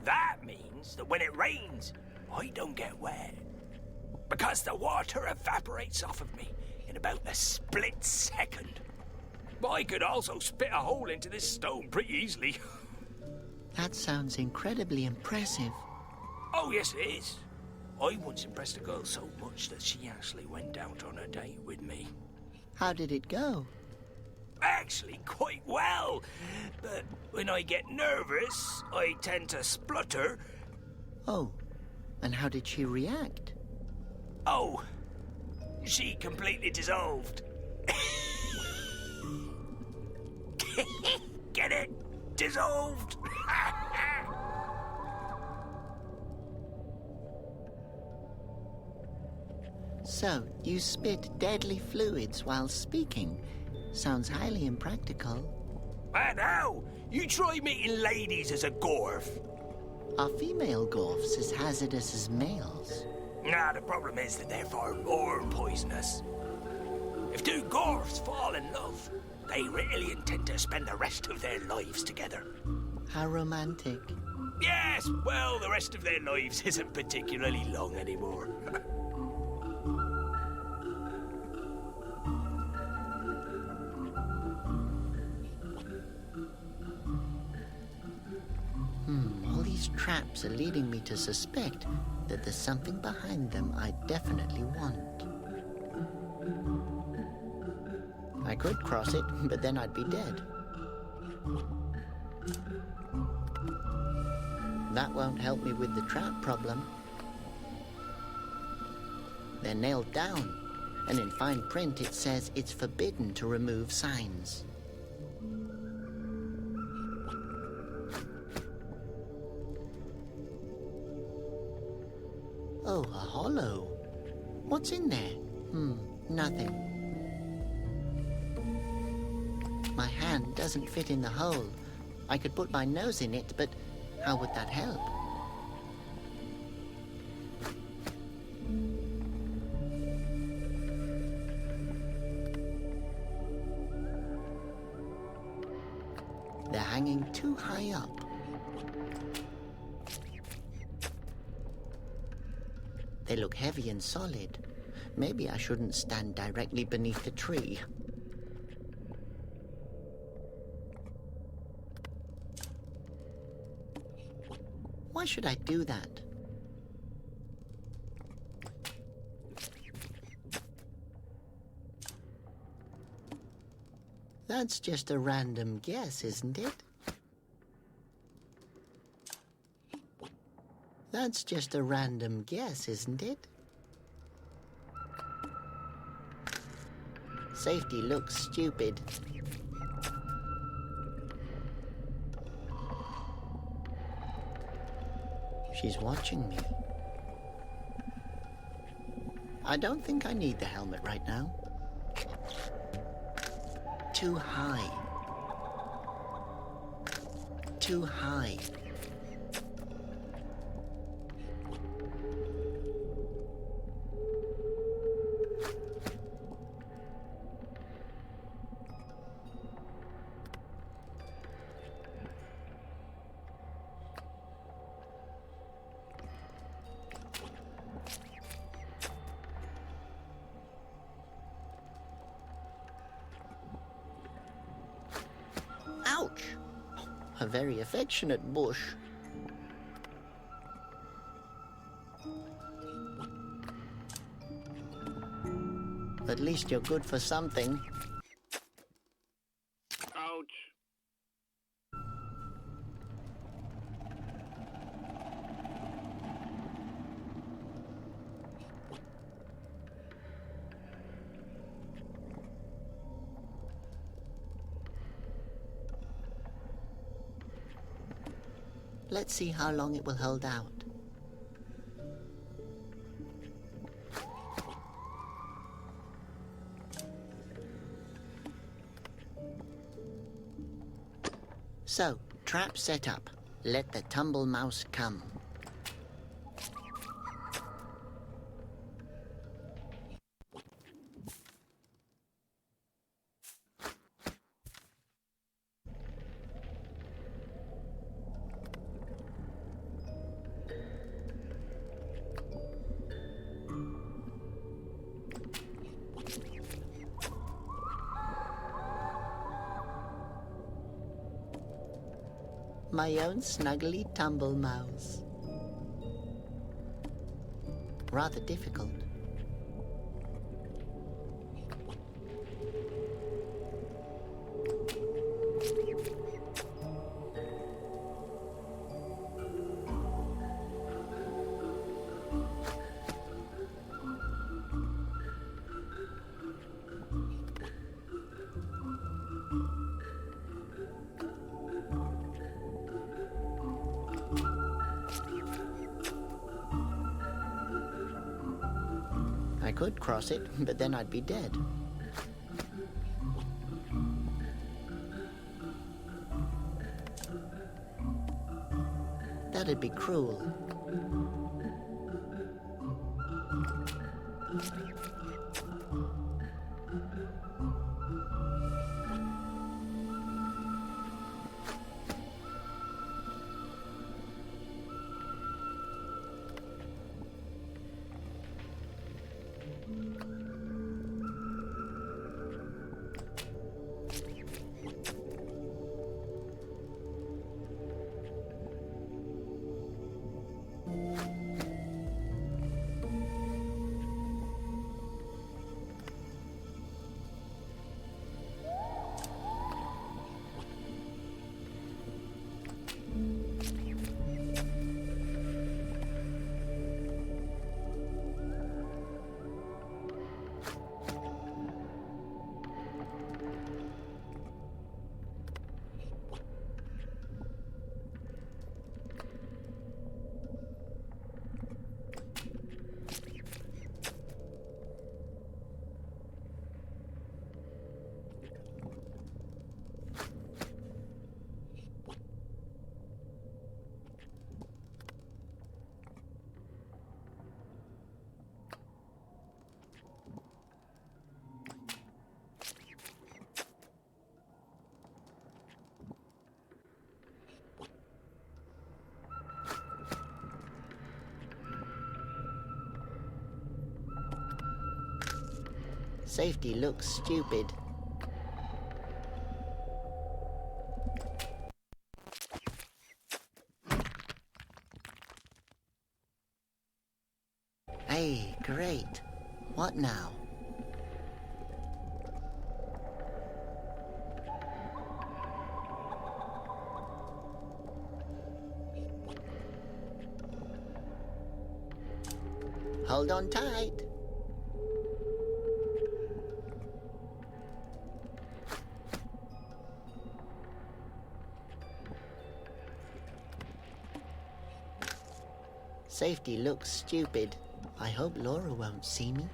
That means that when it rains, I don't get wet. Because the water evaporates off of me in about a split second. I could also spit a hole into this stone pretty easily. That sounds incredibly impressive. Oh, yes, it is. I once impressed a girl so much that she actually went out on a date with me. How did it go? Actually, quite well. But when I get nervous, I tend to splutter. Oh, and how did she react? Oh, she completely dissolved. Get it? Dissolved! So, you spit deadly fluids while speaking. Sounds highly impractical. And how? You try meeting ladies as a Gorf. Are female Gorfs as hazardous as males? Nah, the problem is that they're far more poisonous. If two Gorfs fall in love, they really intend to spend the rest of their lives together. How romantic. Yes, well, the rest of their lives isn't particularly long anymore. All these traps are leading me to suspect that there's something behind them I definitely want. I could cross it, but then I'd be dead. That won't help me with the trap problem. They're nailed down, and in fine print it says it's forbidden to remove signs. Oh, a hollow. What's in there? Nothing. My hand doesn't fit in the hole. I could put my nose in it, but how would that help? They're hanging too high up. They look heavy and solid. Maybe I shouldn't stand directly beneath the tree. Why should I do that? That's just a random guess, isn't it? That's just a random guess, isn't it? Safety looks stupid. She's watching me. I don't think I need the helmet right now. Too high. Too high. Ouch! A very affectionate bush. At least you're good for something. Ouch. Let's see how long it will hold out. So, trap set up. Let the tumble mouse come. My own snuggly tumble mouse. Rather difficult. could cross it, but then I'd be dead. That'd be cruel. Safety looks stupid. Hey, great. What now? Hold on tight. Safety looks stupid. I hope Laura won't see me.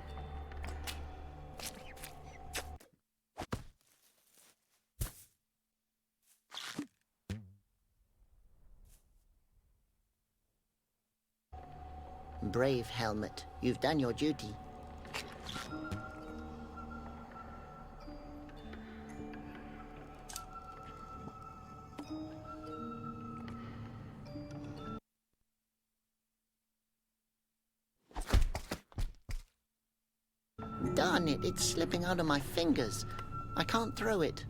Brave Helmet, you've done your duty. Darn it, it's slipping out of my fingers. I can't throw it.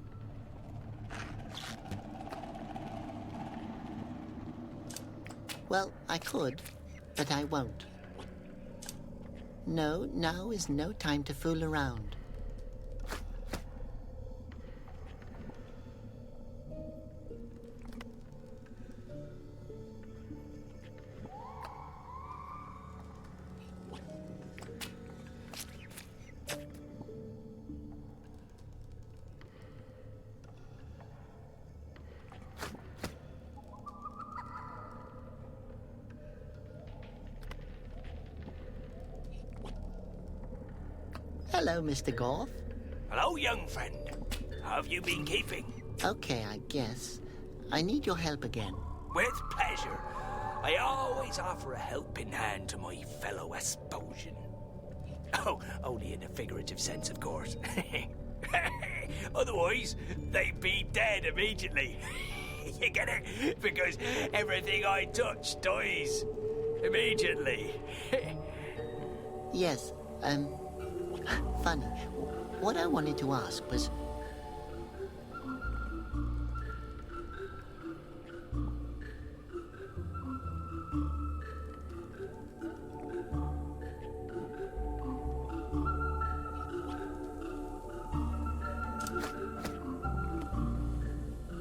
Well, I could, but I won't. No, now is no time to fool around. Hello, Mr. Gorf. Hello, young friend. How have you been keeping? Okay, I guess. I need your help again. With pleasure. I always offer a helping hand to my fellow Asposian. Oh, only in a figurative sense, of course. Otherwise, they'd be dead immediately. You get it? Because everything I touch dies immediately. Yes, funny. What I wanted to ask was...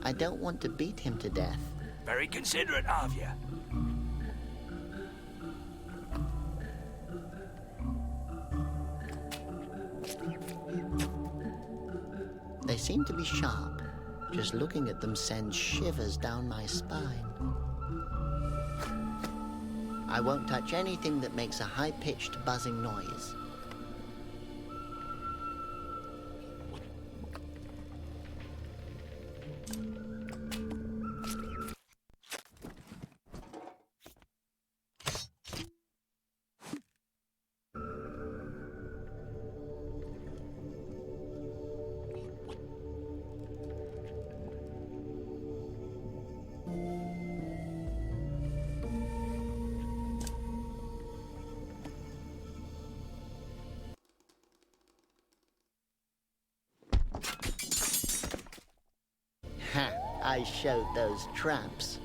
I don't want to beat him to death. Very considerate of you. They seem to be sharp. Just looking at them sends shivers down my spine. I won't touch anything that makes a high-pitched buzzing noise. I showed those traps.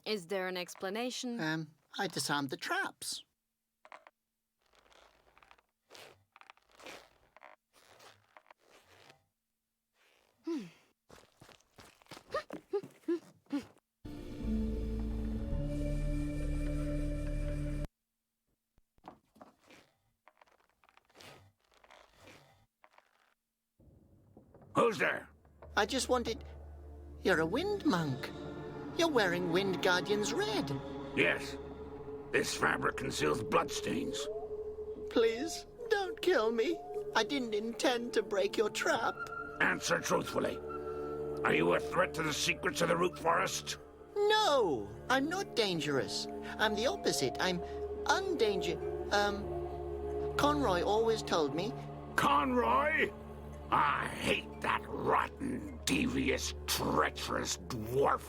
Is there an explanation? I disarmed the traps. Who's there? I just wanted... You're a wind monk. You're wearing Wind Guardian's red. Yes. This fabric conceals bloodstains. Please, don't kill me. I didn't intend to break your trap. Answer truthfully. Are you a threat to the secrets of the Root Forest? No, I'm not dangerous. I'm the opposite. I'm Conroy always told me... Conroy? I hate that rotten, devious, treacherous dwarf.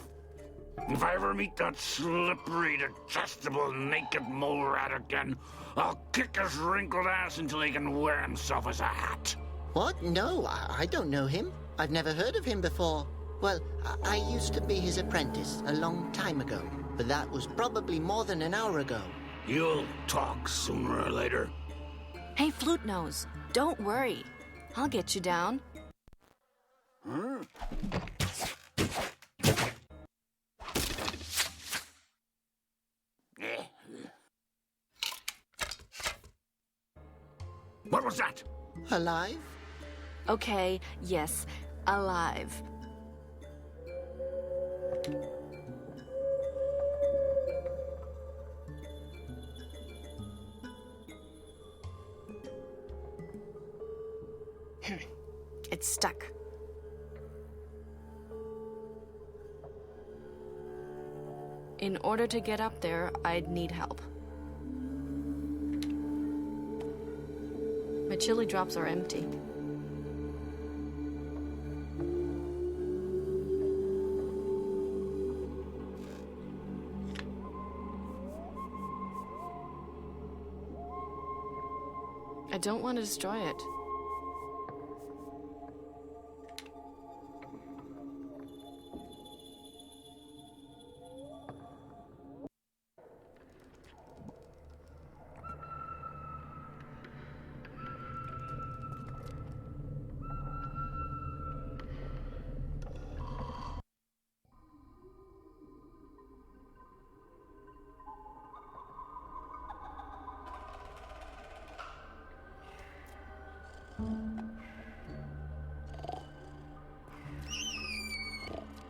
If I ever meet that slippery, detestable, naked mole rat again, I'll kick his wrinkled ass until he can wear himself as a hat. What? No, I don't know him. I've never heard of him before. Well, I used to be his apprentice a long time ago, but that was probably more than an hour ago. You'll talk sooner or later. Hey, Flute Nose, don't worry. I'll get you down. What was that? Alive? Okay, yes, alive. It's stuck. In order to get up there, I'd need help. My chili drops are empty. I don't want to destroy it.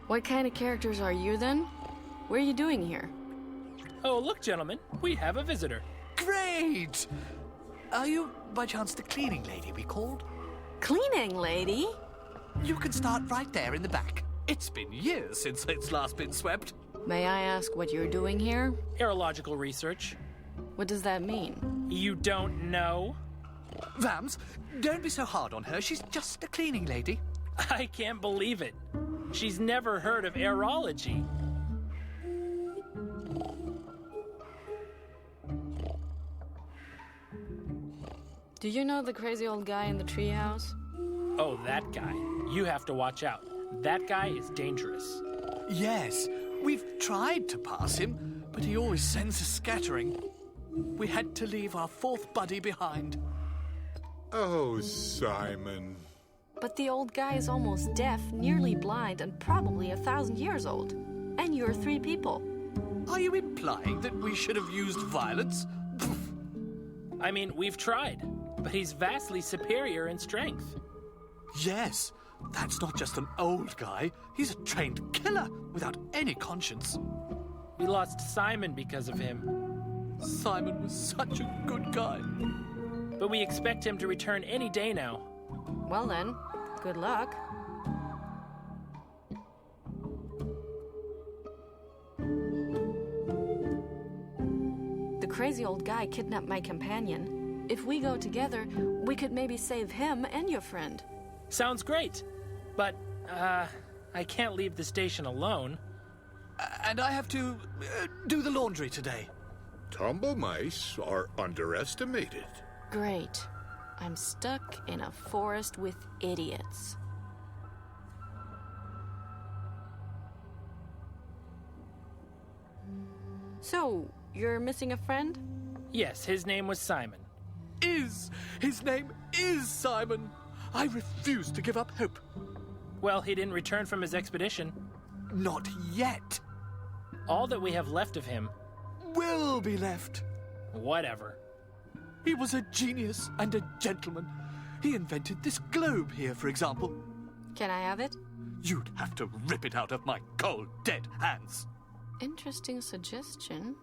What kind of characters are you, then? What are you doing here? Oh, look, gentlemen, we have a visitor. Great! Are you, by chance, the cleaning lady we called? Cleaning lady? You can start right there in the back. It's been years since it's last been swept. May I ask what you're doing here? Aerological research. What does that mean? You don't know? Vams, don't be so hard on her. She's just a cleaning lady. I can't believe it. She's never heard of aerology. Do you know the crazy old guy in the treehouse? Oh, that guy. You have to watch out. That guy is dangerous. Yes, we've tried to pass him, but he always sends us scattering. We had to leave our fourth buddy behind. Oh, Simon. But the old guy is almost deaf, nearly blind, and probably 1,000 years old. And you're 3 people. Are you implying that we should have used violence? I mean, we've tried, but he's vastly superior in strength. Yes, that's not just an old guy. He's a trained killer without any conscience. We lost Simon because of him. Simon was such a good guy. But we expect him to return any day now. Well then, good luck. The crazy old guy kidnapped my companion. If we go together, we could maybe save him and your friend. Sounds great. But, I can't leave the station alone. And I have to do the laundry today. Tumble mice are underestimated. Great. I'm stuck in a forest with idiots. So, you're missing a friend? Yes, his name was Simon. His name is Simon. I refuse to give up hope. Well, he didn't return from his expedition. Not yet. All that we have left of him will be left. Whatever. He was a genius and a gentleman. He invented this globe here, for example. Can I have it? You'd have to rip it out of my cold, dead hands. Interesting suggestion.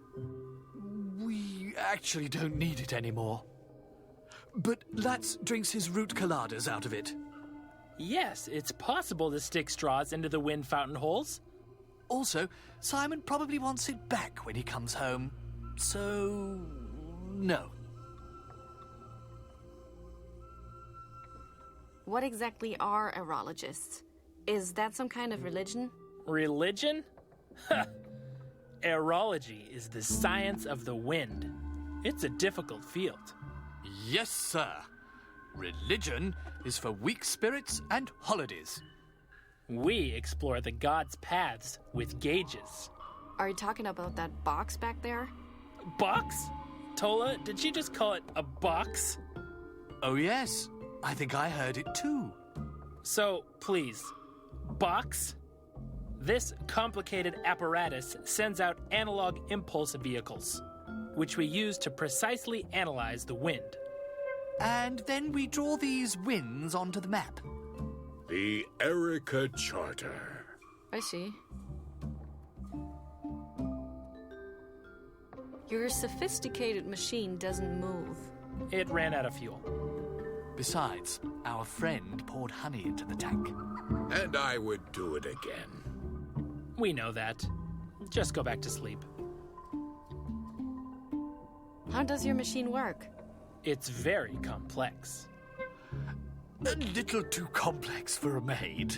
We actually don't need it anymore. But Latz drinks his root colladas out of it. Yes, it's possible to stick straws into the wind fountain holes. Also, Simon probably wants it back when he comes home. So, no. What exactly are aerologists? Is that some kind of religion? Religion? Ha! Aerology is the science of the wind. It's a difficult field. Yes, sir. Religion is for weak spirits and holidays. We explore the gods' paths with gauges. Are you talking about that box back there? Box? Tola, did she just call it a box? Oh, yes. I think I heard it too. So, please, box? This complicated apparatus sends out analog impulse vehicles, which we use to precisely analyze the wind. And then we draw these winds onto the map. The Erica Charter. I see. Your sophisticated machine doesn't move. It ran out of fuel. Besides, our friend poured honey into the tank. And I would do it again. We know that. Just go back to sleep. How does your machine work? It's very complex. A little too complex for a maid.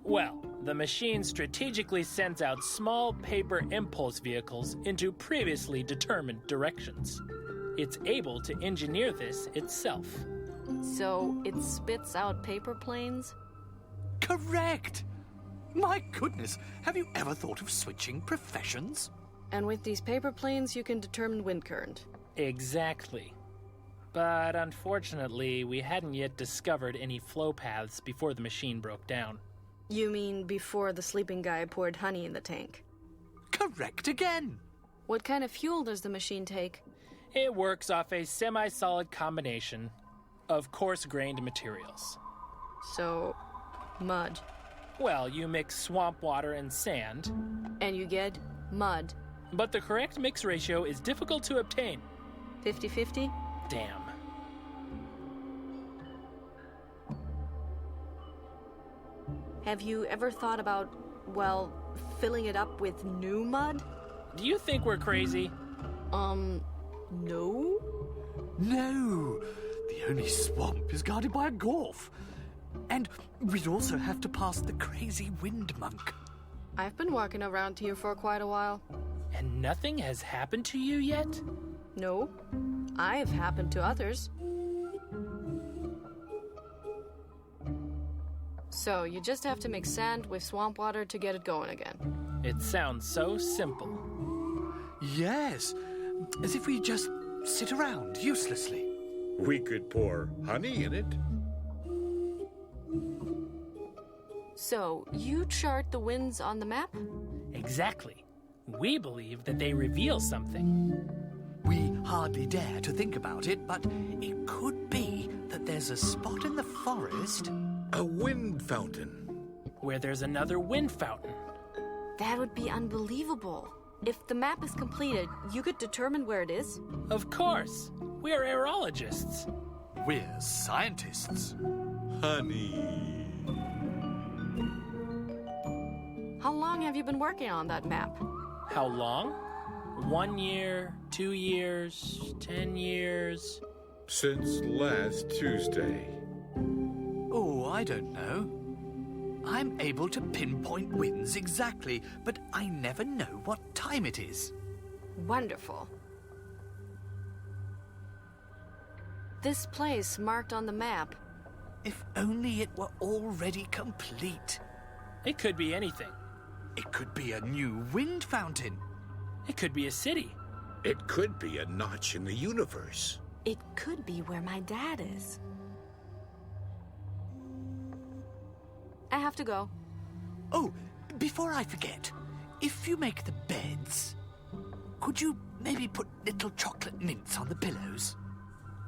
Well, the machine strategically sends out small paper impulse vehicles into previously determined directions. It's able to engineer this itself. So it spits out paper planes? Correct! My goodness, have you ever thought of switching professions? And with these paper planes, you can determine wind current. Exactly. But unfortunately, we hadn't yet discovered any flow paths before the machine broke down. You mean before the sleeping guy poured honey in the tank? Correct again! What kind of fuel does the machine take? It works off a semi-solid combination of coarse-grained materials. So, mud. Well, you mix swamp water and sand. And you get mud. But the correct mix ratio is difficult to obtain. 50-50? Damn. Have you ever thought about, well, filling it up with new mud? Do you think we're crazy? No? No! The only swamp is guarded by a Gorf. And we'd also have to pass the crazy wind monk. I've been walking around here for quite a while. And nothing has happened to you yet? No. I've happened to others. So, you just have to mix sand with swamp water to get it going again. It sounds so simple. Yes, as if we just sit around uselessly. We could pour honey in it. So, you chart the winds on the map? Exactly. We believe that they reveal something. We hardly dare to think about it, but it could be that there's a spot in the forest. A wind fountain. Where there's another wind fountain. That would be unbelievable. If the map is completed, you could determine where it is? Of course. We're aerologists. We're scientists. Honey. How long have you been working on that map? How long? 1 year, 2 years, 10 years? Since last Tuesday. Oh, I don't know. I'm able to pinpoint winds exactly, but I never know what time it is. Wonderful. This place marked on the map. If only it were already complete. It could be anything. It could be a new wind fountain. It could be a city. It could be a notch in the universe. It could be where my dad is. I have to go. Oh, before I forget, if you make the beds, could you maybe put little chocolate mints on the pillows?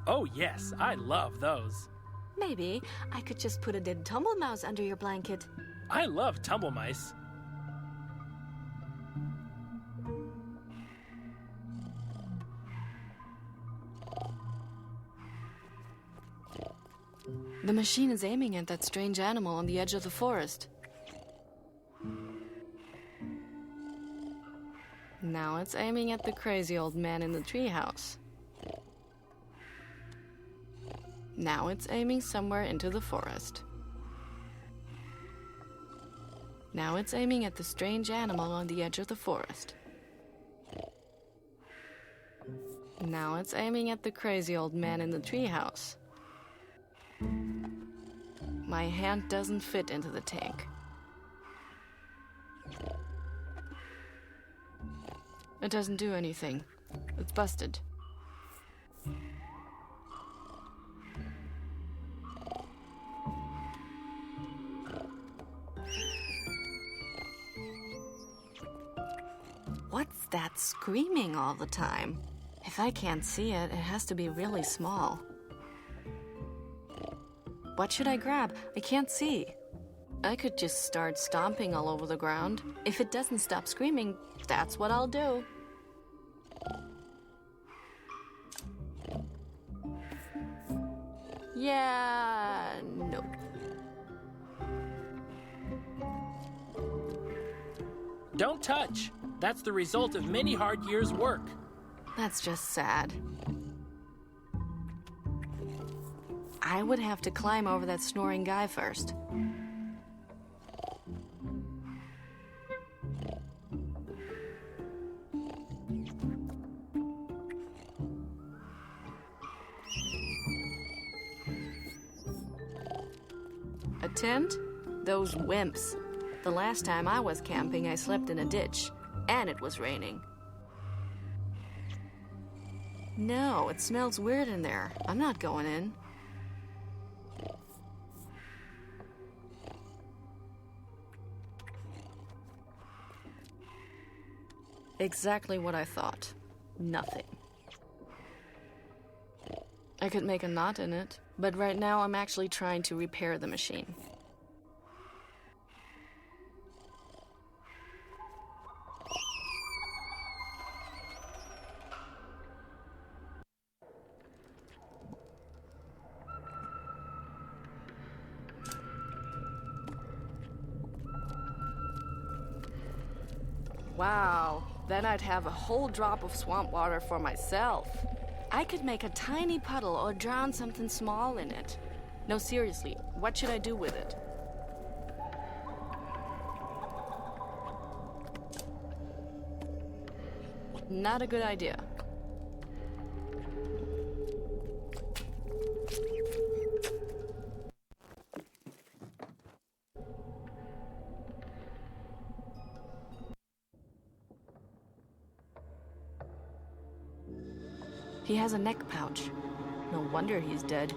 Oh, yes, I love those. Maybe I could just put a dead tumble mouse under your blanket. I love tumble mice. The machine is aiming at that strange animal on the edge of the forest. Now it's aiming at the crazy old man in the treehouse. Now it's aiming somewhere into the forest. Now it's aiming at the strange animal on the edge of the forest. Now it's aiming at the crazy old man in the treehouse. My hand doesn't fit into the tank. It doesn't do anything. It's busted. What's that screaming all the time? If I can't see it, it has to be really small. What should I grab? I can't see. I could just start stomping all over the ground. If it doesn't stop screaming, that's what I'll do. Yeah, no. Don't touch. That's the result of many hard years' work. That's just sad. I would have to climb over that snoring guy first. A tent? Those wimps. The last time I was camping, I slept in a ditch, and it was raining. No, it smells weird in there. I'm not going in. Exactly what I thought. Nothing. I could make a knot in it, but right now I'm actually trying to repair the machine. Wow, then I'd have a whole drop of swamp water for myself. I could make a tiny puddle or drown something small in it. No, seriously, what should I do with it? Not a good idea. He has a neck pouch. No wonder he's dead.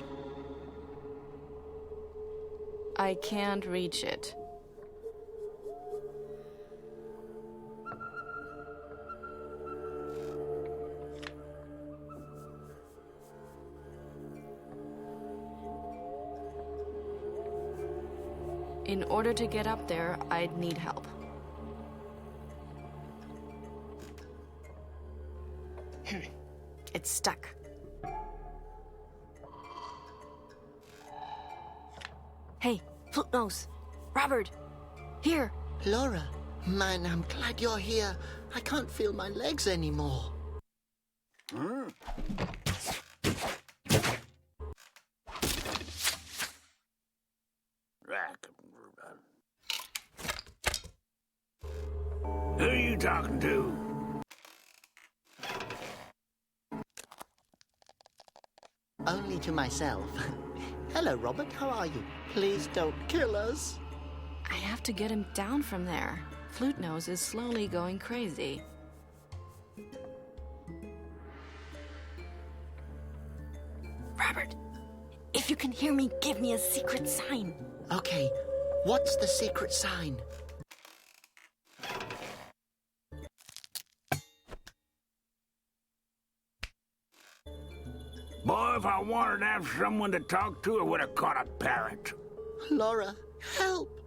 I can't reach it. In order to get up there, I'd need help. It's stuck. Hey, Floatnose! Robert! Here! Laura, man, I'm glad you're here. I can't feel my legs anymore. only to myself. Hello, Robert. How are you? Please don't kill us. I have to get him down from there. Flute Nose is slowly going crazy. Robert, if you can hear me, give me a secret sign. Okay, what's the secret sign? Boy, if I wanted to have someone to talk to, I would have caught a parrot. Laura, help!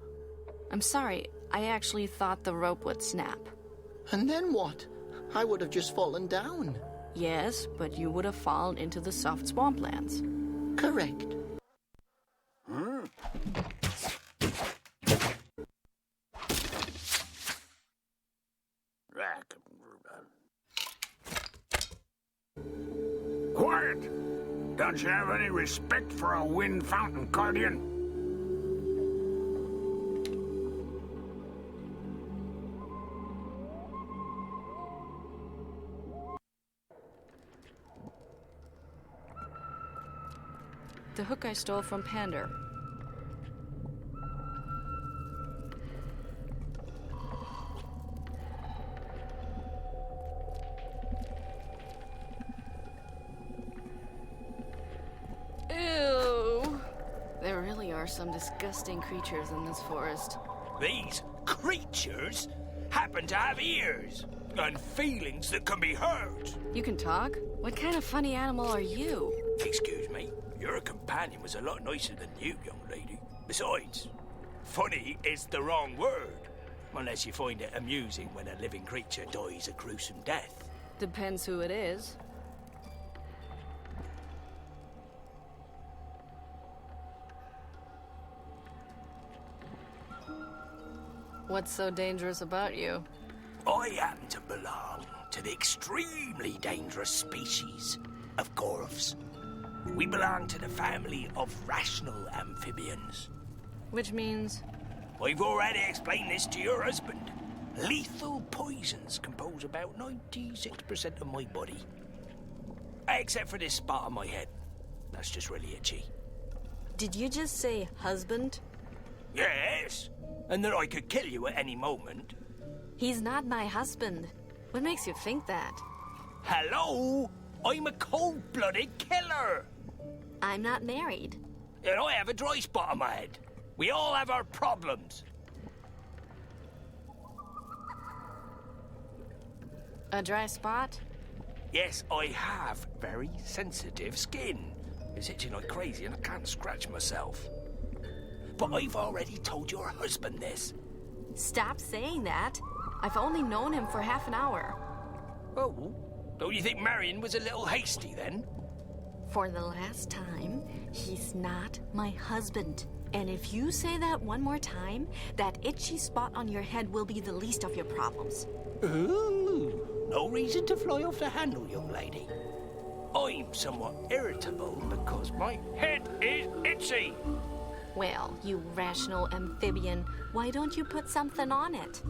I'm sorry, I actually thought the rope would snap. And then what? I would have just fallen down. Yes, but you would have fallen into the soft swamplands. Correct. Quiet! Don't you have any respect for a wind fountain guardian? The hook I stole from Pander. Ew! There really are some disgusting creatures in this forest. These creatures happen to have ears and feelings that can be hurt. You can talk? What kind of funny animal are you? Excuse me, your companion was a lot nicer than you, young lady. Besides, funny is the wrong word, unless you find it amusing when a living creature dies a gruesome death. Depends who it is. What's so dangerous about you? I happen to belong to the extremely dangerous species of Gorvs. We belong to the family of rational amphibians. Which means? I've already explained this to your husband. Lethal poisons compose about 96% of my body. Except for this spot on my head. That's just really itchy. Did you just say husband? Yes, and that I could kill you at any moment. He's not my husband. What makes you think that? Hello? I'm a cold-blooded killer. I'm not married. And I have a dry spot on my head. We all have our problems. A dry spot? Yes, I have very sensitive skin. It's itching like crazy and I can't scratch myself. But I've already told your husband this. Stop saying that. I've only known him for half an hour. Oh, don't you think Marion was a little hasty then? For the last time, he's not my husband. And if you say that one more time, that itchy spot on your head will be the least of your problems. Ooh, no reason to fly off the handle, young lady. I'm somewhat irritable because my head is itchy. Well, you rational amphibian, why don't you put something on it?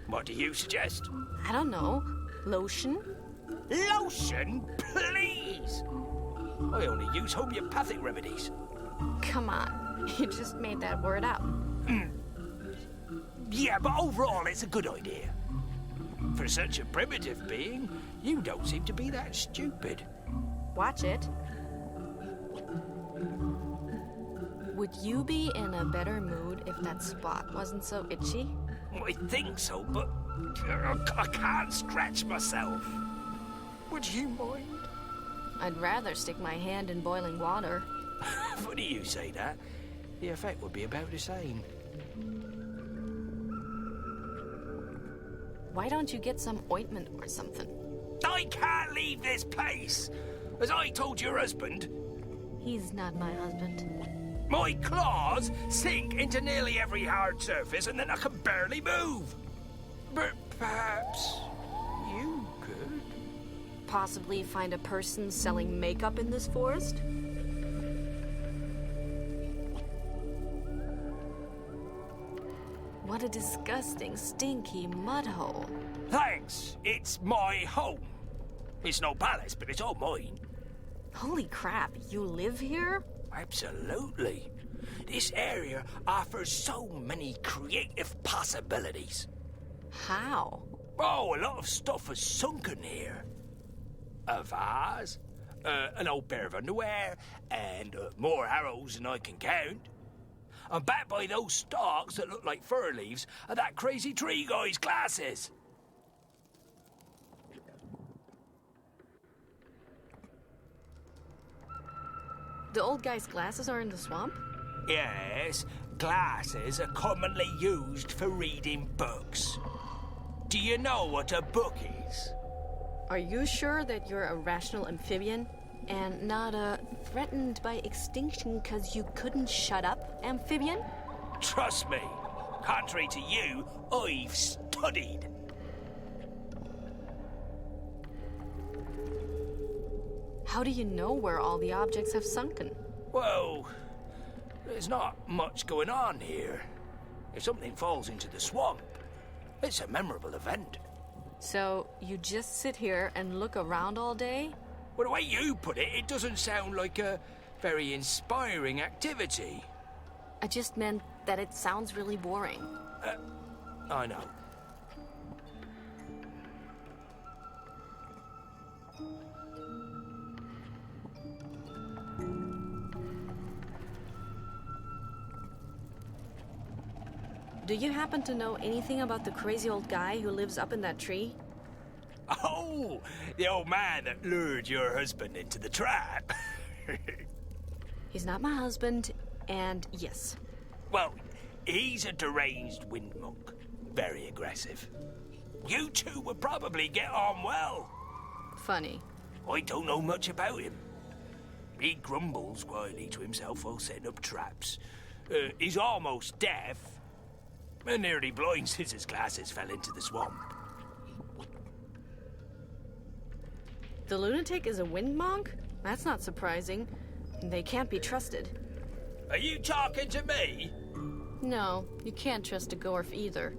What do you suggest? I don't know. Lotion? Lotion? Please! I only use homeopathic remedies. Come on, you just made that word up. Yeah, but overall it's a good idea. For such a primitive being, you don't seem to be that stupid. Watch it. Would you be in a better mood if that spot wasn't so itchy? I think so, but I can't scratch myself. Would you mind? I'd rather stick my hand in boiling water. Funny you say that. The effect would be about the same. Why don't you get some ointment or something? I can't leave this place! As I told your husband. He's not my husband. My claws sink into nearly every hard surface and then I can barely move. But perhaps you could. Possibly find a person selling makeup in this forest? What a disgusting, stinky mud hole. Thanks. It's my home. It's no palace, but it's all mine. Holy crap, you live here? Absolutely. This area offers so many creative possibilities. How? Oh, a lot of stuff is sunken here. A vase, an old pair of underwear, and more arrows than I can count. I'm back by those stalks that look like fir leaves of that crazy tree guy's glasses. The old guy's glasses are in the swamp? Yes, glasses are commonly used for reading books. Do you know what a book is? Are you sure that you're a rational amphibian and not a threatened by extinction because you couldn't shut up amphibian? Trust me, contrary to you, I've studied. How do you know where all the objects have sunken? Well, there's not much going on here. If something falls into the swamp, it's a memorable event. So you just sit here and look around all day? Well, the way you put it, it doesn't sound like a very inspiring activity. I just meant that it sounds really boring. I know. Do you happen to know anything about the crazy old guy who lives up in that tree? Oh, the old man that lured your husband into the trap. He's not my husband, and yes. Well, he's a deranged wind monk. Very aggressive. You two would probably get on well. Funny. I don't know much about him. He grumbles quietly to himself while setting up traps. He's almost deaf. And nearly blind since his glasses fell into the swamp. The lunatic is a wind monk? That's not surprising. They can't be trusted. Are you talking to me? No, you can't trust a Gorf either.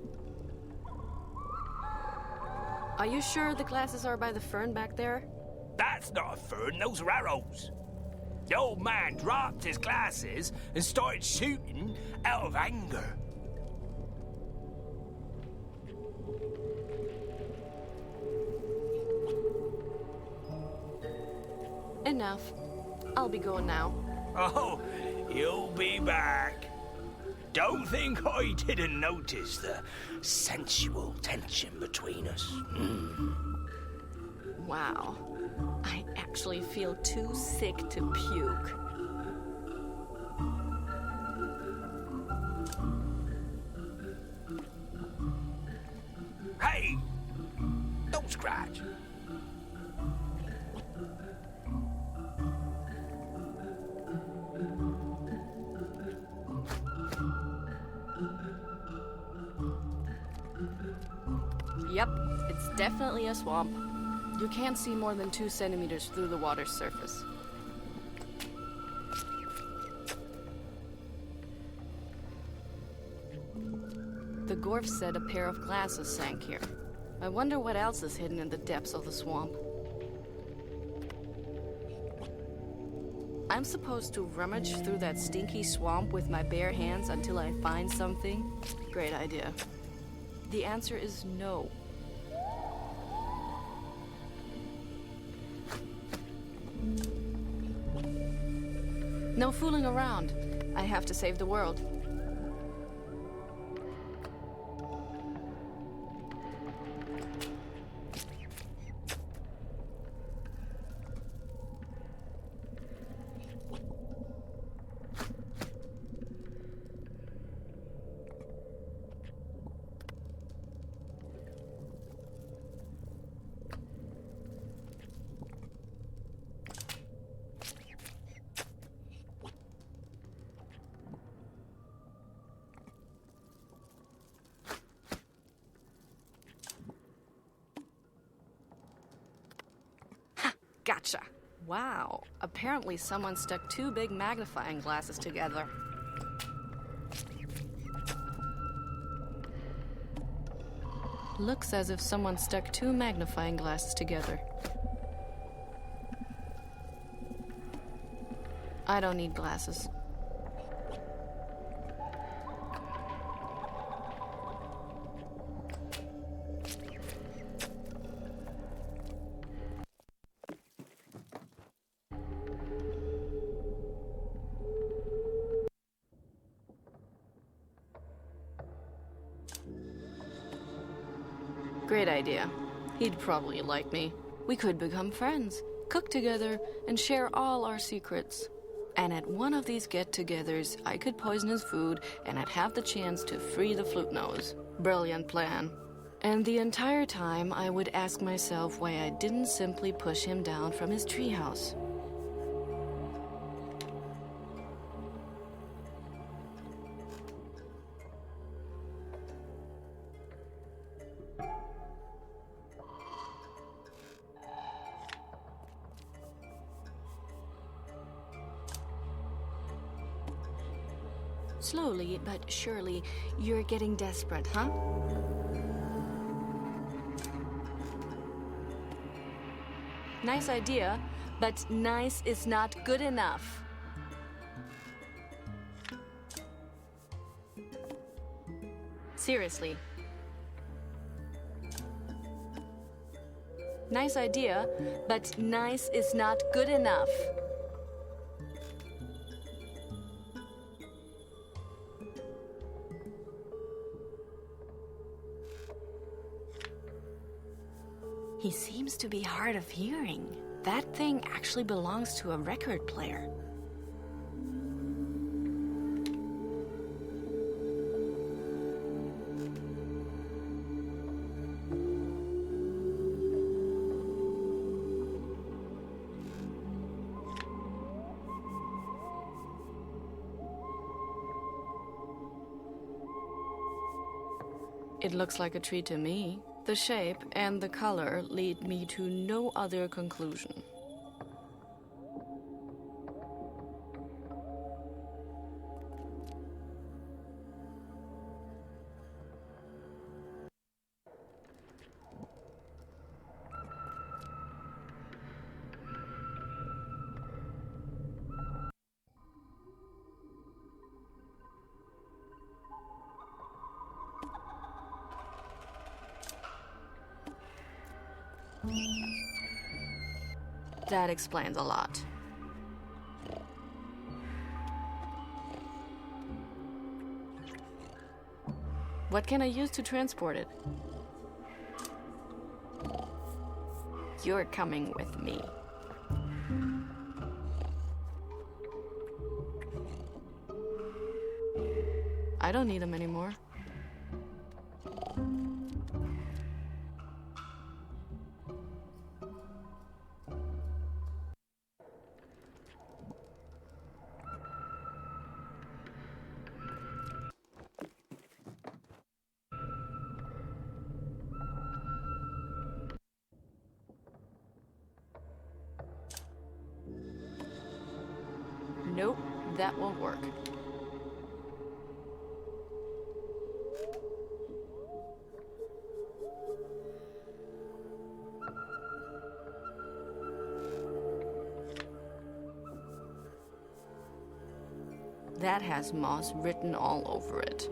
Are you sure the glasses are by the fern back there? That's not a fern, those are arrows. The old man dropped his glasses and started shooting out of anger. Enough. I'll be going now. Oh, you'll be back. Don't think I didn't notice the sensual tension between us. Wow. I actually feel too sick to puke. Hey! Don't scratch. Yep, it's definitely a swamp. You can't see more than 2 centimeters through the water's surface. The Gorf said a pair of glasses sank here. I wonder what else is hidden in the depths of the swamp. I'm supposed to rummage through that stinky swamp with my bare hands until I find something? Great idea. The answer is no. No fooling around. I have to save the world. Gotcha. Wow. Apparently someone stuck 2 big magnifying glasses together. Looks as if someone stuck 2 magnifying glasses together. I don't need glasses. Great idea. He'd probably like me. We could become friends, cook together, and share all our secrets. And at one of these get-togethers, I could poison his food, and I'd have the chance to free the flute nose. Brilliant plan. And the entire time, I would ask myself why I didn't simply push him down from his treehouse. Slowly but surely, you're getting desperate, huh? Nice idea, but nice is not good enough. Seriously. Nice idea, but nice is not good enough. He seems to be hard of hearing. That thing actually belongs to a record player. It looks like a tree to me. The shape and the color lead me to no other conclusion. That explains a lot. What can I use to transport it? You're coming with me. I don't need them anymore. Nope, that won't work. That has moss written all over it.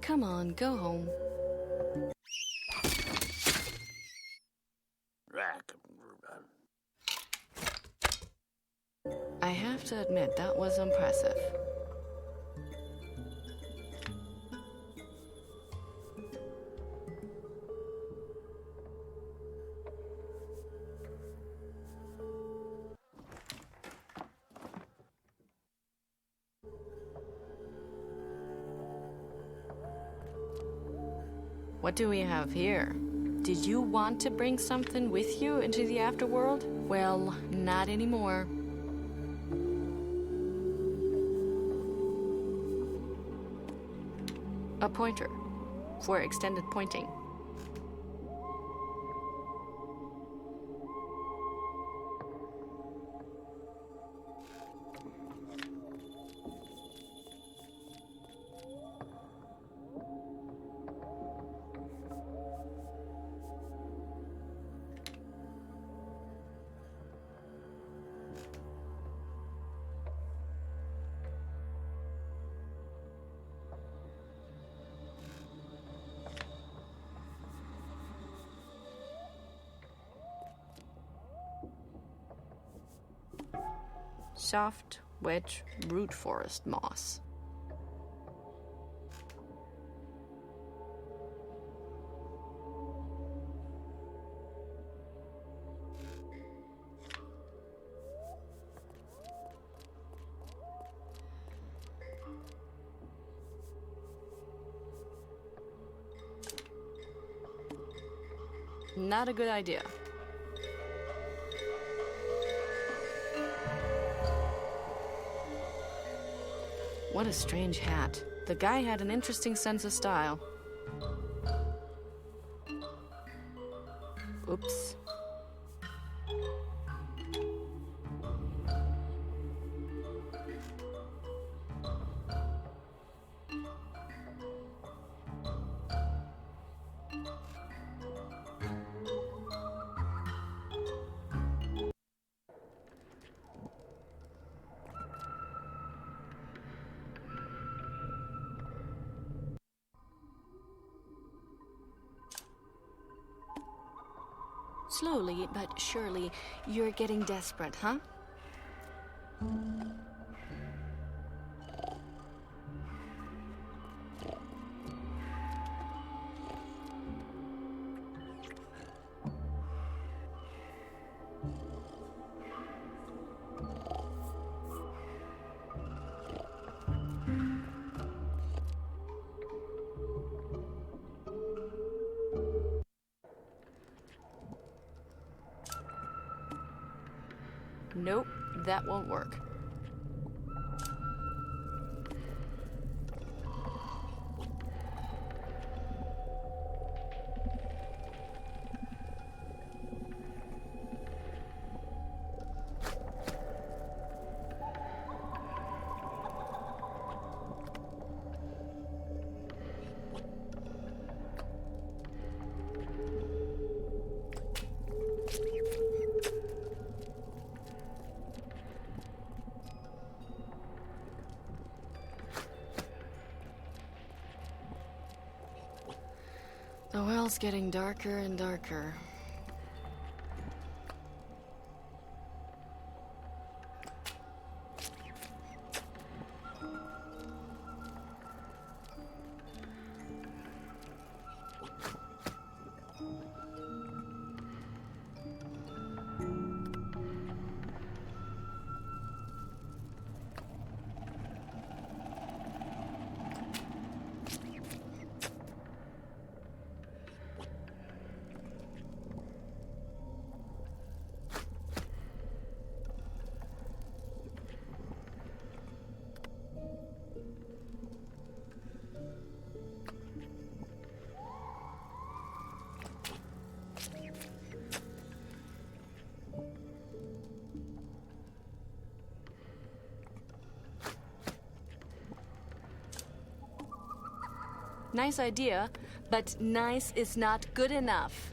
Come on, go home. I have to admit, that was impressive. What do we have here? Did you want to bring something with you into the afterworld? Well, not anymore. A pointer for extended pointing. Soft wedge root forest moss. Not a good idea. What a strange hat. The guy had an interesting sense of style. Oops. Slowly but surely, you're getting desperate, huh? Nope, that won't work. The well's getting darker and darker. Nice idea, but nice is not good enough.